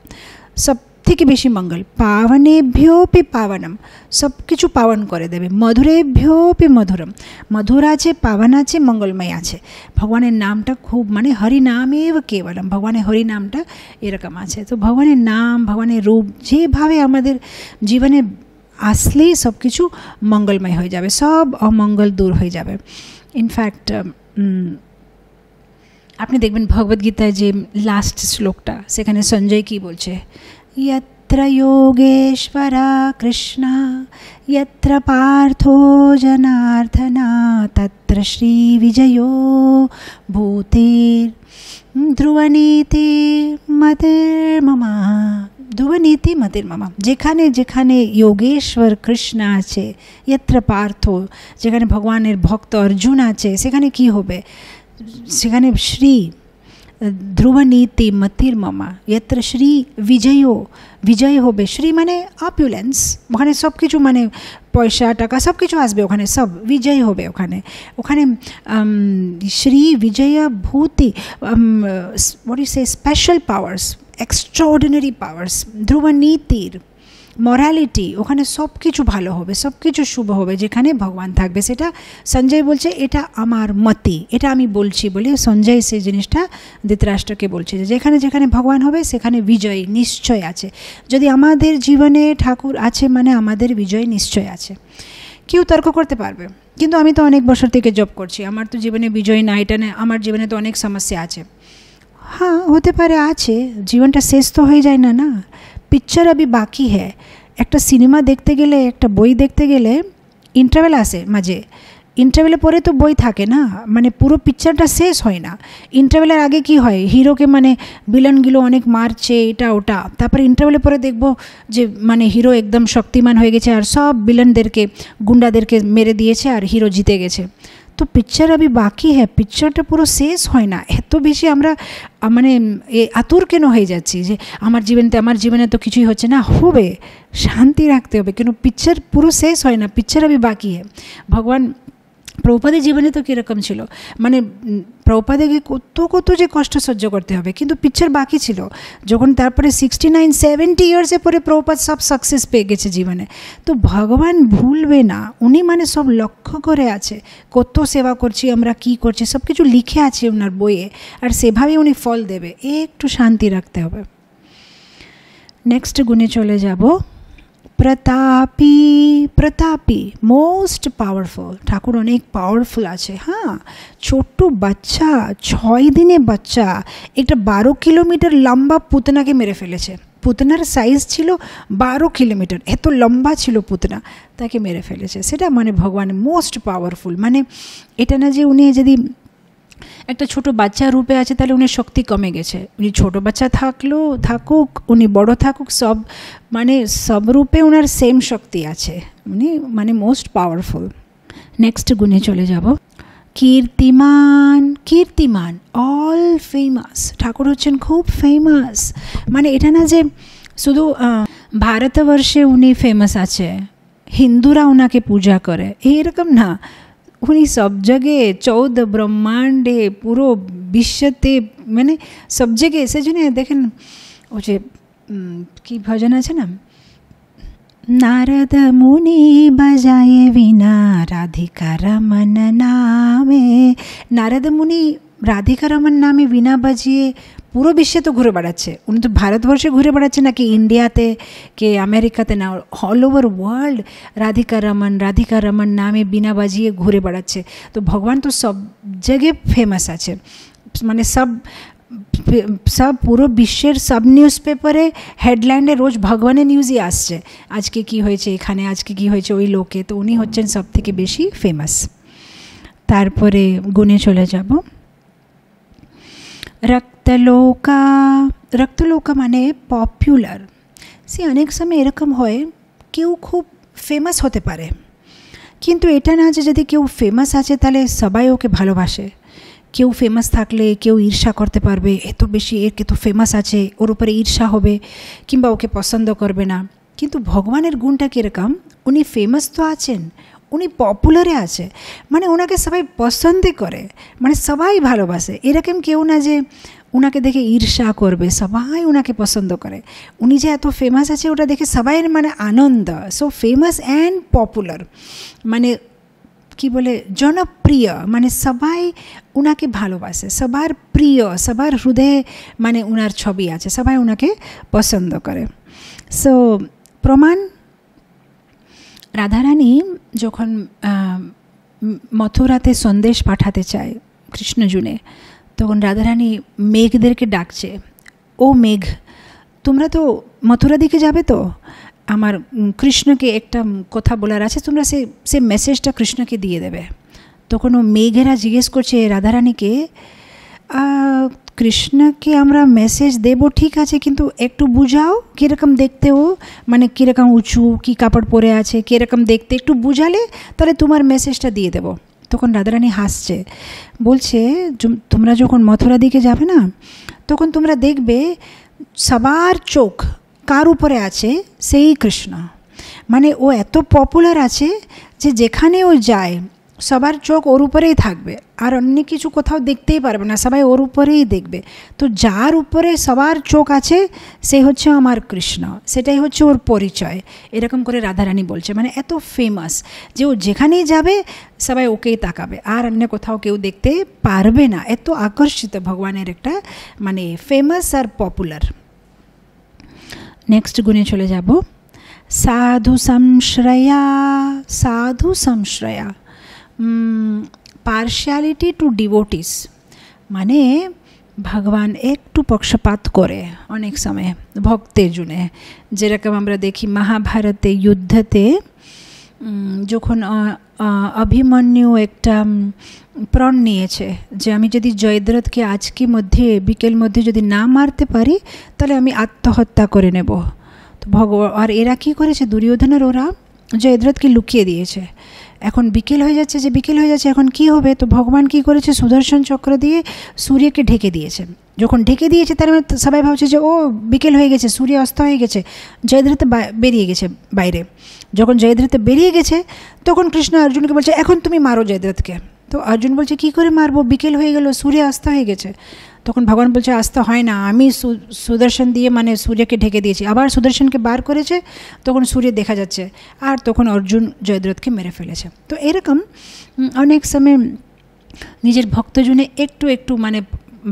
सब থেকে বেশি মঙ্গল। পাবনেভ্যোপি পাবনম, সব কিছু পাবন করে দেবে। মধুরেভ্যোপি মধুরম, মধুর আছে, পাবন আছে, মঙ্গলময় আছে। ভগবানের নামটা খুব হরিনামেব কেবলম, ভগবানের হরিনামটা এরকম আছে। তো ভগবানের নাম, ভগবানের রূপ যেভাবে আমাদের জীবনে আসলেই সব কিছু মঙ্গলময় হয়ে যাবে, সব অমঙ্গল দূর হয়ে যাবে। ইনফ্যাক্ট আপনি দেখবেন ভগবদ্গীতায় যে লাস্ট শ্লোকটা, সেখানে সঞ্জয় কি বলছে, यत्र योगेश्वरा कृष्णा यत्र पार्थो जनार्दना तत्र श्री विजयो भूतेर ध्रुवनीति मतिर्ममा, ধ্রুবনীতি মতির্মমা। যেখানে যেখানে যোগেশ্বর কৃষ্ণ আছে, यत्र পার্থ, যেখানে ভগবানের ভক্ত অর্জুন আছে, সেখানে কি হবে? সেখানে শ্রী ধ্রুবনীতি মতির্মমা, यत्र শ্রী বিজয়ো, বিজয় হবে। শ্রী অপুলেন্স, ওখানে সব কিছু পয়সা টাকা সব কিছু আসবে, ওখানে সব বিজয় হবে। ওখানে ওখানে শ্রী বিজয় ভূতি, what you say, special powers, extraordinary powers. ধ্রুবনীতির মরালিটি, ওখানে সব কিছু ভালো হবে, সব কিছু শুভ হবে যেখানে ভগবান থাকবে। সেটা সঞ্জয় বলছে এটা আমার মতি, এটা আমি বলছি বলে সঞ্জয় সেই জিনিসটা ধৃতরাষ্ট্রকে বলছে যে যেখানে যেখানে ভগবান হবে সেখানে বিজয় নিশ্চয় আছে। যদি আমাদের জীবনে ঠাকুর আছে আমাদের বিজয় নিশ্চয় আছে। কেউ তর্ক করতে পারবে, কিন্তু আমি তো অনেক বছর থেকে জব করছি, আমার তো জীবনে বিজয় না, এটা না, আমার জীবনে তো অনেক সমস্যা আছে। হ্যাঁ হতে পারে আছে, জীবনটা শেষ তো হয়ে যায় না, না পিকচার আবি বাকি হ্যাঁ। একটা সিনেমা দেখতে গেলে, একটা বই দেখতে গেলে ইন্টারভেল আসে মাঝে, ইন্টারভেলের পরে তো বই থাকে না, পুরো পিকচারটা শেষ হয় না। ইন্টারভেলের আগে কি হয়, হিরোকে ভিলেনগুলো অনেক মারছে এটা ওটা, তারপরে ইন্টারভেলের পরে দেখবো যে হিরো একদম শক্তিমান হয়ে গেছে আর সব ভিলেনদেরকে গুন্ডাদেরকে মেরে দিয়েছে আর হিরো জিতে গেছে। তো পিকচার আবি বাকি হ্যাঁ, পিকচারটা পুরো শেষ হয় না। এত বেশি আমরা আতুর কেন হয়ে যাচ্ছি যে আমার জীবনে তো কিছুই হচ্ছে না, হবে, শান্তি রাখতে হবে, কিন্তু পিকচার পুরো শেষ হয় না, পিকচার আবি বাকি হ্যাঁ। ভগবান প্রভুপাদের জীবনে তো কীরকম ছিল, মানে প্রভুপাদেরকে কত কত যে কষ্ট সহ্য করতে হবে, কিন্তু পিকচার বাকি ছিল। যখন তারপরে 69-70 ইয়ার্সে পরে প্রভুপাদ সব সাকসেস পেয়ে গেছে জীবনে। তো ভগবান ভুলবে না, উনি মানে সব লক্ষ্য করে আছে কত সেবা করছি আমরা, কি করছি, সব কিছু লিখে আছে ওনার বইয়ে, আর সেভাবেই উনি ফল দেবে। একটু শান্তি রাখতে হবে। নেক্সট গুণে চলে যাব। প্রতাপী, প্রতাপী মোস্ট পাওয়ারফুল। ঠাকুর অনেক পাওয়ারফুল আছে। হ্যাঁ, ছোট্ট বাচ্চা, 6 দিনে বাচ্চা একটা 12 কিলোমিটার লম্বা পুতনাকে মেরে ফেলেছে। পুতনার সাইজ ছিল 12 কিলোমিটার, এত লম্বা ছিল পুতনা, তাকে মেরে ফেলেছে। সেটা মানে ভগবান মোস্ট পাওয়ারফুল। মানে এটা না যে উনি যদি একটা ছোট বাচ্চা রূপে আছে তাহলে উনি শক্তি কমে গেছে। উনি ছোট বাচ্চা থাকুক, উনি বড় থাকুক, সব মানে সব রূপে ওনার সেম শক্তি আছে। উনি মানে মোস্ট পাওয়ারফুল। নেক্সট গুণে চলে যাব। কীর্তিমান, কীর্তিমান অল ফেমাস। ঠাকুর হচ্ছেন খুব ফেমাস। মানে এটা না যে শুধু ভারতবর্ষে উনি ফেমাস আছে, হিন্দুরা ওনাকে পূজা করে, এইরকম না। উনি সব জায়গায় 14 ব্রহ্মাণ্ডে পুরো বিশ্বতে মানে সব জায়গায় এসে জন্য দেখেন ও যে কি ভজন আছে না, নারদ মুনি বাজায়ে বিনা রাধিকা রমন নামে। নারদ মুনি রাধিকা রমন নামে বিনা বাজিয়ে পুরো বিশ্বে তো ঘুরে বেড়াচ্ছে। উনি তো ভারতবর্ষে ঘুরে বেড়াচ্ছে না, কি ইন্ডিয়াতে, কে আমেরিকাতে না, all over world Radhika Raman নামে বিনা বাজিয়ে ঘুরে বেড়াচ্ছে। তো ভগবান তো সব জায়গায় ফেমাস আছে। মানে সব পুরো বিশ্বের সব নিউজ পেপারে হেডলাইনে রোজ ভগবানের নিউজই আসছে, আজকে কি হয়েছে এখানে, আজকে কি হয়েছে ওই লোকে। তো উনি হচ্ছেন সব থেকে বেশি ফেমাস। তারপরে গুণে চলে যাব। রক্তলোকা, রক্তলোকা মানে পপুলার। সে অনেক সময় এরকম হয় কেউ খুব ফেমাস হতে পারে, কিন্তু এটা না যে যদি কেউ ফেমাস আছে তাহলে সবাই ওকে ভালোবাসে। কেউ ফেমাস থাকলে কেউ ঈর্ষা করতে পারবে, এত বেশি এর কে তো ফেমাস আছে, ওর উপরে ঈর্ষা হবে, কিংবা ওকে পছন্দ করবে না। কিন্তু ভগবানের গুণটা কীরকম, উনি ফেমাস তো আছেন, উনি পপুলারে আছে, মানে ওনাকে সবাই পছন্দ করে, মানে সবাই ভালোবাসে। এরকম কেউ না যে ওনাকে দেখে ঈর্ষা করবে, সবাই ওনাকে পছন্দ করে। উনি যে এত ফেমাস আছে ওটা দেখে সবাই মানে আনন্দ। সো ফেমাস অ্যান্ড পপুলার মানে কি বলে জনপ্রিয়, মানে সবাই ওনাকে ভালোবাসে, সবার প্রিয়, সবার হৃদয়ে মানে ওনার ছবি আছে, সবাই ওনাকে পছন্দ করে। সো প্রমাণ, রাধারানী যখন মথুরাতে সন্দেশ পাঠাতে চায় কৃষ্ণজুনে, তখন রাধারানী মেঘদেরকে ডাকছে, ও মেঘ তোমরা তো মথুরা দিকে যাবে, তো আমার কৃষ্ণকে একটা কথা বলার আছে, তোমরা সে মেসেজটা কৃষ্ণকে দিয়ে দেবে। তখন ও মেঘেরা জিজ্ঞেস করছে রাধারানীকে, কৃষ্ণকে আমরা মেসেজ দেব ঠিক আছে, কিন্তু একটু বুঝাও কীরকম দেখতে ও, মানে কীরকম উঁচু, কী কাপড় পরে আছে, কীরকম দেখতে, একটু বুঝালে তাহলে তোমার মেসেজটা দিয়ে দেব। তখন রাধারানী হাসছে, বলছে তোমরা যখন মথুরা দিকে যাবে না, তখন তোমরা দেখবে সবার চোখ কার উপরে আছে, সেই কৃষ্ণ। মানে ও এত পপুলার আছে যে যেখানে ও যায় সবার চোখ ওর উপরেই থাকবে, আর অন্য কিছু কোথাও দেখতেই পারবে না, সবাই ওর উপরেই দেখবে। তো যার উপরে সবার চোখ আছে সে হচ্ছে আমার কৃষ্ণ, সেটাই হচ্ছে ওর পরিচয়। এরকম করে রাধারানী বলছে, মানে এত ফেমাস যে ও যেখানেই যাবে সবাই ওকেই তাকাবে, আর অন্য কোথাও কেউ দেখতে পারবে না। এত আকর্ষিত ভগবানের একটা মানে ফেমাস আর পপুলার। নেক্সট গুণে চলে যাব। সাধু সংশ্রয়া, সাধু সংশ্রয়া পার্শিয়ালিটি টু ডিভোটিস, মানে ভগবান একটু পক্ষপাত করে অনেক সময় ভক্তের জন্য। যেরকম আমরা দেখি মহাভারতে যুদ্ধতে যখন অভিমন্যু একটা প্রণ নিয়েছে যে আমি যদি জয়দ্রথকে আজকে মধ্যে বিকেল মধ্যে যদি না মারতে পারি তাহলে আমি আত্মহত্যা করে নেব। তো আর এরা কী করেছে, দুর্যোধনের ওরা জয়দ্রথকে লুকিয়ে দিয়েছে। এখন বিকেল হয়ে যাচ্ছে, এখন কি হবে, তো ভগবান কি করেছে, সুদর্শন চক্র দিয়ে সূর্যকে ঢেকে দিয়েছে। যখন ঢেকে দিয়েছে তার মানে সবাই ভাবছে যে ও বিকেল হয়ে গেছে, সূর্য অস্ত হয়ে গেছে, জয়দ্রথ বেরিয়ে গেছে বাইরে। যখন জয়দ্রথ বেরিয়ে গেছে তখন কৃষ্ণ অর্জুনকে বলছে এখন তুমি মারো জয়দ্রথকে। তো অর্জুন বলছে কী করে মারবো, বিকেল হয়ে গেল, সূর্য অস্ত হয়ে গেছে। তখন ভগবান বলছে অস্ত হয় না, আমি সুদর্শন দিয়ে মানে সূর্যকে ঢেকে দিয়েছি। আবার সুদর্শনকে বার করেছে, তখন সূর্য দেখা যাচ্ছে, আর তখন অর্জুন জয়দ্রথকে মেরে ফেলেছে। তো এরকম অনেক সময় নিজের ভক্তজনে একটু একটু মানে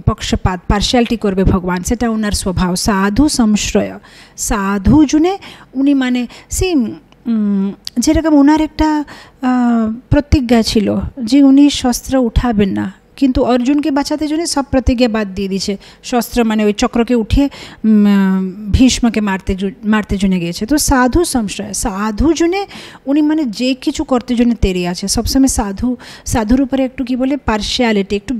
পক্ষপাত পার্শিয়ালিটি করবে ভগবান, সেটা ওনার স্বভাব। সাধু সংশ্রয়, সাধু জুনে উনি মানে যেরকম ওনার একটা প্রতিজ্ঞা ছিল যে উনি শস্ত্র উঠাবেন না, কিন্তু অর্জুনকে বাঁচাতে জন্য সব প্রতিজ্ঞা বাদ দিয়ে দিয়েছে। শস্ত্র মানে ওই চক্রকে উঠিয়ে ভীষ্মকে মারতে জন্য গিয়েছে। তো সাধু সংশ্রয়, সাধু জন্য উনি মানে যে কিছু করতে জন্য তেরি আছে সবসময়। সাধুর উপরে একটু কি বলে পার্শিয়ালিটি, একটু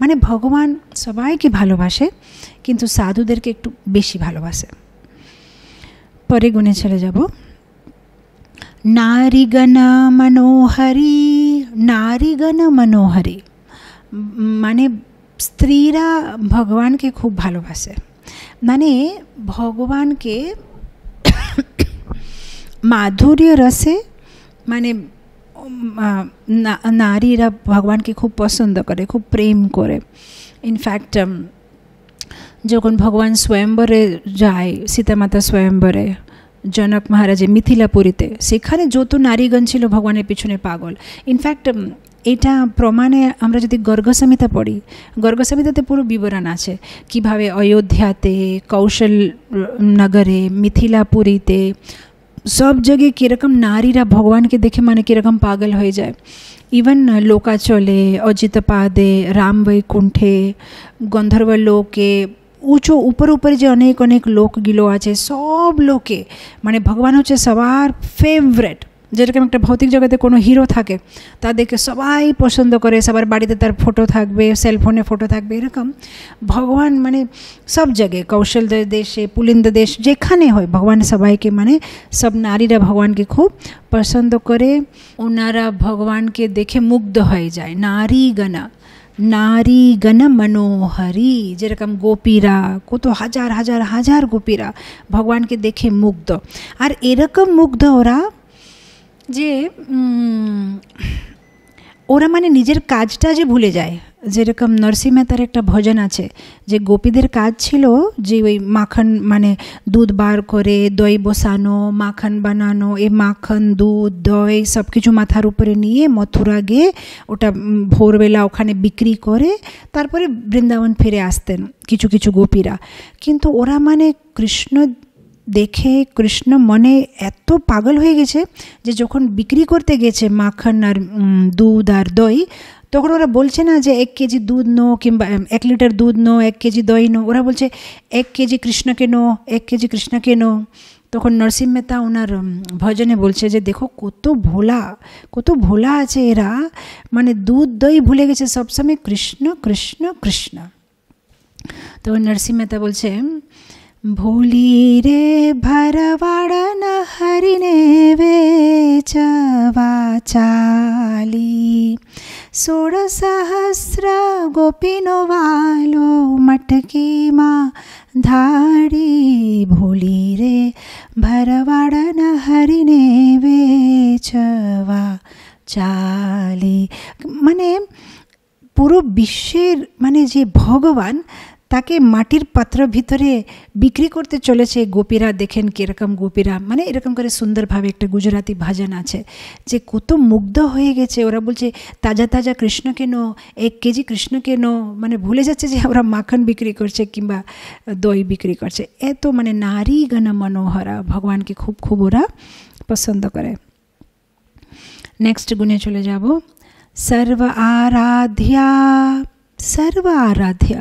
মানে ভগবান সবাইকে ভালোবাসে কিন্তু সাধুদেরকে একটু বেশি ভালোবাসে। পরে গুণে চলে যাব। নারীগণ মনোহরি, নারীগণ মনোহরি মানে স্ত্রীরা ভগবানকে খুব ভালোবাসে। মানে ভগবানকে মাধুর্য রসে মানে নারীরা ভগবানকে খুব পছন্দ করে, খুব প্রেম করে। ইনফ্যাক্ট যখন ভগবান স্বয়ম্বরে যায়, সীতামাতা স্বয়ম্বরে, জনক মহারাজে মিথিলাপুরীতে, সেখানে যত নারীগণ ছিল ভগবানের পিছনে পাগল। ইনফ্যাক্ট এটা প্রমাণে আমরা যদি গর্গসংহিতা পড়ি, গর্গসংহিতাতে পুরো বিবরণ আছে কিভাবে অযোধ্যাতে, কৌশল নগরে, মিথিলাপুরীতে সব জায়গায় কীরকম নারীরা ভগবানকে দেখে মানে কীরকম পাগল হয়ে যায়। ইভেন লোকাচলে, অজিতপাদে, রামবৈকুণ্ঠে, গন্ধর্ব লোকে, উঁচু উপর উপরে যে অনেক অনেক লোকগুলো আছে, সব লোকে মানে ভগবান হচ্ছে সবার ফেভারেট। যেরকম একটা ভৌতিক জগতে কোনো হিরো থাকে, তাদেরকে সবাই পছন্দ করে, সবার বাড়িতে তার ফটো থাকবে, সেলফোনে ফটো থাকবে, এরকম ভগবান মানে সব জায়গায়, কৌশল দেশে, পুলিন্দ দেশ, যেখানে হয় ভগবান সবাইকে মানে সব নারীরা ভগবানকে খুব পছন্দ করে। ওনারা ভগবানকে দেখে মুগ্ধ হয়ে যায়। নারীগণা, নারীগণ মনোহরি, যেরকম গোপীরা, কত হাজার হাজার হাজার গোপীরা ভগবানকে দেখে মুগ্ধ। আর এরকম মুগ্ধ যে ওরা মানে নিজের কাজটা যে ভুলে যায়। যেরকম নরসিংহ মেহতার একটা ভজন আছে যে গোপীদের কাজ ছিল যে ওই মাখন মানে দুধ বার করে দই বসানো, মাখন বানানো, এই মাখন দুধ দই সব কিছু মাথার উপরে নিয়ে মথুরা গিয়ে ওটা ভোরবেলা ওখানে বিক্রি করে তারপরে বৃন্দাবন ফিরে আসতেন কিছু কিছু গোপীরা। কিন্তু ওরা মানে কৃষ্ণ দেখে কৃষ্ণ মনে এত পাগল হয়ে গেছে যে যখন বিক্রি করতে গেছে মাখন আর দুধ আর দই, তখন ওরা বলছে না যে 1 কেজি দুধ নো কিংবা 1 লিটার দুধ নো, 1 কেজি দই নো, ওরা বলছে 1 কেজি কৃষ্ণকে নো, 1 কেজি কৃষ্ণকে নো। তখন নরসিংহ মেহতা ওনার ভজনে বলছে যে দেখো কত ভোলা আছে এরা, মানে দুধ দই ভুলে গেছে, সবসময় কৃষ্ণ কৃষ্ণ কৃষ্ণ। তখন নরসিংহ মেহতা বলছে ভোলি রে ভরবাড়ন হরিণে বেচবা চালি, 16 सहस्र गोपिनो वालो मटकी मा धाड़ी, भोली रे भरवाड़न हरिणे बेचवा चाली। মানে পুরো বিশ্বের মানে যে ভগবান তাকে মাটির পাত্র ভিতরে বিক্রি করতে চলেছে গোপীরা। দেখেন কীরকম গোপীরা মানে এরকম করে সুন্দরভাবে একটা গুজরাটি ভজন আছে যে কত মুগ্ধ হয়ে গেছে। ওরা বলছে তাজা তাজা কৃষ্ণ কেন, 1 কেজি কৃষ্ণ কেন, মানে ভুলে যাচ্ছে যে ওরা মাখন বিক্রি করছে কিংবা দই বিক্রি করছে। এত মানে নারীগণ মনোহরা, ভগবানকে খুব খুব ওরা পছন্দ করে। নেক্সট গুণে চলে যাব। সর্ব আরাধ্যা, সর্ব আরাধ্যা,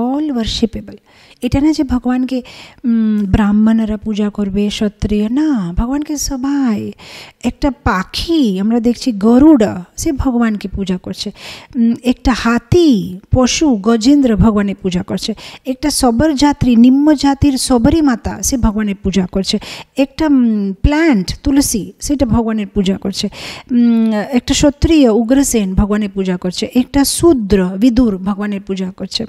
অল ওয়ার্শিপেবল। এটা না যে ভগবানকে ব্রাহ্মণরা পূজা করবে, ক্ষত্রিয় না, ভগবানকে সবাই। একটা পাখি আমরা দেখছি গরুড়, সে ভগবানকে পূজা করছে। একটা হাতি পশু গজেন্দ্র ভগবানের পূজা করছে। একটা সবর যাত্রী নিম্ন জাতির সবরী মাতা, সে ভগবানের পূজা করছে। একটা প্ল্যান্ট তুলসী, সেটা ভগবানের পূজা করছে। একটা ক্ষত্রিয় উগ্রসেন ভগবানের পূজা করছে। একটা শূদ্র বিদুর ভগবানের পূজা করছে।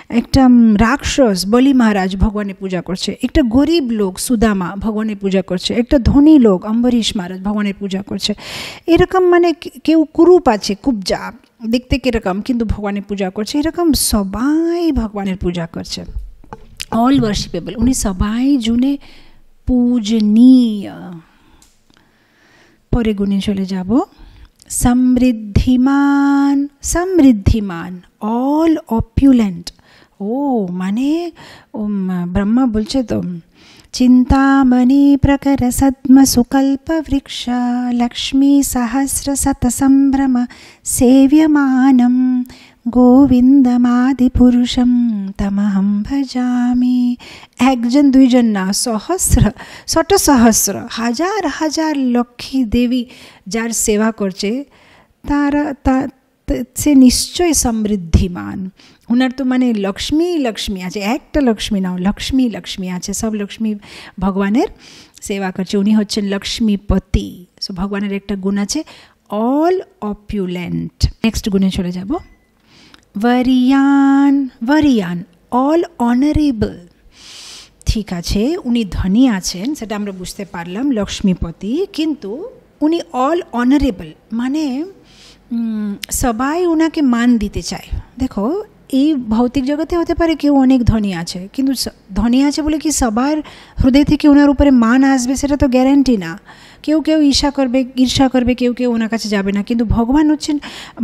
একটা রাক্ষস বলি মহারাজ ভগবানের পূজা করছে, একটা গরিব লোক সুদামা ভগবানের পূজা করছে, একটা ধনী লোক অম্বরীশ মহারাজ ভগবানের পূজা করছে। এরকম মানে কেউ কুরূপ আছে, খুব যা দেখতে কীরকম কিন্তু ভগবানের পূজা করছে, এরকম সবাই ভগবানের পূজা করছে, অল ওয়ার্শিপেবল, উনি সবাই জুনে পূজনীয়। পরে গুণে চলে যাব, সমৃদ্ধিমান, সমৃদ্ধিমান, অল অপুলেন্ট। ও মানে ব্রহ্মা বলছে তো, চিন্তামণি প্রকর সদ্ম সুকল্প বৃক্ষ লক্ষ্মী সহস্র শত সম্ভ্রম সেব্যমানম গোবিন্দমাদি পুরুষম তমহম ভজামি। একজন দুইজন না, সহস্র শত সহস্র হাজার হাজার লক্ষ্মী দেবী যার সেবা করছে তারা সে নিশ্চয় সমৃদ্ধিমান। ওনার তো মানে লক্ষ্মী লক্ষ্মী আছে, একটা লক্ষ্মী নাও, লক্ষ্মী লক্ষ্মী আছে, সব লক্ষ্মী ভগবানের সেবা করছে, উনি হচ্ছেন লক্ষ্মীপতি। সো ভগবানের একটা গুণ আছে অল অপুলেন্ট। নেক্সট গুণে চলে যাব, वरियान, वरियान অল অনারেবল। ঠিক আছে, উনি ধনী আছেন সেটা আমরা বুঝতে পারলাম, লক্ষ্মীপতি, কিন্তু উনি অল অনারেবল মানে সবাই ওনাকে মান দিতে চায়। দেখো এই ভৌতিক জগতে হতে পারে কেউ অনেক ধনী আছে, কিন্তু ধনী আছে বলে কি সবার হৃদয় থেকে ওনার উপরে মান আসবে সেটা তো গ্যারান্টি না। কেউ কেউ ঈর্ষা করবে, কেউ কেউ ওনার কাছে যাবে না, কিন্তু ভগবান হচ্ছেন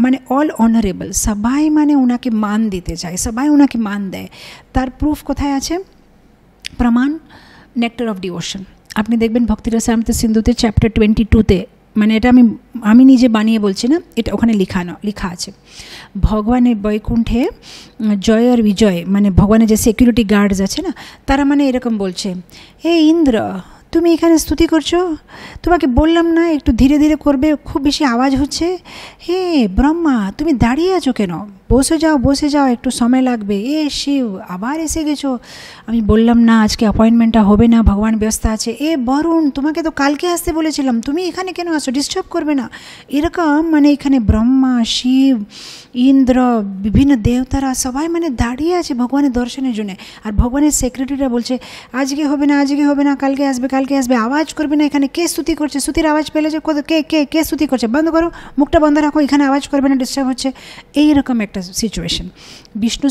মানে অল অনারেবল, সবাই মানে ওনাকে মান দিতে চায়, সবাই ওনাকে মান দেয়। তার প্রুফ কোথায় আছে? প্রমাণ নেক্টার অফ ডিভোশন। আপনি দেখবেন ভক্তিরসামৃত সিন্ধুতে চ্যাপ্টার 22-তে, মানে এটা আমি নিজে বানিয়ে বলছি না, এটা ওখানে লেখা আছে, ভগবানের বৈকুণ্ঠে জয় আর বিজয় মানে ভগবানের যে সিকিউরিটি গার্ডস আছে না, তারা মানে এরকম বলছে, হে ইন্দ্র তুমি এখানে স্তুতি করছো, তোমাকে বললাম না একটু ধীরে ধীরে করবে, খুব বেশি আওয়াজ হচ্ছে। হে ব্রহ্মা তুমি দাঁড়িয়ে আছো কেন, বসে যাও একটু সময় লাগবে। এ শিব আবার এসে গেছো, আমি বললাম না আজকে অ্যাপয়েন্টমেন্টটা হবে না, ভগবান ব্যস্ত আছে। এ বরুণ তোমাকে তো কালকে আসতে বলেছিলাম, তুমি এখানে কেন আসো, ডিস্টার্ব করবে না। এরকম মানে এখানে ব্রহ্মা, শিব, ইন্দ্র, বিভিন্ন দেবতারা সবাই মানে দাঁড়িয়ে আছে ভগবানের দর্শনের জন্য। আর ভগবানের সেক্রেটারিরা বলছে আজকে হবে না, কালকে আসবে, আওয়াজ করবে না, এখানে কে স্তুতি করছে, স্তুতির আওয়াজ পেলে যে কে স্তুতি করছে, বন্ধ করো, মুখটা বন্ধ রাখো, এখানে আওয়াজ করবে না, ডিস্টার্ব হচ্ছে। এইরকম একটা সিচুয়েশন। বিষ্ণু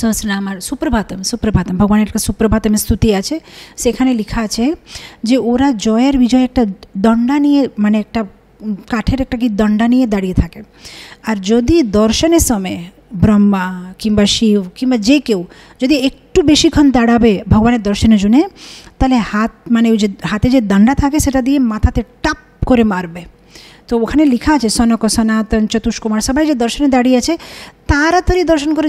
সহস্রনাম আর সুপ্রভাতম ভগবানের একটা সুপ্রভাতমের স্তুতি আছে, সেখানে লেখা আছে যে ওরা জয়ের বিজয় একটা দণ্ডা নিয়ে, মানে একটা কাঠের একটা কি দণ্ডা নিয়ে দাঁড়িয়ে থাকে। আর যদি দর্শনের সময় ব্রহ্মা কিংবা শিব কিংবা যে কেউ যদি একটু বেশিক্ষণ দাঁড়াবে ভগবানের দর্শনের জন্যে, তাহলে মানে ওই যে হাতে যে দণ্ডা থাকে সেটা দিয়ে মাথাতে টাপ করে মারবে। তো ওখানে লেখা আছে সনক, সনাতন, চতুষ্কুমার সবাই যে দর্শনে দাঁড়িয়ে আছে তাড়াতাড়ি দর্শন করে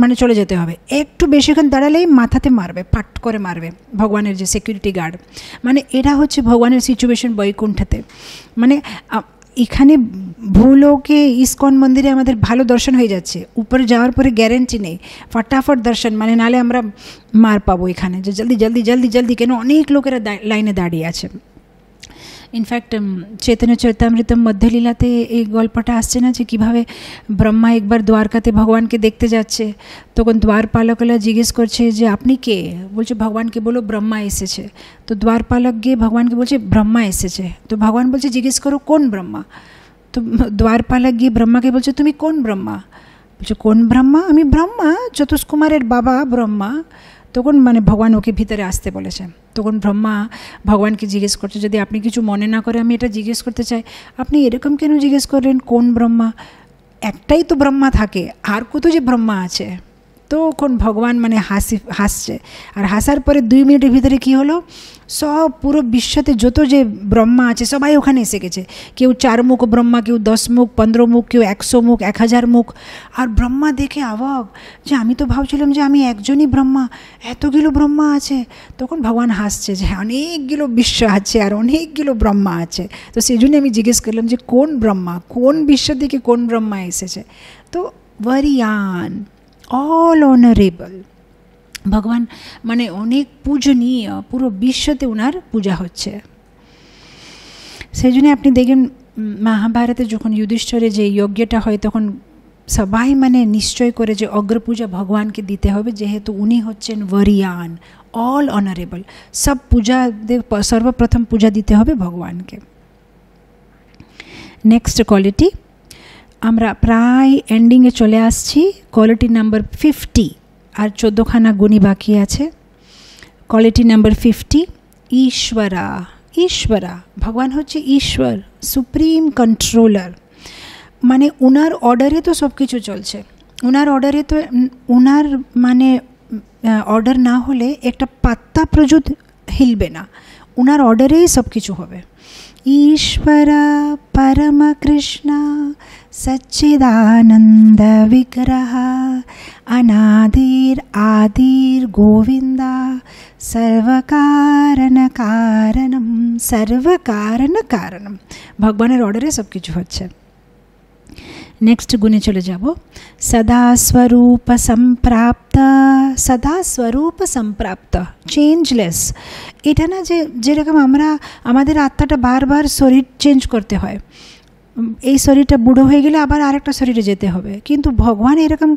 মানে চলে যেতে হবে, একটু বেশিক্ষণ দাঁড়ালেই মাথাতে মারবে, পাট করে মারবে ভগবানের যে সিকিউরিটি গার্ড। মানে এটা হচ্ছে ভগবানের সিচুয়েশন বৈকুণ্ঠতে। মানে এখানে ভূলোকে ইস্কন মন্দিরে আমাদের ভালো দর্শন হয়ে যাচ্ছে, উপরে যাওয়ার পরে গ্যারেন্টি নেই ফটাফট দর্শন, মানে নালে আমরা মার পাবো এখানে যে জলদি কেন অনেক লোকেরা লাইনে দাঁড়িয়ে আছে। ইনফ্যাক্ট চৈতন্য চরিতামৃতম মধ্যলীলাতে এই গল্পটা আসছে না, যে কীভাবে ব্রহ্মা একবার দ্বারকাতে ভগবানকে দেখতে যাচ্ছে, তখন দ্বারপালকরা জিজ্ঞেস করছে যে আপনি কে, বলছে ভগবানকে বলো ব্রহ্মা এসেছে। তো দ্বারপালক গিয়ে ভগবানকে বলছে ব্রহ্মা এসেছে। তো ভগবান বলছে জিজ্ঞেস করো কোন ব্রহ্মা। তো দ্বারপালক গিয়ে ব্রহ্মাকে বলছে তুমি কোন ব্রহ্মা, বলছে কোন ব্রহ্মা, আমি ব্রহ্মা, চতুষ্কুমারের বাবা ব্রহ্মা। তখন মানে ভগবান ওকে ভিতরে আসতে বলেছে। তখন ব্রহ্মা ভগবানকে জিজ্ঞেস করছে যদি আপনি কিছু মনে না করে আমি এটা জিজ্ঞেস করতে চাই, আপনি এরকম কেন জিজ্ঞেস করেন কোন ব্রহ্মা, একটাই তো ব্রহ্মা থাকে, আর কত যে ব্রহ্মা আছে। তখন ভগবান মানে হাসছে, আর হাসার পরে 2 মিনিটের ভিতরে কি হলো, সব পুরো বিশ্বতে যত যে ব্রহ্মা আছে সবাই ওখানে এসে গেছে। কেউ 4 মুখ ব্রহ্মা, কেউ 10 মুখ, 15 মুখ, কেউ 100 মুখ, 1000 মুখ। আর ব্রহ্মা দেখে অবাক যে আমি তো ভাবছিলাম যে আমি একজনই ব্রহ্মা, এতগুলো ব্রহ্মা আছে। তখন ভগবান হাসছে যে অনেকগুলো বিশ্ব আছে আর অনেকগুলো ব্রহ্মা আছে। তো সেই জন্য আমি জিজ্ঞেস করলাম যে কোন ব্রহ্মা, কোন বিশ্ব থেকে কোন ব্রহ্মা এসেছে। তো ওয়ারিয়ান, অল অনারেবল, ভগবান মানে অনেক পূজনীয়, পুরো বিশ্বতে ওনার পূজা হচ্ছে। সেই জন্য আপনি দেখেন মহাভারতে যখন যুধিষ্ঠিরের যে যজ্ঞটা হয় তখন সবাই মানে নিশ্চয় করে যে অগ্রপূজা ভগবানকে দিতে হবে, যেহেতু উনি হচ্ছেন বরিয়ান, অল অনারেবল। সব পূজা সর্বপ্রথম পূজা দিতে হবে ভগবানকে। নেক্সট কোয়ালিটি, আমরা প্রায় এন্ডিংয়ে চলে আসছি। কোয়ালিটি নাম্বার 50, আর 14খানা গুণী বাকি আছে। Quality number 50, ঈশ্বরা। ঈশ্বরা, ভগবান হচ্ছে ঈশ্বর, সুপ্রিম কন্ট্রোলার। মানে উনার অর্ডারে তো সব কিছু চলছে, উনার অর্ডারে তো, উনার মানে অর্ডার না হলে একটা পাত্তা প্রজুত হিলবে না, উনার অর্ডারেই সব কিছু হবে। ईश्वरा परम कृष्ण सच्चिदानंद विग्रह अनादिर आदिर गोविंदा सर्वकारण कारणम सर्वकारण कारणम। भगवाনের অর্ডারে সব কিছু হচ্ছে। नेक्स्ट गुणे चले যাব, सदा स्वरूप संप्राप्त। सदा स्वरूप संप्राप्त, চেঞ্জলেস। এটা না যে যেরকম আমরা আমাদের আত্মাটা বারবার শরীর চেঞ্জ করতে হয়, এই শরীরটা বুড়ো হয়ে গেলে আবার আরেকটা শরীরে যেতে হবে, কিন্তু ভগবান এরকম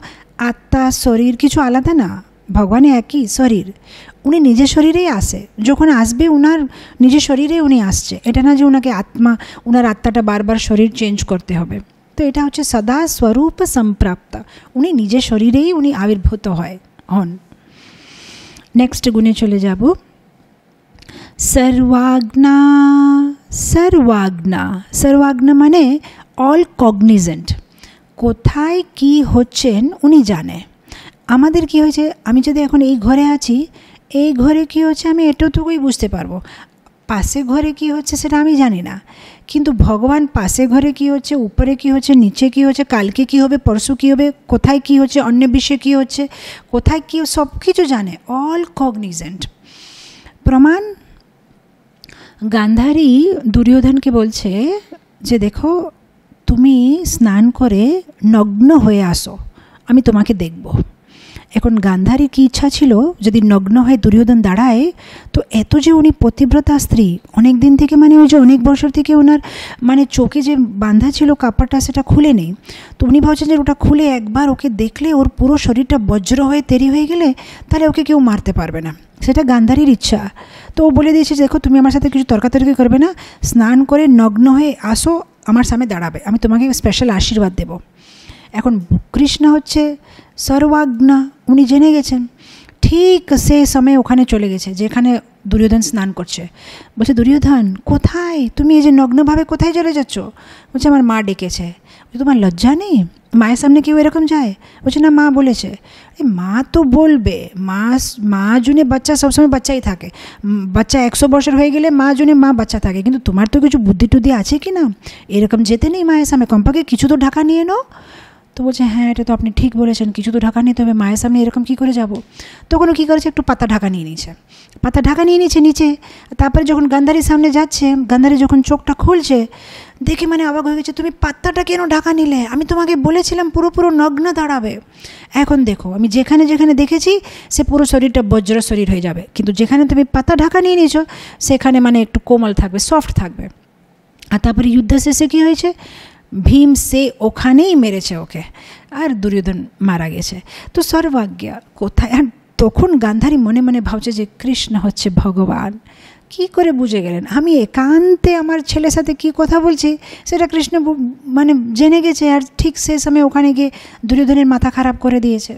আত্মা শরীর কিছু আলাদা না, ভগবান একই শরীর, উনি নিজের শরীরেই আসে, যখন আসবে উনার নিজের শরীরেই উনি আসছে। এটা না যে উনাকে আত্মা, উনার আত্মাটা বারবার শরীর চেঞ্জ করতে হবে। তো এটা হচ্ছে সদা স্বরূপ সম্প্রাপ্ত, উনি নিজের শরীরেই উনি আবির্ভূত হন। নেক্সট গুণে চলে যাব, সর্বাজ্ঞা। সর্বাজ্ঞা, সর্বাজ্ঞা মানে অল কগনিজেন্ট, কোথায় কি হচ্ছেন উনি জানে। আমাদের কি হয়েছে, আমি যদি এখন এই ঘরে আছি, এই ঘরে কি হচ্ছে আমি এটুকুই বুঝতে পারবো, পাশে ঘরে কি হচ্ছে সেটা আমি জানি না, কিন্তু ভগবান পাশে ঘরে কি হচ্ছে, উপরে কি হচ্ছে, নিচে কি হচ্ছে, কালকে কি হবে, পরশু কি হবে, কোথায় কি হচ্ছে, অন্য বিশ্বে কি হচ্ছে, কোথায় কি, সব কিছু জানে, অল কগনিজেন্ট। প্রমাণ, গান্ধারী দুর্যোধনকে বলছে যে দেখো তুমি স্নান করে নগ্ন হয়ে আসো, আমি তোমাকে দেখব। এখন গান্ধারীর কী ইচ্ছা ছিল, যদি নগ্ন হয়ে দুর্যোধন দাঁড়ায়, তো এত যে উনি পতিব্রতা স্ত্রী, অনেক দিন থেকে মানে ওই যে অনেক বছর থেকে ওনার মানে চোখে যে বাঁধা ছিল কাপড়টা সেটা খুলে নেই, তো উনি ভাবছেন যে ওটা খুলে একবার ওকে দেখলে ওর পুরো শরীরটা বজ্র হয়ে তৈরি হয়ে গেলে তাহলে ওকে কেউ মারতে পারবে না, সেটা গান্ধারীর ইচ্ছা। তো ও বলে দিয়েছে দেখো তুমি আমার সাথে কিছু তর্কাতর্কি করবে না, স্নান করে নগ্ন হয়ে আসো, আমার সামনে দাঁড়াবে, আমি তোমাকে স্পেশাল আশীর্বাদ দেব। এখন কৃষ্ণ হচ্ছে সর্বাজ্ঞা, উনি জেনে গেছেন, ঠিক সে সময় ওখানে চলে গেছে যেখানে দুর্যোধন স্নান করছে। বলছে দুর্যোধন কোথায় তুমি, এই যে নগ্নভাবে কোথায় চলে যাচ্ছ? বলছে আমার মা ডেকেছে। তোমার লজ্জা নেই, মায়ের সামনে কেউ এরকম যায়? বলছে না মা বলেছে। মা তো বলবে, মা জুনে বাচ্চা সবসময় বাচ্চাই থাকে, বাচ্চা 100 বছর হয়ে গেলে মা জুনে মা বাচ্চা থাকে, কিন্তু তোমার তো কিছু বুদ্ধি টুদ্ধি আছে কি না, এরকম যেতে নেই মায়ের সামনে, কম্পাকে কিছু তো ঢাকা নিয়ে নাও। তো বলছে হ্যাঁ এটা তো আপনি ঠিক বলেছেন, কিছু তো ঢাকা নিতে হবে, মায়ের সামনে এরকম কী করে যাব। তখন ও কী করেছে, একটু পাতা ঢাকা নিয়ে নিয়েছে, পাতা ঢাকা নিয়ে নিয়েছে নিচে। তারপরে যখন গান্ধারীর সামনে যাচ্ছে, গান্ধারী যখন চোখটা খুলছে দেখে মানে অবাক হয়ে গেছে, তুমি পাতাটা কেন ঢাকা নিলে, আমি তোমাকে বলেছিলাম পুরো নগ্ন দাঁড়াবে। এখন দেখো আমি যেখানে যেখানে দেখেছি সে পুরো শরীরটা বজ্র শরীর হয়ে যাবে, কিন্তু যেখানে তুমি পাতা ঢাকা নিয়ে নিয়েছো সেখানে মানে একটু কোমল থাকবে, সফট থাকবে। আর তারপরে যুদ্ধ শেষে কী হয়েছে, ভীম সে ওখানেই মেরেছে ওকে, আর দুর্যোধন মারা গেছে। তো সর্বাজ্ঞা কোথায়, আর তখন গান্ধারী মনে মনে ভাবছে যে কৃষ্ণ হচ্ছে ভগবান। কি করে বুঝে গেলেন, আমি একান্তে আমার ছেলের সাথে কি কথা বলছি সেটা কৃষ্ণ মানে জেনে গেছে, আর ঠিক সেই সময় ওখানে গিয়ে দুর্যোধনের মাথা খারাপ করে দিয়েছে।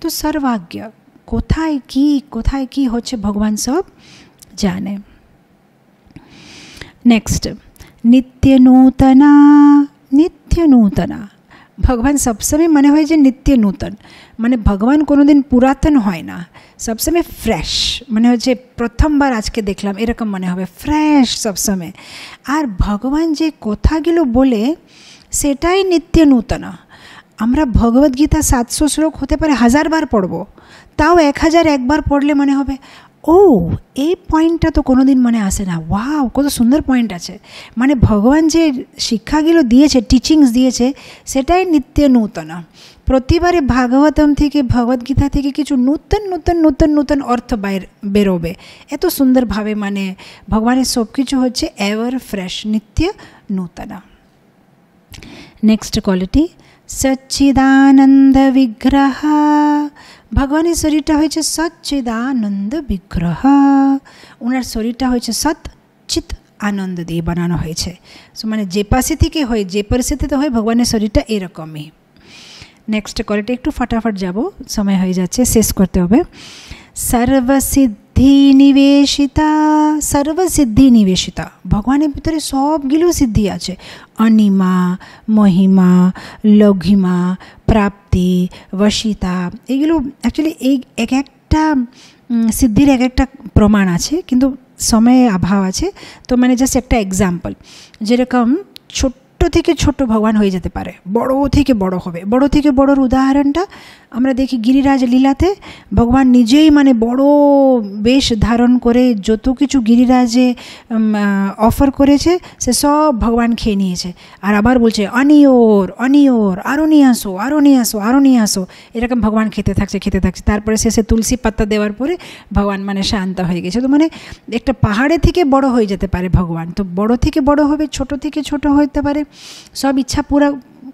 তো সর্বাজ্ঞা, কোথায় কি হচ্ছে ভগবান সব জানে। নেক্সট, নিত্য নূতনা। নিত্য নূতনা, ভগবান সবসময় মনে হয় যে নিত্য নূতন, মানে ভগবান কোনো দিন পুরাতন হয় না, সবসময় ফ্রেশ, মানে হচ্ছে প্রথমবার আজকে দেখলাম এরকম মনে হবে, ফ্রেশ সবসময়। আর ভগবান যে কথাগুলো বলে সেটাই নিত্য নূতনা। আমরা ভগবদ্গীতা 700 শ্লোক হতে পারে 1000 বার পড়ব, তাও 1001 বার পড়লে মনে হবে ও এই পয়েন্টটা তো কোনো দিন মনে আসে না, ওয়াও কত সুন্দর পয়েন্ট আছে। মানে ভগবান যে শিক্ষাগুলো দিয়েছে, টিচিংস দিয়েছে, সেটাই নিত্য নূতনা। প্রতিবারে ভাগবতম থেকে, ভগবদ্গীতা থেকে কিছু নূতন নূতন নূতন নূতন অর্থ বেরোবে, এত সুন্দরভাবে। মানে ভগবানের সব কিছু হচ্ছে এভার ফ্রেশ, নিত্য নূতনা। নেক্সট কোয়ালিটি, সচ্চিদানন্দ বিগ্রহ, ভগবানের শরীরটা হয়েছে সচ্চিদানন্দ বিগ্রহ, ওনার শরীরটা হয়েছে সৎ চিৎ আনন্দ দিয়ে বানানো হয়েছে। সো মানে যে পাশে থেকে হয়, যে পরিস্থিতিতে হয়, ভগবানের শরীরটা এরকমই। নেক্সট কলেটা একটু ফটাফট যাব, সময় হয়ে যাচ্ছে, শেষ করতে হবে। সর্বসিদ্ধি নিবেশিতা, সর্বসিদ্ধি নিবেশিতা, ভগবানের ভিতরে সবগুলো সিদ্ধি আছে। অনিমা, মহিমা, লঘিমা, প্রাপ্তি, বশিতা, এগুলো অ্যাকচুয়ালি এই এক একটা সিদ্ধির এক একটা প্রমাণ আছে, কিন্তু সময়ে অভাব আছে। তো মানে জাস্ট একটা এক্সাম্পল, যেরকম ছোট্ট থেকে ছোট ভগবান হয়ে যেতে পারে, বড় থেকে বড় হবে। বড় থেকে বড়র উদাহরণটা আমরা দেখি গিরিরাজ লীলাতে, ভগবান নিজেই মানে বড় বেশ ধারণ করে যত কিছু গিরিরাজে অফার করেছে সে সব ভগবান খেয়ে নিয়েছে। আর আবার বলছে অনিয়োর অনিয়োর, আরও নিয়ে আসো, আরও নিয়ে আসো, আরও নিয়ে আসো, এরকম ভগবান খেতে থাকছে খেতে থাকছে। তারপরে শেষে তুলসী পাতা দেওয়ার পরে ভগবান মানে শান্ত হয়ে গেছে। তো মানে একটা পাহাড়ে থেকে বড় হয়ে যেতে পারে ভগবান, তো বড় থেকে বড় হবে, ছোট থেকে ছোট হতে পারে, সব ইচ্ছা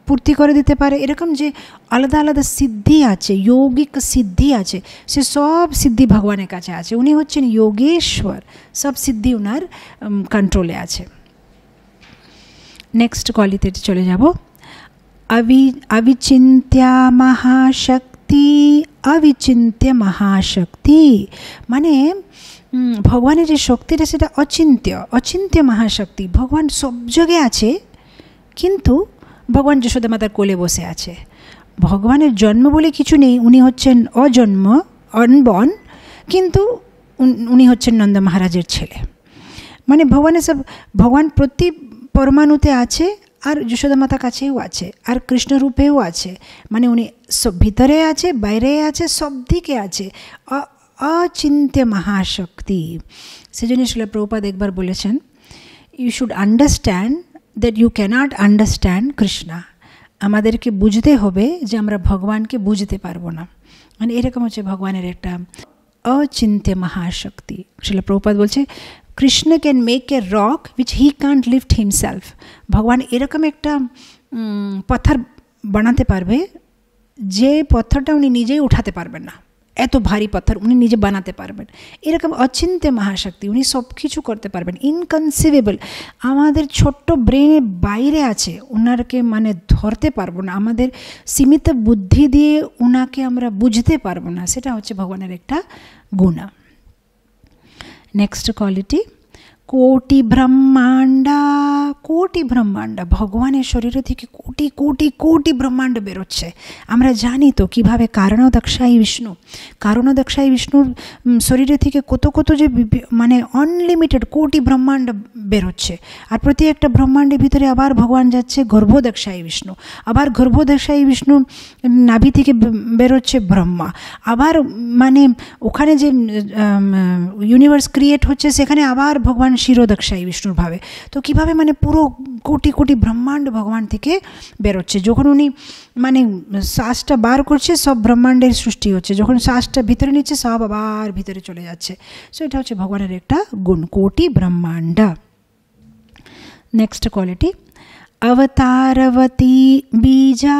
পূর্তি করে দিতে পারে। এরকম যে আলাদা আলাদা সিদ্ধি আছে, যৌগিক সিদ্ধি আছে, সে সব সিদ্ধি ভগবানের কাছে আছে। উনি হচ্ছেন যোগেশ্বর, সব সিদ্ধি উনার কন্ট্রোলে আছে। নেক্সট কলিতে চলে যাব। অবিচিন্ত্যা মহাশক্তি, অবিচিন্ত্য মহাশক্তি, মানে ভগবানের যে শক্তিটা সেটা অচিন্ত্য, অচিন্ত্য মহাশক্তি। ভগবান সব জায়গায় আছে, কিন্তু ভগবান যশোদা মাতার কোলে বসে আছে। ভগবানের জন্ম বলে কিছু নেই, উনি হচ্ছেন অজন্ম, অনবন, কিন্তু উনি হচ্ছেন নন্দ মহারাজের ছেলে। মানে ভগবানের সব, ভগবান প্রতি পরমাণুতে আছে, আর যশোদা মাতার কাছেও আছে, আর কৃষ্ণরূপেও আছে। মানে উনি সব ভিতরে আছে, বাইরে আছে, সব দিকে আছে, অচিন্ত্য মহাশক্তি। সেজন্য শিল প্রভুপাদ একবার বলেছেন, you should understand that you cannot understand Krishna. আমাদেরকে বুঝতে হবে যে আমরা ভগবানকে বুঝতে পারবো না। মানে এরকম হচ্ছে ভগবানের একটা অচিন্ত্য মহাশক্তি। শিল প্রভুপাদ বলছে, Krishna can make a rock which he Kant lift himself. ভগবান এরকম একটা পাথর বানাতে পারবে যে পাথরটা উনি নিজেই উঠাতে পারবেন না, এত ভারী পাথর উনি নিজে বানাতে পারবেন। এরকম অচিন্ত্য মহাশক্তি, উনি সব কিছু করতে পারবেন, ইনকনসিভেবল। আমাদের ছোট্ট ব্রেনের বাইরে আছে, ওনারকে মানে ধরতে পারবো না, আমাদের সীমিত বুদ্ধি দিয়ে ওনাকে আমরা বুঝতে পারবো না। সেটা হচ্ছে ভগবানের একটা গুণ। নেক্সট কোয়ালিটি, কোটি ব্রহ্মাণ্ডা, কোটি ব্রহ্মাণ্ড। ভগবানের শরীরে থেকে কোটি কোটি কোটি ব্রহ্মাণ্ড বেরোচ্ছে। আমরা জানি তো কীভাবে কারণদক্ষাই বিষ্ণু, কারণদক্ষাই বিষ্ণুর শরীরে থেকে কত কত যে মানে অনলিমিটেড কোটি ব্রহ্মাণ্ড বেরোচ্ছে। আর প্রতি একটা ব্রহ্মাণ্ডের ভিতরে আবার ভগবান যাচ্ছে গর্ভদক্ষাই বিষ্ণু, আবার গর্ভদক্ষাই বিষ্ণু নাভি থেকে বেরোচ্ছে ব্রহ্মা, আবার মানে ওখানে যে ইউনিভার্স ক্রিয়েট হচ্ছে সেখানে আবার ভগবান শিরোদক্ষাই বিষ্ণুর ভাবে। তো কীভাবে মানে পুরো কোটি কোটি ব্রহ্মাণ্ড ভগবান থেকে বেরোচ্ছে। যখন উনি মানে শ্বাসটা বার করছে সব ব্রহ্মাণ্ডের সৃষ্টি হচ্ছে, যখন শ্বাসটা ভিতরে নিচ্ছে সব আবার ভিতরে চলে যাচ্ছে। সো এটা হচ্ছে ভগবানের একটা গুণ, কোটি ব্রহ্মাণ্ড। নেক্সট কোয়ালিটি, अवतारवती बीजा,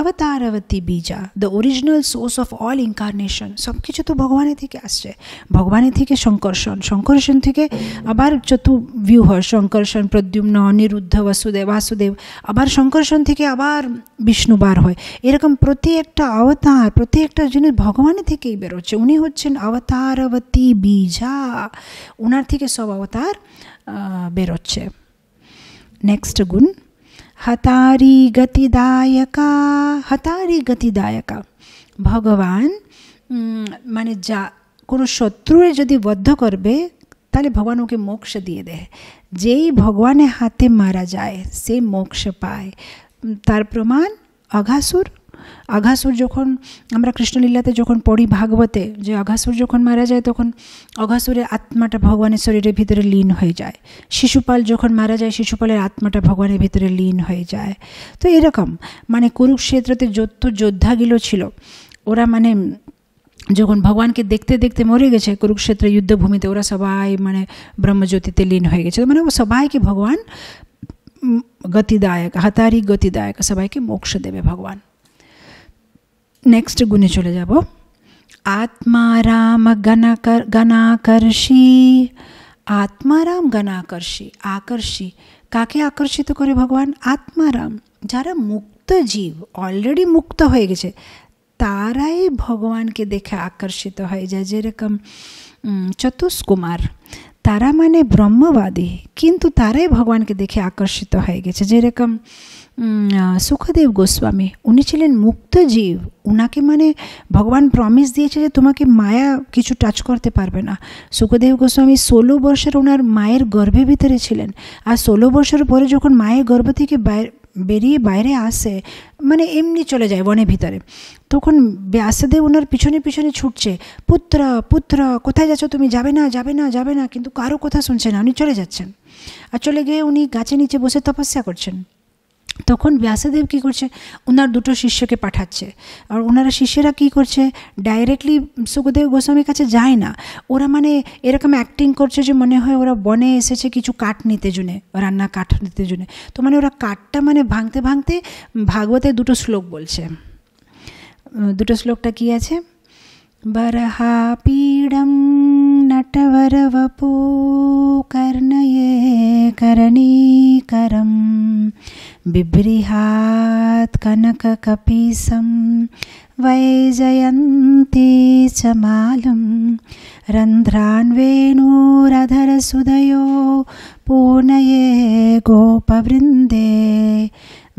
अवतारवती बीजा, the original source of all incarnation. सब किछु तो भगवान থেকে আসছে, ভগবানের থেকে সংকর্ষণ, সংকর্ষণ থেকে আবার চতুর্ব্যূহ, সংকর্ষণ প্রদ্যুম্ন, অনিরুদ্ধ, বাসুদেব, বাসুদেব, আবার সংকর্ষণ থেকে আবার বিষ্ণু বার হয়। এরকম প্রতি একটা অবতার, প্রতি একটা জিনিস ভগবানের থেকেই বেরোচ্ছে। উনি হচ্ছেন অবতারবতী বীজা, ওনার থেকে সব অবতার বেরোচ্ছে। नेक्स्ट गुण, हतारी गतिदायका, हतारी गतिदायका। भगवान মানে যা কোনো শত্রুরে যদি বদ্ধ করবে তাহলে ভগবান ওকে মোক্ষ দিয়ে দেয়। যেই ভগবানের হাতে মারা যায় সে মোক্ষ পায়। তার প্রমাণ অঘাসুর। অঘাসুর যখন আমরা কৃষ্ণলীলাতে যখন পড়ি ভাগবতে, যে অঘাসুর যখন মারা যায় তখন অঘাসুরের আত্মাটা ভগবানের শরীরের ভিতরে লীন হয়ে যায়। শিশুপাল যখন মারা যায় শিশুপালের আত্মাটা ভগবানের ভিতরে লীন হয়ে যায়। তো এরকম মানে কুরুক্ষেত্রতে যত যোদ্ধাগুলো ছিল ওরা মানে যখন ভগবানকে দেখতে দেখতে মরে গেছে কুরুক্ষেত্র যুদ্ধভূমিতে, ওরা সবাই মানে ব্রহ্মজ্যোতিতে লীন হয়ে গেছে। মানে ও সবাইকে ভগবান গতিদায়ক, হতারি গতিদায়ক, সবাইকে মোক্ষ দেবে ভগবান। নেক্সট গুণে চলে যাব। আত্মারাম গণাকর্ষী। আত্মারাম গণাকর্ষী, আকর্ষী, কাকে আকর্ষিত করে ভগবান? আত্মারাম, যারা মুক্ত জীব, অলরেডি মুক্ত হয়ে গেছে, তারাই ভগবানকে দেখে আকর্ষিত হয়ে যায়। যেরকম চতুষ্কুমার, তারা মানে ব্রহ্মবাদী, কিন্তু তারাই ভগবানকে দেখে আকর্ষিত হয়ে গেছে। যেরকম সুখদেব গোস্বামী, উনি ছিলেন মুক্ত জীব, উনাকে মানে ভগবান প্রমিস দিয়েছে যে তোমাকে মায়া কিছু টাচ করতে পারবে না। সুখদেব গোস্বামী 16 বছর ওনার মায়ের গর্ভের ভিতরে ছিলেন, আর 16 বছর পরে যখন মায়ের গর্ভ থেকে বেরিয়ে বাইরে আসে, মানে এমনি চলে যায় বনের ভিতরে, তখন ব্যাসদেব ওনার পিছনে পিছনে ছুটছে, পুত্র পুত্র কোথায় যাচ্ছ তুমি, যাবে না যাবে না যাবে না, কিন্তু কারো কথা শুনছে না, উনি চলে যাচ্ছেন। আর চলে গিয়ে উনি গাছের নিচে বসে তপস্যা করছেন। তখন ব্যাসদেব কী করছে, ওনার 2 শিষ্যকে পাঠাচ্ছে, আর ওনারা শিষ্যরা কী করছে, ডাইরেক্টলি সুখদেব গোস্বামীর কাছে যায় না, ওরা মানে এরকম অ্যাক্টিং করছে যে মনে হয় ওরা বনে এসেছে কিছু কাঠ নিতে জন্যে, রান্না কাঠ নিতে জন্যে। তো মানে ওরা কাঠটা মানে ভাঙতে ভাঙতে ভাগবতের 2 শ্লোক বলছে। 2 শ্লোকটা কী আছে? বরহাপীড়ম নটবরবপো কর্ণয়ে করণীকরম বিবৃহাত কনককপীসম वैजयन्ती च मालं रन्ध्रान्वेणुरधरसुधयो पूनये गोपवृन्दे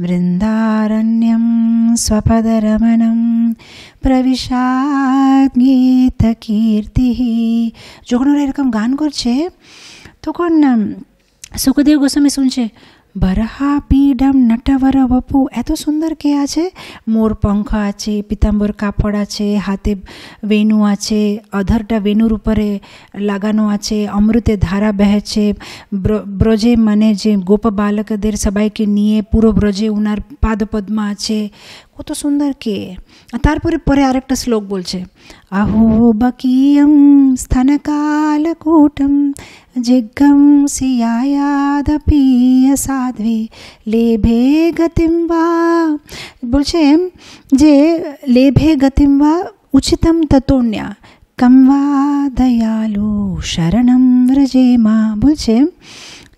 वृन्दारण्यं स्वपदरमणं प्रविशात् गीतकीर्तिः। যখন ওরা এরকম গান করছে তখন সুখদেব গোস্বামী শুনছে, বরহা পীডম নটবর বপু, এত সুন্দর কে আছে? মোর পঙ্খ আছে, পীতাম্বর কাপড় আছে, হাতে বেণু আছে, অধরটা বেণুর উপরে লাগানো আছে, অমৃতে ধারা বহেছে, ব্রজে মানে যে গোপ বালকদের সবাইকে নিয়ে পুরো ব্রজে উনার পাদপদ্মা আছে, কত সুন্দর কে। তারপরে পরে আরেকটা শ্লোক বলছে, আহো বকিয়ম স্তনকালকূটম জিজ্ঞম সিয়ায়াদপি সাধ্বী লেভে গতিম বা, বলছে যে লেভে গতিম বা উচিতম ততোন্যা কম্বা দয়ালু শরণম ব্রজেমা। বলছে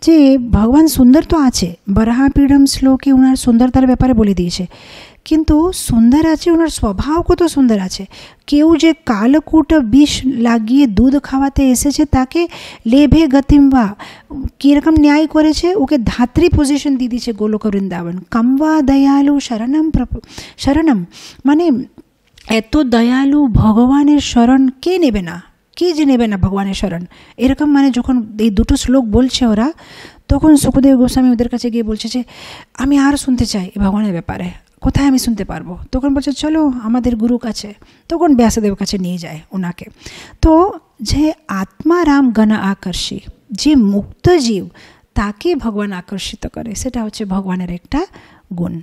যে ভগবান সুন্দর তো আছে, বরাহপীড়ম শ্লোকে ওনার সুন্দরতার ব্যাপারে বলে দিয়েছে, কিন্তু সুন্দর আছে ওনার স্বভাব কত সুন্দর আছে। কেউ যে কালকূট বিষ লাগিয়ে দুধ খাওয়াতে এসেছে তাকে লেভে গতিমবা কীরকম ন্যায় করেছে, ওকে ধাত্রী পজিশন দিয়ে দিয়েছে গোলক বৃন্দাবন। কাম্বা দয়ালু শরণম মানে এত দয়ালু ভগবানের শরণ কে নেবে না, কে যে নেবে না ভগবানের শরণ। এরকম মানে যখন এই 2 শ্লোক বলছে ওরা, তখন সুখদেব গোস্বামী ওদের কাছে গিয়ে বলছে যে আমি আর শুনতে চাই ভগবানের ব্যাপারে, কোথায় আমি শুনতে পারবো? তখন বলছে চলো আমাদের গুরু কাছে। তখন ব্যাসদেব কাছে নিয়ে যায় ওনাকে। তো যে আত্মারাম গণ আকর্ষী, যে মুক্ত জীব তাকে ভগবান আকর্ষিত করে, সেটা হচ্ছে ভগবানের একটা গুণ।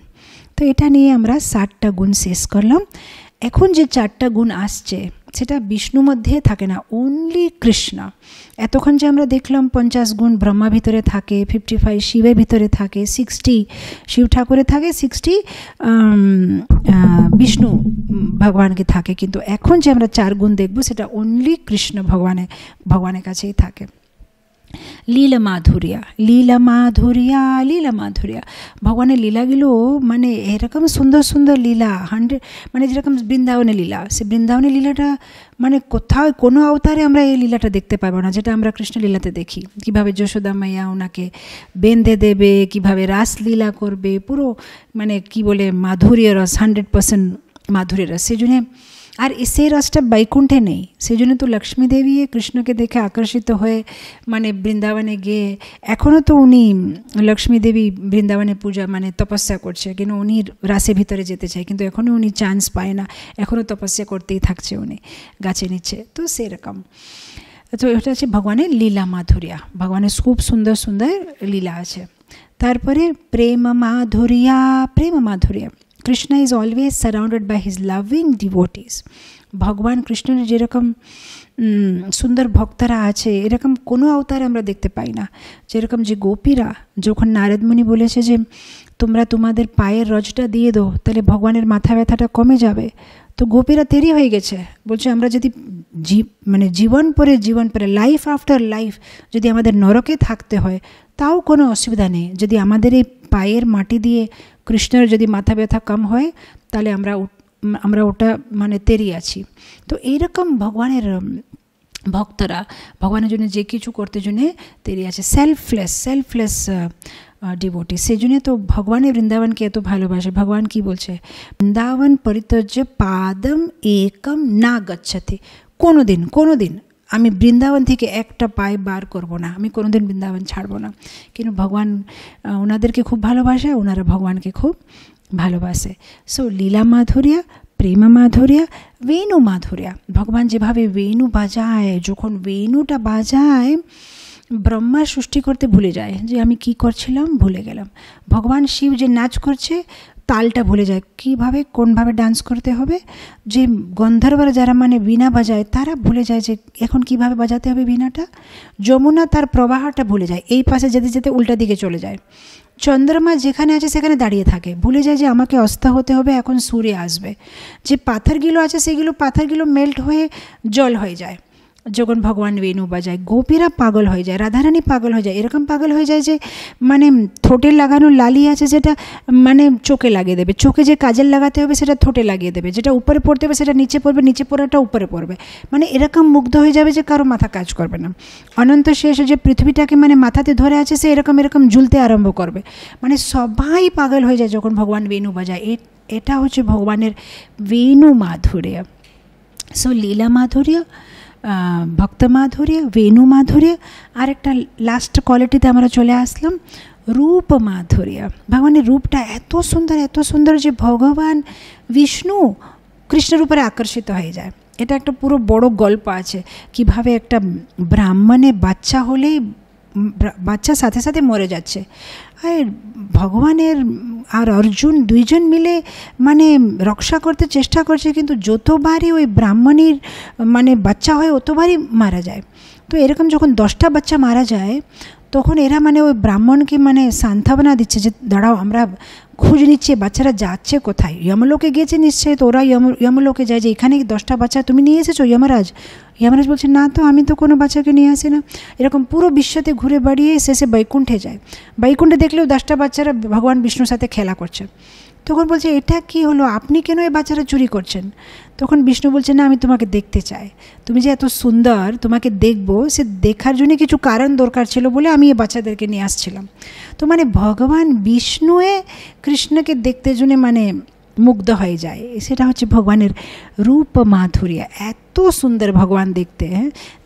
তো এটা নিয়ে আমরা 7টা গুণ শেষ করলাম। এখন যে 4টা গুণ আসছে সেটা বিষ্ণু মধ্যে থাকে না, অনলি কৃষ্ণ। এতক্ষণ যে আমরা দেখলাম 50 গুণ ব্রহ্মা ভিতরে থাকে, 55 শিবের ভিতরে থাকে, 60 শিব ঠাকুরে থাকে, 60 বিষ্ণু ভগবানকে থাকে। কিন্তু এখন যে আমরা 4 গুণ দেখব সেটা অনলি কৃষ্ণ ভগবানের কাছেই থাকে। লীলা মাধুর্যা, লীলা মাধুর্যা, লীলা মাধুর্যা, ভগবানের লীলাগুলো মানে এরকম সুন্দর সুন্দর লীলা, 100 মানে যেরকম বৃন্দাবনের লীলা, সে বৃন্দাবনের লীলাটা মানে কোথাও কোনো অবতারে আমরা এই লীলাটা দেখতে পাবো না, যেটা আমরা কৃষ্ণ লীলাতে দেখি। কীভাবে যশোদা মাইয়া ওনাকে বেঁধে দেবে, কীভাবে রাসলীলা করবে, পুরো মানে কি বলে মাধুর্য রস, 100% মাধুর্য রস। সেই জন্যে আর সেই রসটা বৈকুণ্ঠে নেই, সেই জন্য তো লক্ষ্মী দেবী কৃষ্ণকে দেখে আকর্ষিত হয়ে মানে বৃন্দাবনে গিয়ে, এখনও তো উনি লক্ষ্মী দেবী বৃন্দাবনে পূজা মানে তপস্যা করছে, কিন্তু উনি রাসের ভিতরে যেতে চায়, কিন্তু এখনও উনি চান্স পায় না, এখনও তপস্যা করতেই থাকছে উনি গাছে নিচে। তো সেরকম, তো এটা হচ্ছে ভগবানের লীলা মাধুর্যা, ভগবানের খুব সুন্দর সুন্দর লীলা আছে। তারপরে প্রেম মাধুর্যা, প্রেম মাধুর্যা, Krishna is always surrounded by his loving devotees. ভগবান কৃষ্ণের যেরকম সুন্দর ভক্তরা আছে এরকম কোনো অবতারে আমরা দেখতে পাই না। যেরকম যে গোপীরা, যখন নারদ মুনি বলেছে যে তোমরা তোমাদের পায়ের রজটা দিয়ে দাও তাহলে ভগবানের মাথা ব্যথাটা কমে যাবে, তো গোপীরা দেরি হয়ে গেছে, বলছে আমরা যদি জীবন পরে লাইফ আফটার লাইফ যদি আমাদের নরকে থাকতে হয় তাও কোনো অসুবিধা নেই, যদি আমাদের এই পায়ের মাটি দিয়ে কৃষ্ণের যদি মাথা ব্যথা কম হয় তাহলে আমরা ওটা তেরি আছি। তো এইরকম ভগবানের ভক্তরা ভগবানের জন্য যে কিছু করতে জন্য তেরি আছে, সেলফলেস ডিভোটি। সেই জন্য তো ভগবানের বৃন্দাবনকে এত ভালোবাসে। ভগবান কি বলছে, বৃন্দাবন পরিত্যজ্য পাদম একম না গচ্ছতি, কোনো দিন আমি বৃন্দাবন থেকে একটা পায়ে বার করব না, আমি কোনোদিন বৃন্দাবন ছাড়ব না। কিন্তু ভগবান ওনাদেরকে খুব ভালোবাসে, ওনারা ভগবানকে খুব ভালোবাসে। সো লীলা মাধুর্য, প্রেম মাধুর্য, বেণু মাধুর্য। ভগবান যেভাবে বেণু বাজায়, যখন বেণুটা বাজায় ব্রহ্মা সৃষ্টি করতে ভুলে যায় যে আমি কি করছিলাম, ভুলে গেলাম। ভগবান শিব যে নাচ করছে তালটা ভুলে যায়, কীভাবে কোনভাবে ডান্স করতে হবে। যে গন্ধর্বরা যারা বীণা বাজায় তারা ভুলে যায় যে এখন কিভাবে বাজাতে হবে বীণাটা। যমুনা তার প্রবাহটা ভুলে যায়, এই পাশে যেতে যেতে উল্টা দিকে চলে যায়। চন্দ্রমা যেখানে আছে সেখানে দাঁড়িয়ে থাকে, ভুলে যায় যে আমাকে অস্ত হতে হবে, এখন সূর্য আসবে। যে পাথরগুলো আছে সেগুলো পাথরগুলো মেল্ট হয়ে জল হয়ে যায় যখন ভগবান বেণু বাজায়। গোপীরা পাগল হয়ে যায়, রাধারানী পাগল হয়ে যায়, এরকম পাগল হয়ে যায় যে ঠোঁটে লাগানো লালি আছে যেটা চোখে লাগিয়ে দেবে, চোখে যে কাজল লাগাতে হবে সেটা ঠোঁটে লাগিয়ে দেবে, যেটা উপরে পড়তে হবে সেটা নিচে পড়বে, নিচে পড়াটা উপরে পড়বে। এরকম মুগ্ধ হয়ে যাবে যে কারো মাথা কাজ করবে না। অনন্ত শেষ যে পৃথিবীটাকে মাথাতে ধরে আছে সে এরকম ঝুলতে আরম্ভ করবে। সবাই পাগল হয়ে যায় যখন ভগবান বেণু বাজায়। এটা হচ্ছে ভগবানের বেণু মাধুর্য। সো লীলা মাধুর্য, ভক্ত মাধুর্য, বেণু মাধুর্য, আর একটা লাস্ট কোয়ালিটিতে আমরা চলে আসলাম রূপ মাধুর্য। ভগবানের রূপটা এত সুন্দর যে ভগবান বিষ্ণু কৃষ্ণের উপরে আকর্ষিত হয়ে যায়। এটা একটা পুরো বড় গল্প আছে, কিভাবে একটা ব্রাহ্মণের বাচ্চা হলেই বাচ্চা সাথে সাথে মরে যাচ্ছে, আর ভগবানের আর অর্জুন দুইজন মিলে রক্ষা করতে চেষ্টা করছে, কিন্তু যতবারই ওই ব্রাহ্মণীর বাচ্চা হয় অতবারই মারা যায়। তো এরকম যখন 10টা বাচ্চা মারা যায় তখন এরা ওই ব্রাহ্মণকে সান্ত্বনা দিচ্ছে যে দাঁড়াও আমরা খোঁজ নিচ্ছে বাচ্চারা যাচ্ছে কোথায়, যমলোকে গিয়েছে নিশ্চয়ই। তো ওরা যমলোকে যায় যে এখানে 10টা বাচ্চা তুমি নিয়ে এসেছো যমরাজ। যমরাজ বলছে না তো, আমি তো কোনো বাচ্চাকে নিয়ে আসি না। এরকম পুরো বিশ্বতে ঘুরে বেড়িয়ে শেষে বৈকুণ্ঠে যায়। বৈকুণ্ঠে দেখলেও 10টা বাচ্চারা ভগবান বিষ্ণুর সাথে খেলা করছে। তখন বলছে এটা কি হলো, আপনি কেন এই বাচ্চারা চুরি করছেন? তখন বিষ্ণু বলছে না, আমি তোমাকে দেখতে চাই, তুমি যে এত সুন্দর তোমাকে দেখবো, সে দেখার জন্য কিছু কারণ দরকার ছিল বলে আমি এই বাচ্চাদেরকে নিয়ে আসছিলাম। তো ভগবান বিষ্ণুয়ে কৃষ্ণকে দেখতে জন্য মুগ্ধ হয়ে যায়। সেটা হচ্ছে ভগবানের রূপ মাধুর্য। এত সুন্দর ভগবান দেখতে,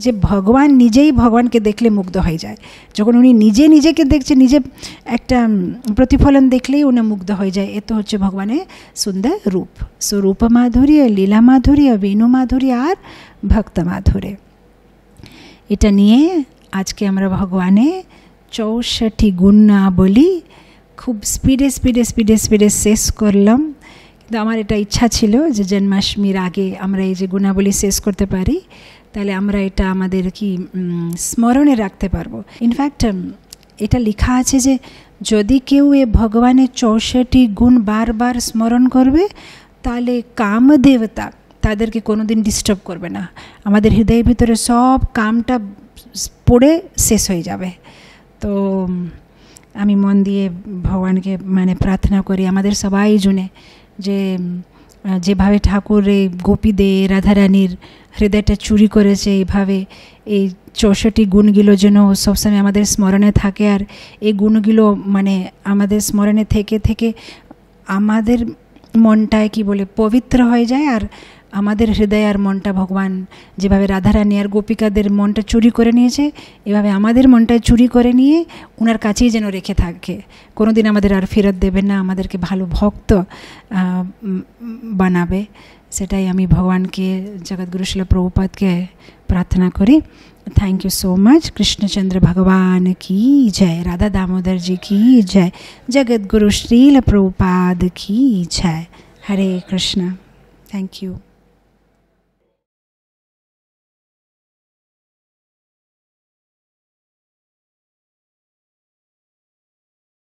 যে ভগবান নিজেই ভগবানকে দেখলে মুগ্ধ হয়ে যায়। যখন উনি নিজেকে দেখছে, নিজে একটা প্রতিফলন দেখলেই উনি মুগ্ধ হয়ে যায়। এত হচ্ছে ভগবানের সুন্দর রূপ। সো রূপ মাধুর্য, লীলা মাধুর্য, বেণু মাধুর্য আর ভক্ত মাধুর্য, এটা নিয়ে আজকে আমরা ভগবানের 64 গুণ না বলি খুব স্পিডে শেষ করলাম। কিন্তু আমার এটা ইচ্ছা ছিল যে জন্মাষ্টমীর আগে আমরা এই যে গুণাবলী শেষ করতে পারি, তাহলে আমরা এটা আমাদের স্মরণে রাখতে পারবো। ইনফ্যাক্ট এটা লেখা আছে যে যদি কেউ এ ভগবানের 64 গুণ বারবার স্মরণ করবে তাহলে কামদেবতা তাদেরকে কোনোদিন ডিস্টার্ব করবে না। আমাদের হৃদয়ের ভিতরে সব কামটা পড়ে শেষ হয়ে যাবে। তো আমি মন দিয়ে ভগবানকে প্রার্থনা করি আমাদের সবাই জন্য, যে যেভাবে ঠাকুর এই গোপীদের রাধারানীর হৃদয়টা চুরি করেছে, এইভাবে এই 64 গুণগুলো যেন সবসময় আমাদের স্মরণে থাকে। আর এই গুণগুলো আমাদের স্মরণে থেকে থেকে আমাদের মনটায় পবিত্র হয়ে যায়। আর আমাদের হৃদয় আর মনটা ভগবান যেভাবে রাধারানী আর গোপিকাদের মনটা চুরি করে নিয়েছে, এভাবে আমাদের মনটায় চুরি করে নিয়ে ওনার কাছেই যেন রেখে থাকে, কোনোদিন আমাদের আর ফেরত দেবেন না, আমাদেরকে ভালো ভক্ত বানাবে। সেটাই আমি ভগবানকে, জগৎগুরু শিল প্রভুপাদকে প্রার্থনা করি। Thank you so much. Krishnachandra ভগবান কি জয়, রাধা দামোদর জি কি জয়, জগৎগুরু শ্রীল প্রভুপাদ কি জয়। হরে কৃষ্ণ। Thank you.